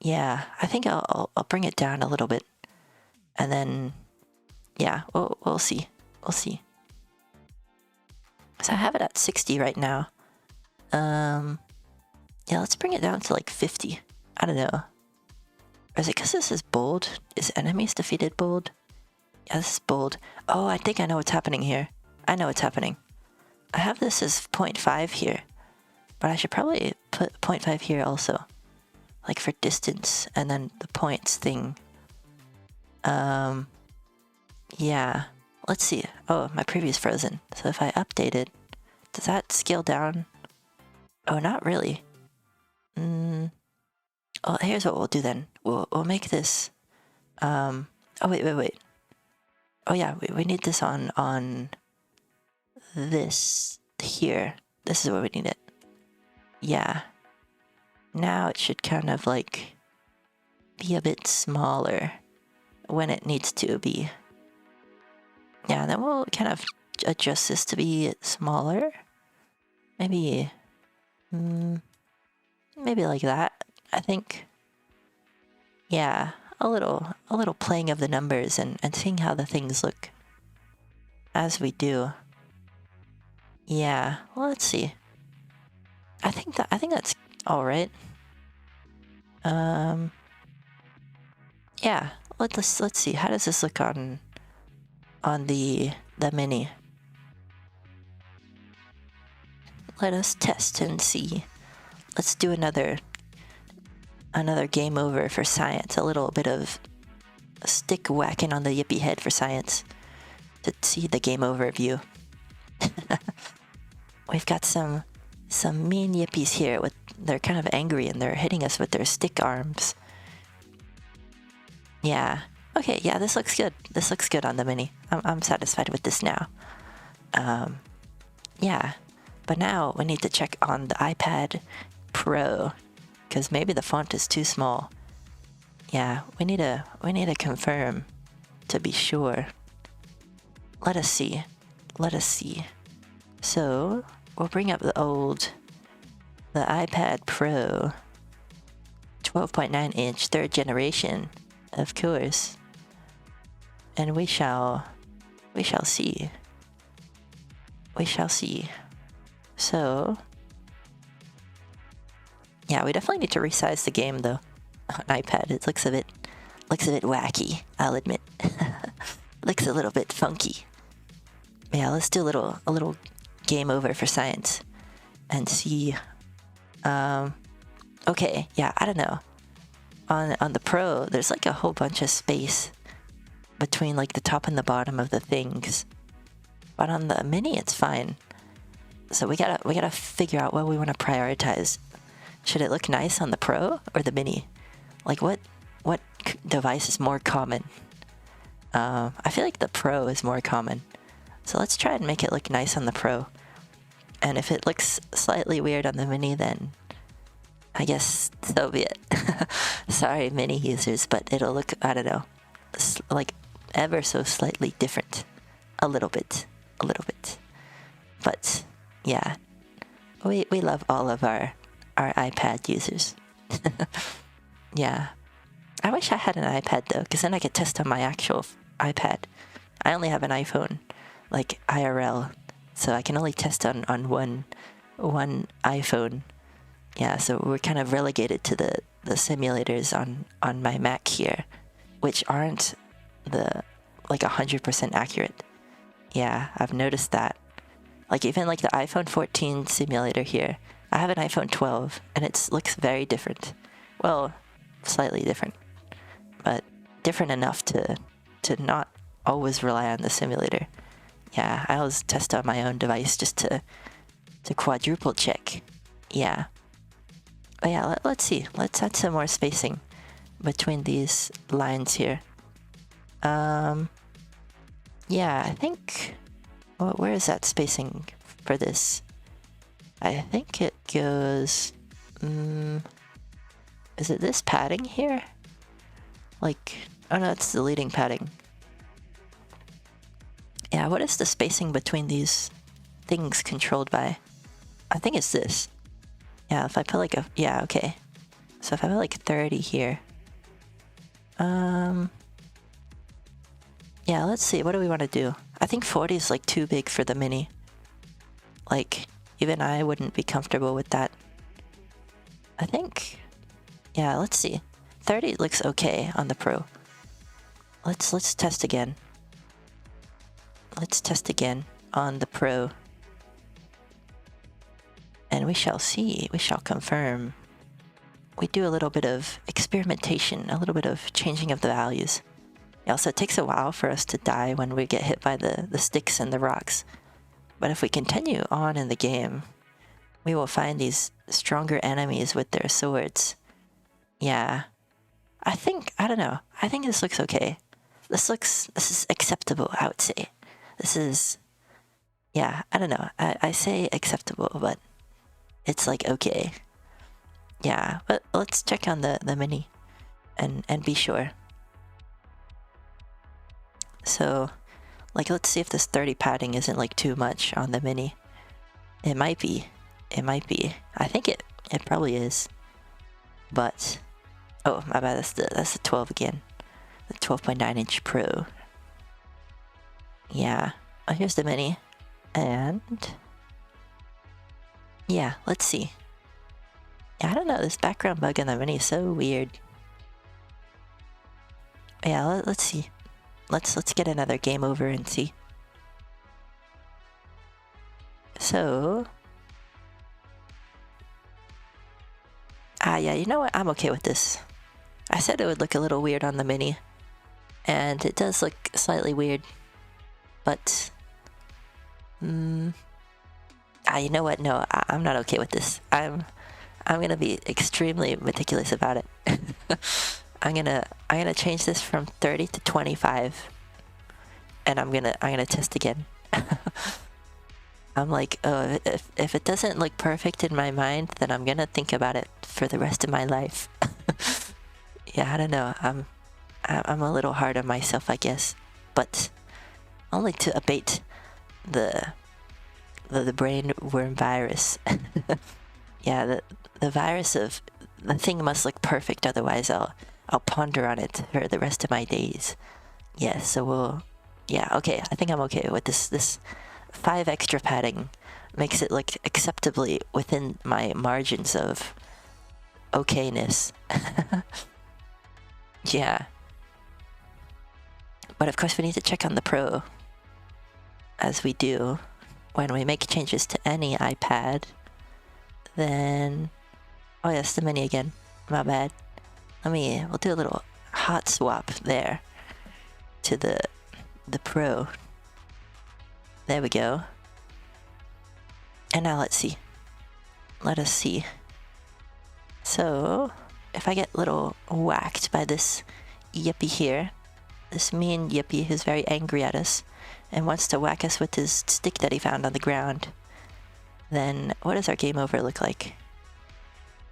Yeah, I think I'll bring it down a little bit. And then, yeah, we'll see. We'll see. So I have it at 60 right now. Yeah, let's bring it down to like 50. I don't know. Or is it because this is bold? Is enemies defeated bold? Yeah, this is bold. Oh, I think I know what's happening here. I know what's happening. I have this as 0.5 here. But I should probably put 0.5 here also. Like for distance and then the points thing. Yeah. Let's see. Oh, my preview's frozen. So if I update it, does that scale down? Oh, not really. Oh, here's what we'll do then. We'll make this. Oh, wait. Oh yeah, we need this on this here. This is where we need it. Yeah. Now it should kind of like be a bit smaller when it needs to be. Yeah, then we'll kind of adjust this to be smaller. Maybe like that, I think. Yeah, a little playing of the numbers and seeing how the things look as we do. Yeah, well, let's see. I think that's all right. Yeah, let's see. How does this look on the mini? Let us test and see. Let's do another game over for science. A little bit of a stick whacking on the Yippee head for science to see the game over view. We've got some mean Yippies here. They're kind of angry and they're hitting us with their stick arms. Yeah. Okay. Yeah. This looks good. This looks good on the mini. I'm satisfied with this now. Yeah. But now we need to check on the iPad Pro, because maybe the font is too small. Yeah, we need to confirm to be sure. Let us see. So we'll bring up the iPad Pro, 12.9 inch, third generation, of course. And we shall see. We shall see. So, yeah, we definitely need to resize the game though. On iPad, it looks a bit wacky, I'll admit. Looks a little bit funky. Yeah, let's do a little game over for science and see. Okay, yeah, I don't know. On the Pro, there's like a whole bunch of space between like the top and the bottom of the things. But on the mini, it's fine. So we gotta figure out what we want to prioritize. Should it look nice on the Pro or the mini? Like what device is more common? I feel like the Pro is more common. So let's try and make it look nice on the Pro. And if it looks slightly weird on the mini, then I guess so be it. Sorry, mini users, but it'll look, I don't know, like ever so slightly different. A little bit. a little bit. But yeah, we love all of our iPad users. Yeah. I wish I had an iPad though, because then I could test on my actual iPad. I only have an iPhone, like IRL, so I can only test on one iPhone. Yeah, so we're kind of relegated to the simulators on my Mac here, which aren't like 100% accurate. Yeah, I've noticed that. Like even like the iPhone 14 simulator here, I have an iPhone 12 and it looks very different. Well, slightly different, but different enough to not always rely on the simulator. Yeah, I always test on my own device just to quadruple check. Yeah. But yeah, let's see. Let's add some more spacing between these lines here. Yeah, I think... Well, where is that spacing for this? I think it goes... is it this padding here? Like... Oh no, it's the leading padding. Yeah, what is the spacing between these things controlled by? I think it's this. Yeah, if I put like a... Yeah, okay. So if I put like 30 here... Yeah, let's see. What do we want to do? I think 40 is like too big for the mini. Like, even I wouldn't be comfortable with that. I think... Yeah, let's see. 30 looks okay on the Pro. Let's test again. Let's test again on the Pro. And we shall see. We shall confirm. We do a little bit of experimentation, a little bit of changing of the values. It also takes a while for us to die when we get hit by the sticks and the rocks. But if we continue on in the game, we will find these stronger enemies with their swords. Yeah. I don't know. I think this looks okay. This is acceptable, I would say. This is, yeah, I don't know. I say acceptable, but it's like okay. Yeah, but let's check on the mini and be sure. So, like, let's see if this 30 padding isn't like too much on the mini. It might be. It might be. I think it probably is. But, oh, my bad. That's the 12 again. The 12.9-inch Pro. Yeah. Oh, here's the mini. And yeah, let's see. Yeah, I don't know. This background bug in the mini is so weird. Yeah, let's see. Let's get another game over and see. So... yeah, you know what? I'm okay with this. I said it would look a little weird on the mini. And it does look slightly weird. But... you know what? No, I'm not okay with this. I'm gonna be extremely meticulous about it. I'm gonna change this from 30 to 25, and I'm gonna test again. I'm like, oh, if it doesn't look perfect in my mind, then I'm gonna think about it for the rest of my life. Yeah, I don't know. I'm a little hard on myself, I guess, but only to abate the brain worm virus. Yeah, the virus of the thing must look perfect, otherwise I'll ponder on it for the rest of my days. Yeah, so yeah, okay, I think I'm okay with this 5 extra padding makes it look acceptably within my margins of okayness. Yeah. But of course we need to check on the Pro, as we do when we make changes to any iPad. Then, oh yes, the mini again, my bad. We'll do a little hot swap there to the Pro. There we go. And now let's see. Let us see. So, if I get a little whacked by this Yippee here, this mean Yippee who's very angry at us and wants to whack us with his stick that he found on the ground, then what does our game over look like?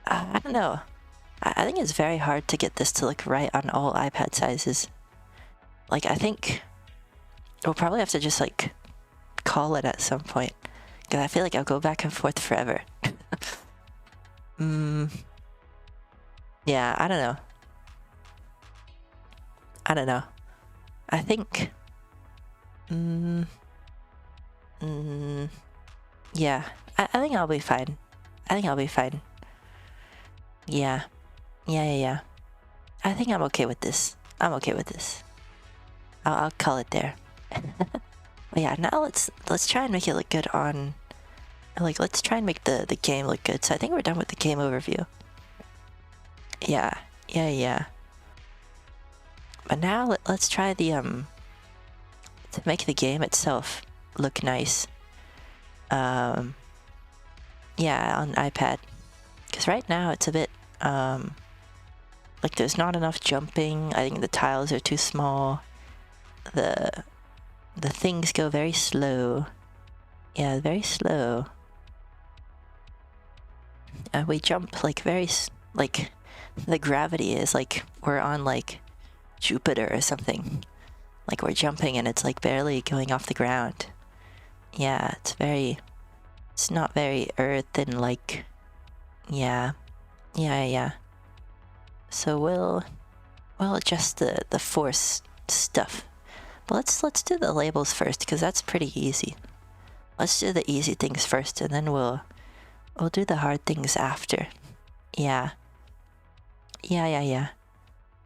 I don't know. I think it's very hard to get this to look right on all iPad sizes. Like, I think we'll probably have to just, like, call it at some point. Because I feel like I'll go back and forth forever. Yeah, I don't know. I think... yeah, I think I'll be fine. Yeah. I think I'm okay with this. I'll call it there. But yeah, now let's try and make it look good on... Like, let's try and make the game look good. So I think we're done with the game overview. Yeah. But now let's try the, to make the game itself look nice. Yeah, on iPad. Because right now it's a bit, like there's not enough jumping. I think the tiles are too small. The things go very slow. Yeah, very slow. We jump like like the gravity is like we're on like Jupiter or something. Like we're jumping and it's like barely going off the ground. Yeah, it's not very Earth and like, yeah. So we'll adjust the force stuff. But let's do the labels first because that's pretty easy. Let's do the easy things first and then we'll do the hard things after. Yeah.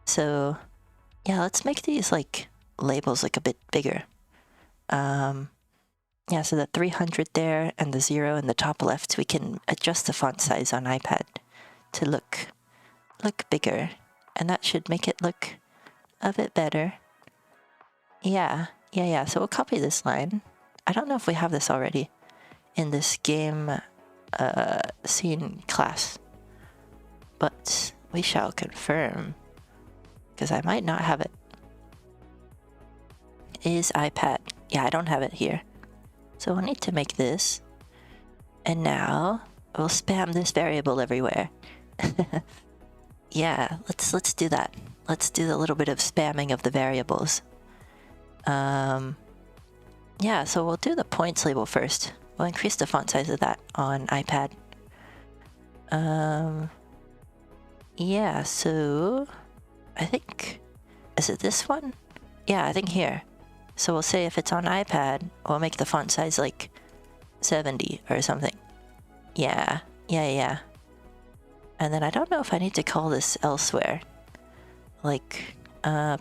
So, yeah, let's make these like labels like a bit bigger. Yeah, so the 300 there and the 0 in the top left, we can adjust the font size on iPad to look bigger, and that should make it look a bit better. Yeah. So we'll copy this line. I don't know if we have this already in this game scene class, but we shall confirm, because I might not have it. Is iPad. Yeah, I don't have it here. So we'll need to make this. And now we'll spam this variable everywhere. Yeah, let's do that. Let's do a little bit of spamming of the variables. Yeah, so we'll do the points label first. We'll increase the font size of that on iPad. Yeah, so I think, is it this one? Yeah, I think here. So we'll say if it's on iPad, we'll make the font size like 70 or something. Yeah. And then I don't know if I need to call this elsewhere. Like,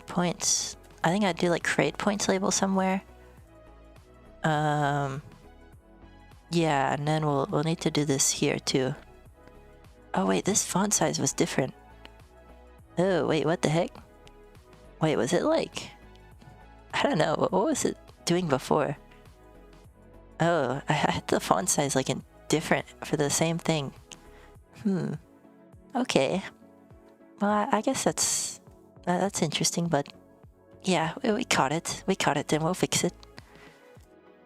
points. I think I'd do like create points label somewhere. Yeah, and then we'll need to do this here too. Oh wait, this font size was different. Oh wait, what the heck? Wait, was it like... I don't know, what was it doing before? Oh, I had the font size like in different for the same thing. Okay. Well, I guess that's interesting, but yeah, we caught it. Then we'll fix it.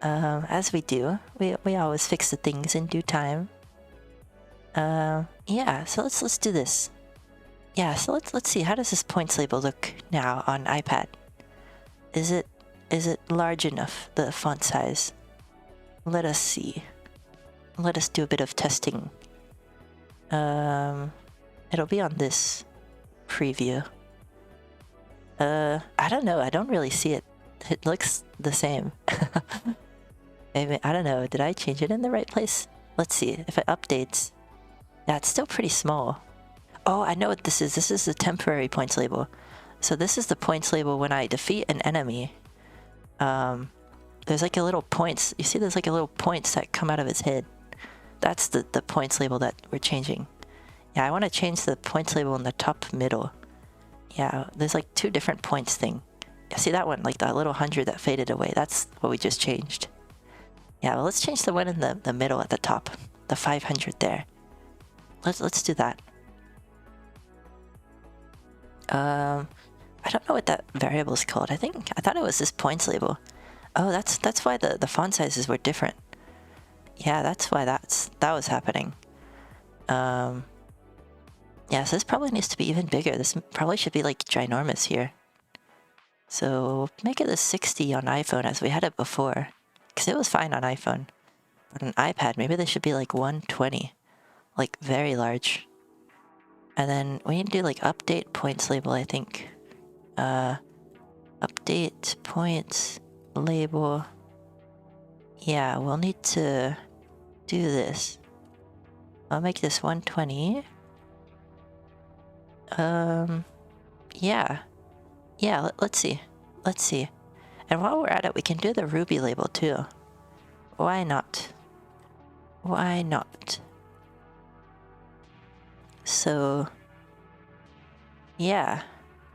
As we do. We always fix the things in due time. Yeah, so let's do this. Yeah, so let's see, how does this points label look now on iPad? Is it large enough, the font size? Let us see. Let us do a bit of testing. It'll be on this preview. I don't know, I don't really see it. It looks the same. Maybe, I don't know, did I change it in the right place? Let's see, if it updates. Yeah, it's still pretty small. Oh, I know what this is. This is the temporary points label. So this is the points label when I defeat an enemy. There's like a little points. You see there's like a little points that come out of his head. That's the points label that we're changing. Yeah, I want to change the points label in the top middle. Yeah, there's like two different points thing. Yeah, see that one? Like that little 100 that faded away. That's what we just changed. Yeah, well, let's change the one in the middle at the top. The 500 there. Let's do that. I don't know what that variable is called. I thought it was this points label. Oh, that's why the font sizes were different. Yeah, that's why that was happening. Yeah, so this probably needs to be even bigger. This probably should be like ginormous here. So we'll make it a 60 on iPhone as we had it before. Because it was fine on iPhone. But on iPad, maybe they should be like 120. Like very large. And then we need to do like update points label, I think. Update points label. Yeah, we'll need to do this. I'll make this 120. Yeah. Yeah, let's see. Let's see. And while we're at it, we can do the Ruby label too. Why not? Why not? So, yeah,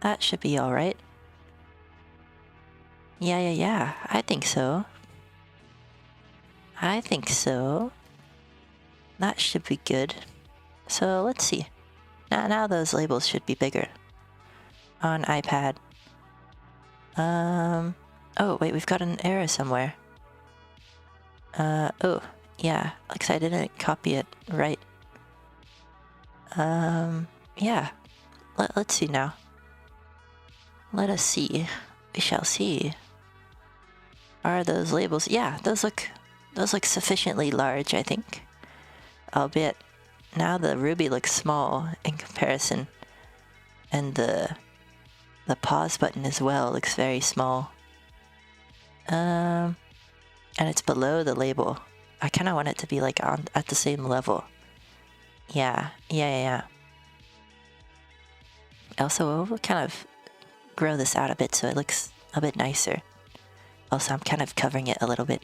that should be alright. Yeah, I think so. I think so. That should be good. So let's see. Now those labels should be bigger. On iPad. Oh, wait, we've got an error somewhere. Oh, yeah, looks like I didn't copy it right. Yeah. Let's see now. Let us see. We shall see. Are those labels? Yeah, those look sufficiently large, I think. Albeit, now the Ruby looks small in comparison. And the pause button as well looks very small. And it's below the label. I kind of want it to be like at the same level. Yeah. Also, we'll kind of grow this out a bit so it looks a bit nicer. Also, I'm kind of covering it a little bit.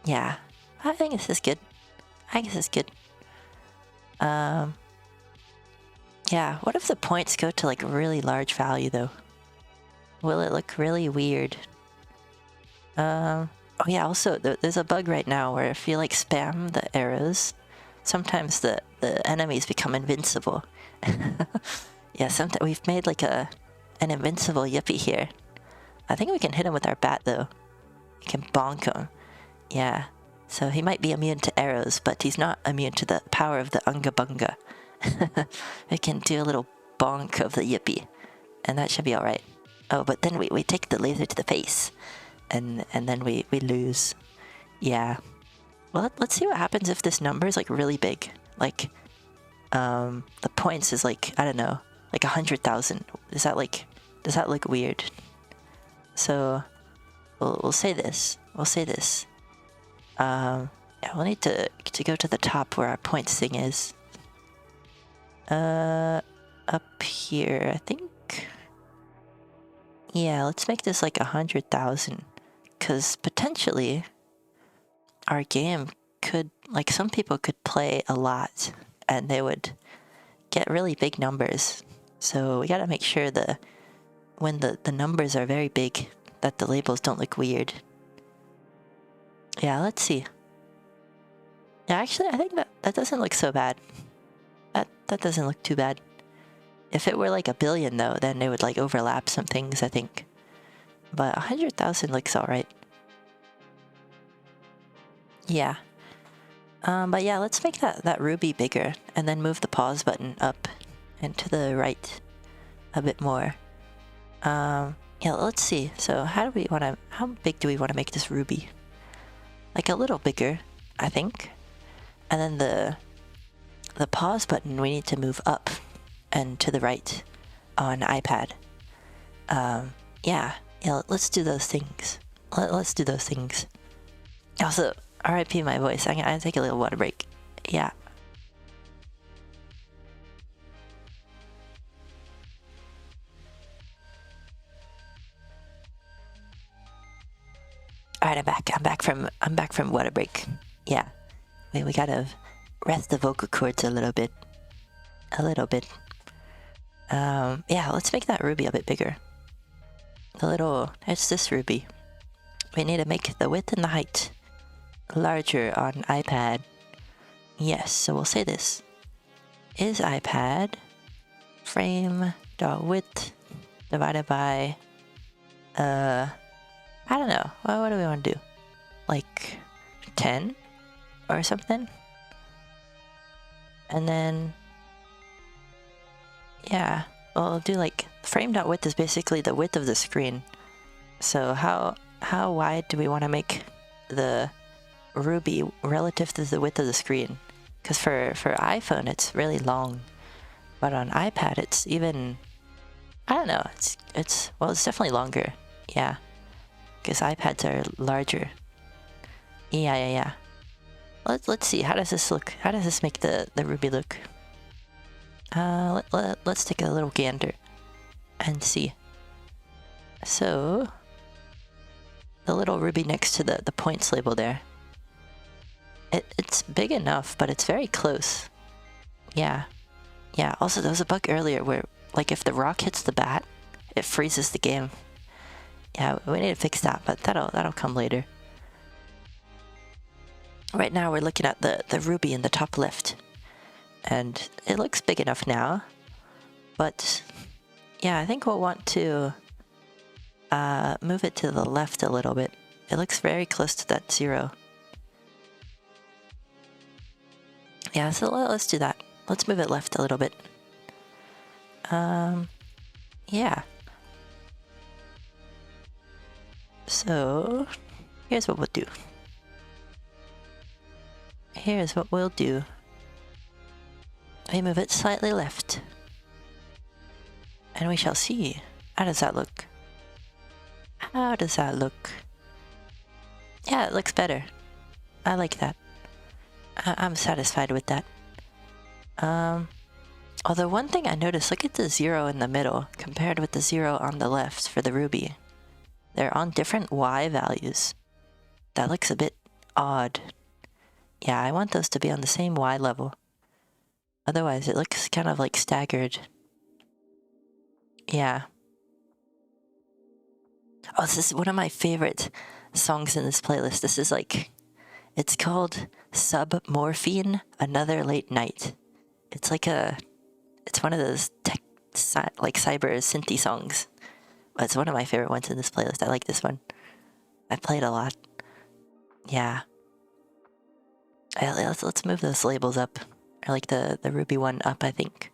Yeah, I think this is good. Yeah, what if the points go to like a really large value though? Will it look really weird? Oh yeah, also there's a bug right now where if you like spam the arrows, sometimes the enemies become invincible. Yeah, sometimes we've made like an invincible Yippee here. I think we can hit him with our bat though. We can bonk him. Yeah, so he might be immune to arrows, but he's not immune to the power of the Unga Bunga. We can do a little bonk of the Yippee, and that should be alright. Oh, but then we take the laser to the face, and then we lose. Yeah. Well, let's see what happens if this number is like really big. Like, the points is like, I don't know, like 100,000. Does that look weird? So, we'll say this. Yeah, we'll need to go to the top where our points thing is. Up here, I think. Yeah, let's make this like 100,000. Because potentially, our game could, like some people could play a lot and they would get really big numbers. So we gotta make sure when the numbers are very big, that the labels don't look weird. Yeah, let's see. Yeah, actually, I think that doesn't look so bad. That doesn't look too bad. If it were like 1 billion though, then it would like overlap some things, I think. But 100,000 looks alright. Yeah. But yeah, let's make that Ruby bigger and then move the pause button up and to the right a bit more. Yeah, let's see. So how big do we want to make this Ruby? Like a little bigger, I think. And then the pause button we need to move up and to the right on iPad. Yeah, let's do those things. Let's do those things. Also, RIP my voice. I'm gonna take a little water break. Yeah. Alright, I'm back from water break. Yeah. We gotta rest the vocal cords a little bit. Yeah, let's make that Ruby a bit bigger. It's this Ruby. We need to make the width and the height larger on iPad. Yes, so we'll say this. Is iPad frame.width divided by, I don't know. What do we want to do? Like 10 or something? And then, yeah, we'll do like frame.width is basically the width of the screen. So how how wide do we want to make the ruby relative to the width of the screen? Because for iPhone it's really long, but on iPad it's even, I don't know, it's well, it's definitely longer. Yeah, because iPads are larger. Yeah. Let's see, how does this look? How does this make the ruby look? Let's take a little gander and see. So the little ruby next to the points label there, it's big enough, but it's very close. Yeah. Also, there was a bug earlier where, like, if the rock hits the bat, it freezes the game. Yeah, we need to fix that, but that'll come later. Right now, we're looking at the ruby in the top left, and it looks big enough now. But yeah, I think we'll want to move it to the left a little bit. It looks very close to that 0. Yeah, so let's do that. Let's move it left a little bit. Yeah. So here's what we'll do. We move it slightly left. And we shall see. How does that look? Yeah, it looks better. I like that. I'm satisfied with that. Although one thing I noticed, look at the 0 in the middle compared with the 0 on the left for the ruby. They're on different Y values. That looks a bit odd. Yeah, I want those to be on the same Y level. Otherwise, it looks kind of like staggered. Yeah. Oh, this is one of my favorite songs in this playlist. This is like, it's called Submorphine, Another Late Night. It's like it's one of those like cyber synthy songs. It's one of my favorite ones in this playlist. I like this one. I play it a lot. Yeah. Let's move those labels up. I like the ruby one up, I think.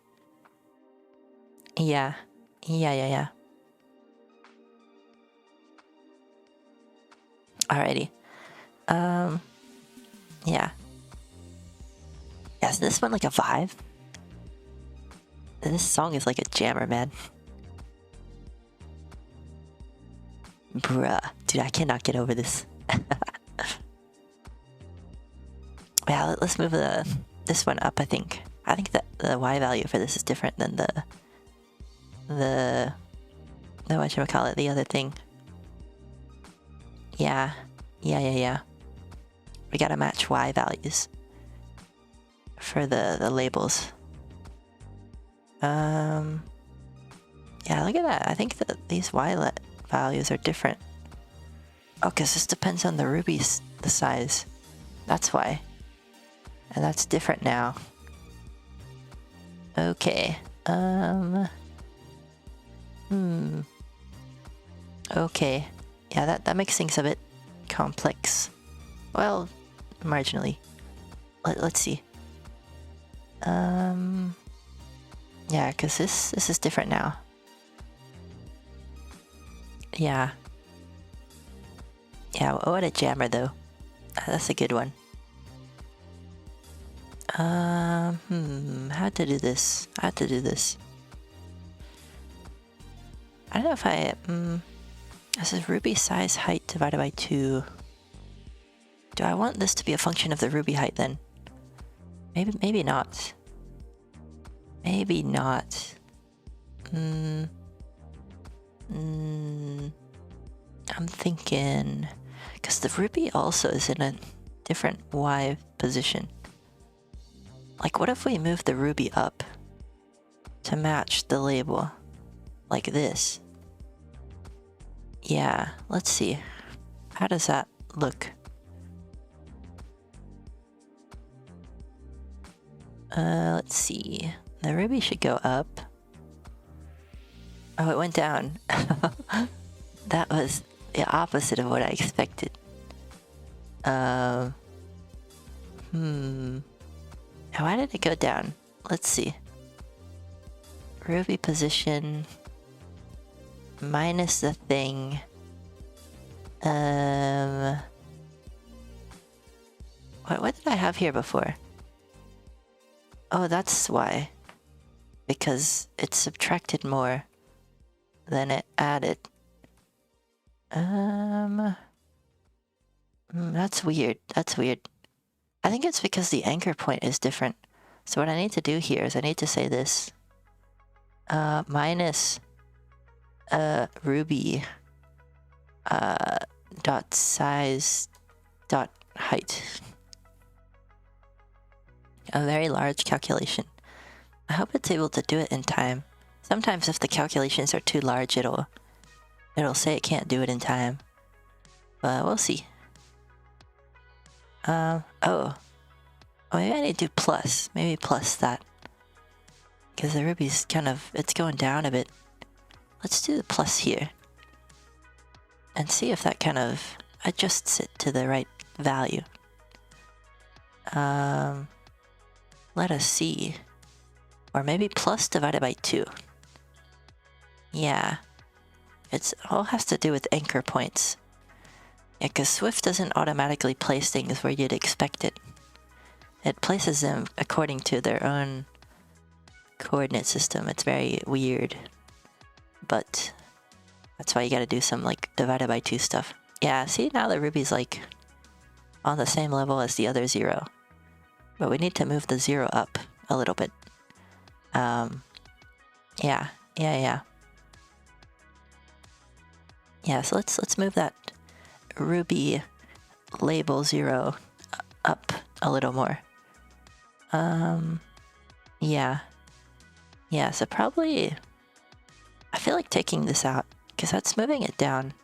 Yeah. Alrighty. Yeah. Is this one like a 5? This song is like a jammer, man. Bruh. Dude, I cannot get over this. Yeah, let's move this one up, I think. I think that the Y value for this is different than the whatchamacallit, the other thing. Yeah. We gotta match Y values for the labels. Yeah, look at that. I think that these Y values are different. Oh, because this depends on the ruby's the size. That's why. And that's different now. Okay. Okay. Yeah, that makes things a bit complex. Well, marginally. Let's see. Yeah, because this is different now. Yeah. Yeah, what a jammer though. That's a good one. How to do this? I don't know if this is ruby size height divided by 2. Do I want this to be a function of the ruby height then? Maybe not. Maybe not. I'm thinking, because the ruby also is in a different Y position. Like, what if we move the ruby up to match the label? Like this. Yeah, let's see. How does that look? Let's see. The ruby should go up. Oh, it went down. That was the opposite of what I expected. Why did it go down? Let's see. Ruby position minus the thing. What did I have here before? Oh, that's why. Because it subtracted more than it added. That's weird. That's weird. I think it's because the anchor point is different. So what I need to do here is I need to say this. Minus ruby dot size dot height. A very large calculation. I hope it's able to do it in time. Sometimes if the calculations are too large, it'll say it can't do it in time. But we'll see. Oh, maybe I need to do plus. Maybe plus that. Because the ruby's kind of, it's going down a bit. Let's do the plus here. And see if that kind of adjusts it to the right value. Let us see. Or maybe plus divided by 2. Yeah. It's all has to do with anchor points. Yeah, because Swift doesn't automatically place things where you'd expect it. It places them according to their own coordinate system. It's very weird. But that's why you gotta do some like divided by 2 stuff. Yeah, see now the ruby's like on the same level as the other 0. But we need to move the 0 up a little bit. Yeah. Yeah, so let's move that ruby label 0 up a little more. Yeah. Yeah, so probably I feel like taking this out because that's moving it down.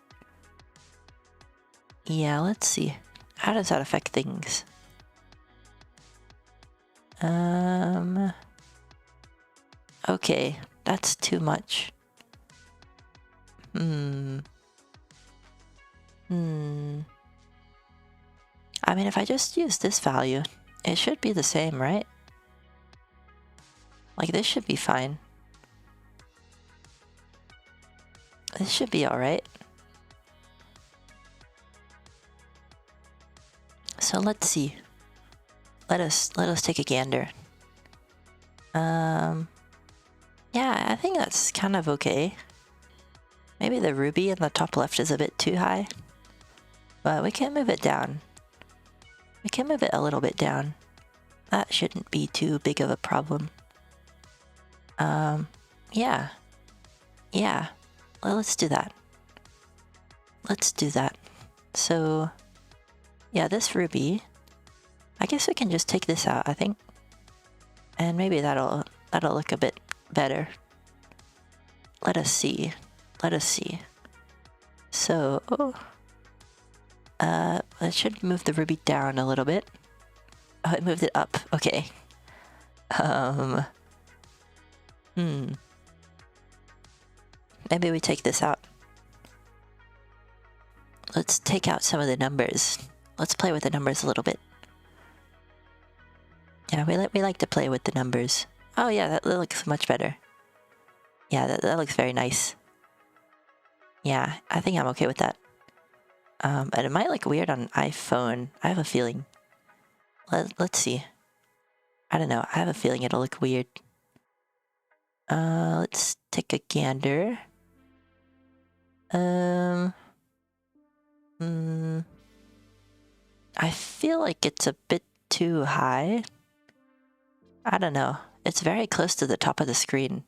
Yeah, let's see. How does that affect things? Okay, that's too much. I mean, if I just use this value, it should be the same, right? Like, this should be fine. This should be alright. So let's see. Let us take a gander. Yeah, I think that's kind of okay. Maybe the ruby in the top left is a bit too high. But we can move it down. We can move it a little bit down. That shouldn't be too big of a problem. Yeah. Yeah. Well, let's do that. Let's do that. So, yeah, this ruby, I guess we can just take this out, I think. And maybe that'll look a bit better. Let us see. Let us see. So, I should move the ruby down a little bit. Oh, I moved it up. Okay. Maybe we take this out. Let's take out some of the numbers. Let's play with the numbers a little bit. Yeah, we like to play with the numbers. Oh yeah, that looks much better. Yeah, that looks very nice. Yeah, I think I'm okay with that. And it might look weird on iPhone. I have a feeling. Let's see. I don't know. I have a feeling it'll look weird. Let's take a gander. I feel like it's a bit too high. I don't know. It's very close to the top of the screen.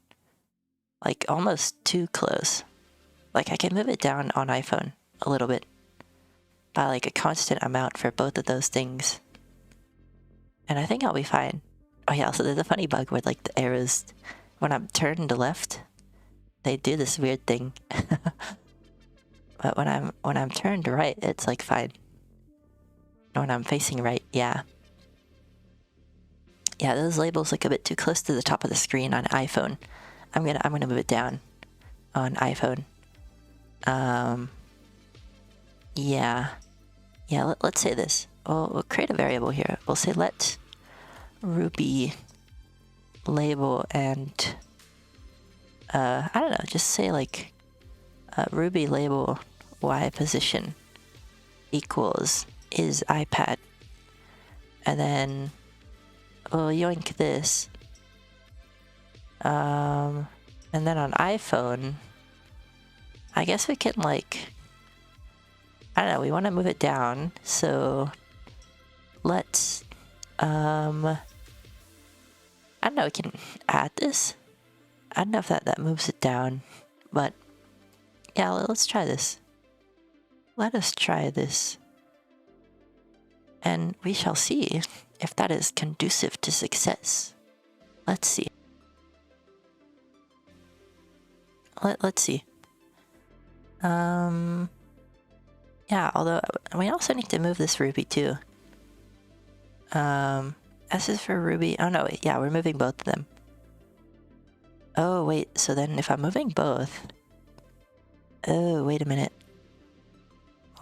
Like, almost too close. Like, I can move it down on iPhone a little bit. By, like, a constant amount for both of those things. And I think I'll be fine. Oh yeah, also there's a funny bug where, like, the arrows, when I'm turned to left, they do this weird thing. But when I'm turned right, it's, like, fine. When I'm facing right, yeah. Yeah, those labels look a bit too close to the top of the screen on iPhone. I'm gonna move it down on iPhone. Yeah. Yeah, let's say this. We'll create a variable here. We'll say let ruby label and I don't know, just say like ruby label y position. equals is iPad. And then we'll yoink this. And then on iPhone, I guess we can like, I don't know, we want to move it down. So let's, I don't know, we can add this. I don't know if that moves it down, but yeah, let's try this. Let us try this. And we shall see if that is conducive to success. Let's see. Let's see. Yeah, although we also need to move this ruby too. S is for ruby. Oh no, yeah, we're moving both of them. Oh wait, so then if I'm moving both... Oh, wait a minute.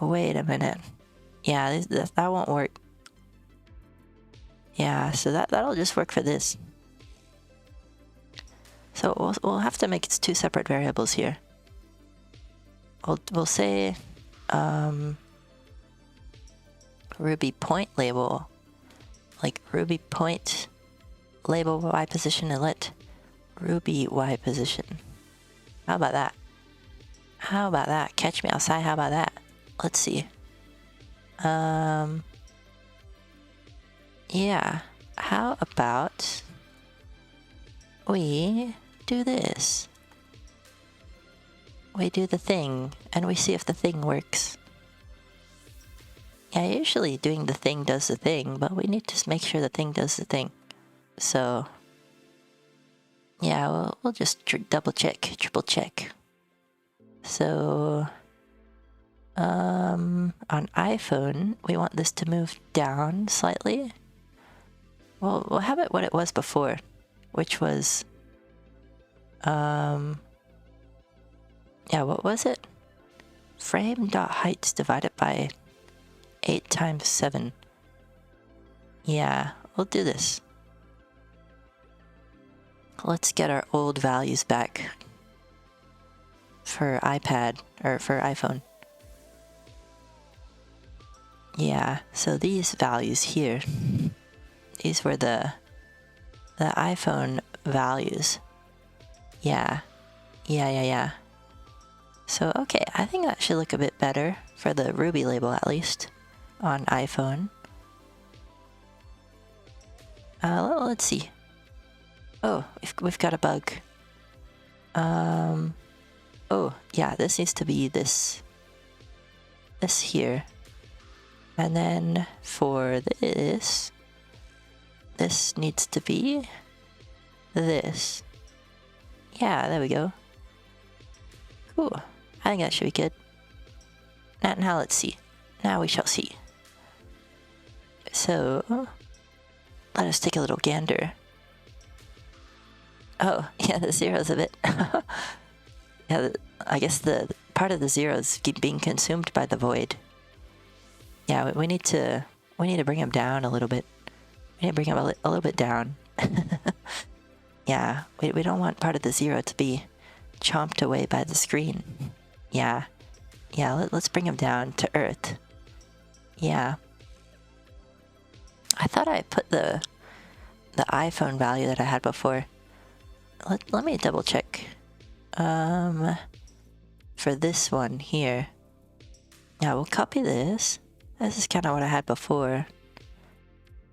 Wait a minute. Yeah, that won't work. Yeah, so that'll just work for this. So we'll have to make it two separate variables here. We'll say ruby point label, like ruby point label y position, and let ruby y position. How about that? How about that? Catch me outside. How about that? Let's see. Yeah. How about we do this? We do the thing, and we see if the thing works. Yeah, usually doing the thing does the thing, but we need to make sure the thing does the thing. So, yeah, we'll just double check, triple check. So, on iPhone, we want this to move down slightly. Well, we'll have it what it was before, which was, yeah, what was it? Frame.heights divided by 8 times 7. Yeah, we'll do this. Let's get our old values back for iPad, or for iPhone. Yeah, so these values here, these were the iPhone values. Yeah. So, okay, I think that should look a bit better for the Ruby label, at least, on iPhone. Let's see. Oh, we've got a bug. Oh, yeah, this needs to be this here. And then for this needs to be this. Yeah, there we go. Cool. I think that should be good. Now let's see. Now we shall see. So, let us take a little gander. Oh, yeah, the zero's a bit... yeah, I guess the part of the zero's being consumed by the void. Yeah, we need to bring him down a little bit. We need to bring him a little bit down. Yeah, we don't want part of the zero to be chomped away by the screen. Yeah, let's bring him down to Earth. Yeah. I thought I put the iPhone value that I had before. Let me double check. For this one here. Yeah, we'll copy this. This is kind of what I had before.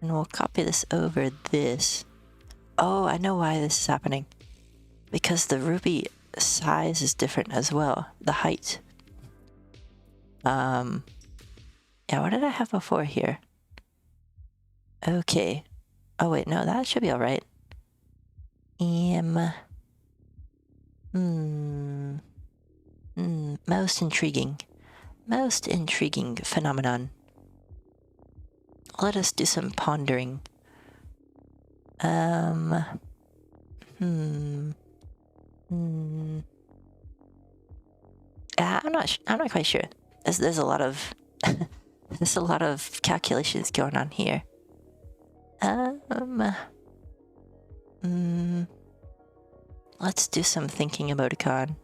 And we'll copy this over this. Oh, I know why this is happening. Because the Ruby size is different as well. The height. Yeah, what did I have before here? Okay. Oh wait, no, that should be alright. Most intriguing phenomenon. Let us do some pondering. I'm not quite sure. There's a lot of there's a lot of calculations going on here. Let's do some thinking emoticon.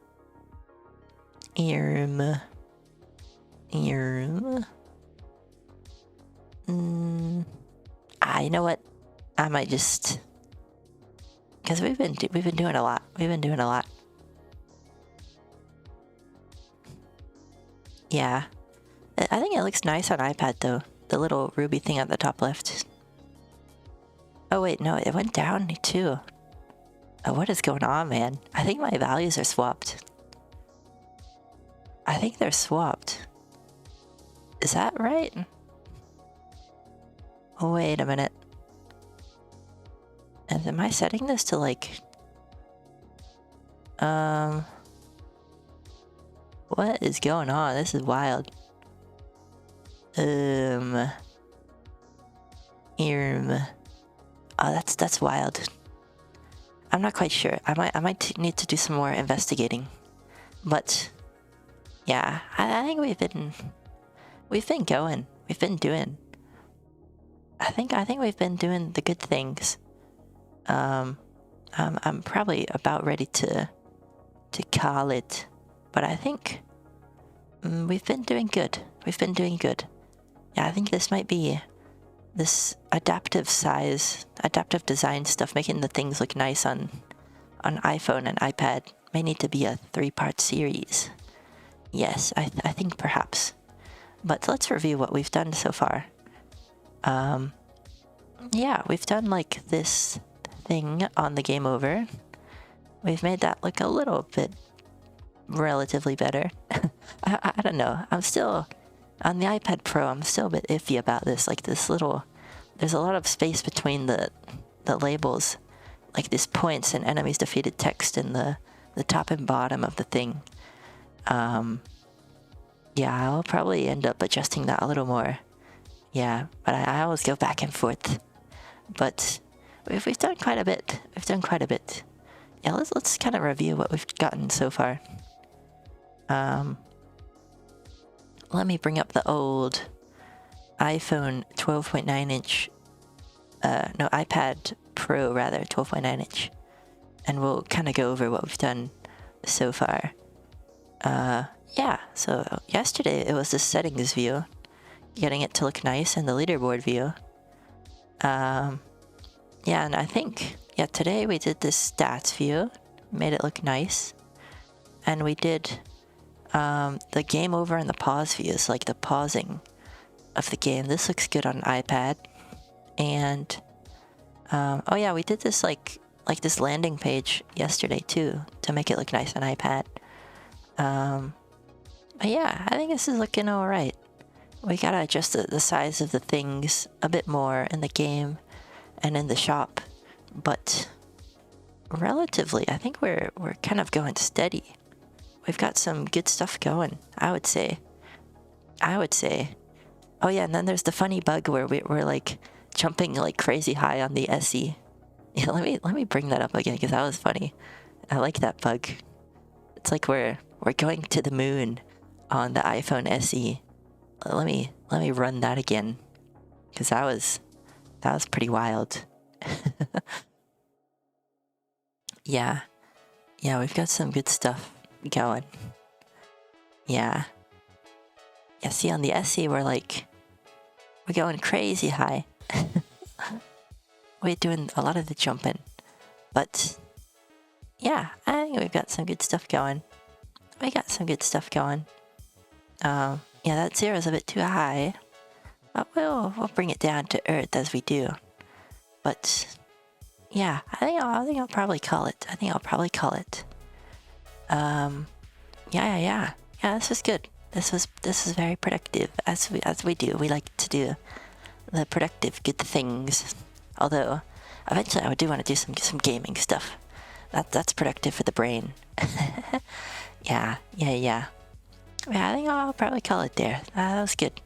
You know what? I might just, because we've been doing a lot. We've been doing a lot. Yeah, I think it looks nice on iPad though. The little ruby thing at the top left. Oh wait, no, it went down too. Oh, what is going on, man? I think my values are swapped. I think they're swapped. Is that right? Oh, wait a minute. And am I setting this to like... What is going on? This is wild. Oh, that's wild. I'm not quite sure. I might need to do some more investigating. But yeah, I think we've been going. We've been doing. I think we've been doing the good things. I'm probably about ready to call it, but I think we've been doing good. We've been doing good. Yeah, I think this might be this adaptive design stuff, making the things look nice on iPhone and iPad may need to be a 3-part series. Yes, I think perhaps. But let's review what we've done so far. Yeah, we've done like this thing on the game over. We've made that look a little bit relatively better. I don't know. I'm still on the iPad Pro. I'm still a bit iffy about this. Like this little, there's a lot of space between the labels, like these points and enemies defeated text in the top and bottom of the thing. Yeah, I'll probably end up adjusting that a little more. Yeah, but I always go back and forth. But we've done quite a bit. We've done quite a bit. Yeah, let's kind of review what we've gotten so far. Let me bring up the old iPhone 12.9 inch. No, iPad Pro rather, 12.9 inch. And we'll kind of go over what we've done so far. Yeah, so yesterday it was the settings view, getting it to look nice, and the leaderboard view. Yeah, and I think, yeah, today we did this stats view, made it look nice. And we did the game over and the pause views, like the pausing of the game. This looks good on iPad. And, oh yeah, we did this like this landing page yesterday too, to make it look nice on iPad. But yeah, I think this is looking alright. We gotta adjust the size of the things a bit more in the game and in the shop, but relatively, I think we're kind of going steady. We've got some good stuff going, I would say. Oh yeah, and then there's the funny bug where we're like jumping like crazy high on the SE. Yeah, let me bring that up again because that was funny. I like that bug. It's like we're going to the moon on the iPhone SE. Let me run that again because that was pretty wild. Yeah, we've got some good stuff going. Yeah, see on the SE we're going crazy high. We're doing a lot of the jumping, but yeah, I think we've got some good stuff going. Yeah, that 0 is a bit too high, but we'll bring it down to earth as we do. But yeah, I think I'll probably call it. Yeah. This was good. This was very productive, as we do. We like to do the productive good things. Although eventually I do want to do some gaming stuff. That's productive for the brain. Yeah. Yeah, I think I'll probably call it there. That was good.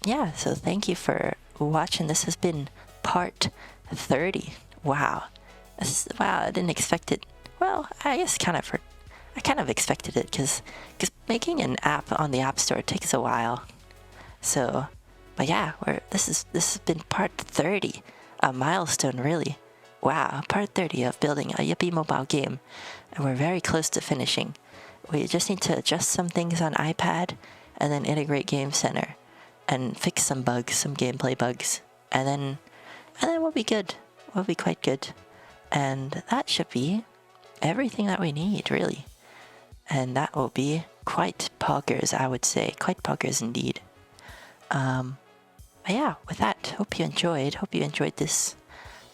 Yeah, so thank you for watching. This has been part 30. Wow. I didn't expect it. Well, I guess I kind of expected it because making an app on the App Store takes a while. So, but yeah, this has been part 30, a milestone really. Wow, part 30 of building a Yippee mobile game, and we're very close to finishing. We just need to adjust some things on iPad, and then integrate Game Center and fix some bugs, some gameplay bugs, and then we'll be good. We'll be quite good. And that should be everything that we need, really. And that will be quite poggers, I would say. Quite poggers indeed. But yeah, with that, hope you enjoyed. Hope you enjoyed this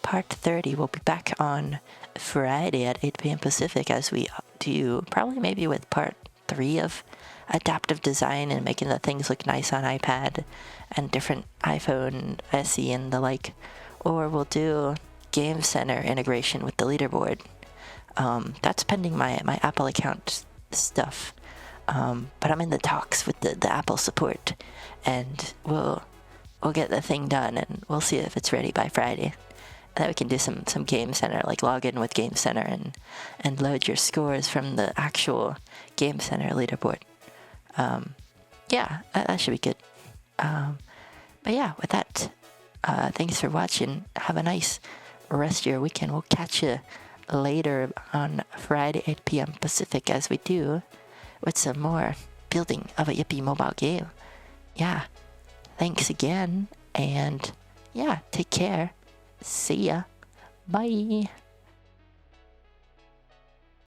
part 30. We'll be back on Friday at 8 p.m. Pacific as we do probably maybe with part 3 of adaptive design and making the things look nice on iPad and different iPhone SE and the like. Or we'll do Game Center integration with the leaderboard. That's pending my Apple account stuff. But I'm in the talks with the Apple support, and we'll get the thing done, and we'll see if it's ready by Friday. And then we can do some Game Center, like log in with Game Center and load your scores from the actual Game Center leaderboard. Yeah, that should be good. But yeah, with that, thanks for watching. Have a nice rest of your weekend. We'll catch you later on Friday, 8 p.m. Pacific, as we do with some more building of a Yippee mobile game. Yeah, thanks again, and yeah, take care. See ya. Bye.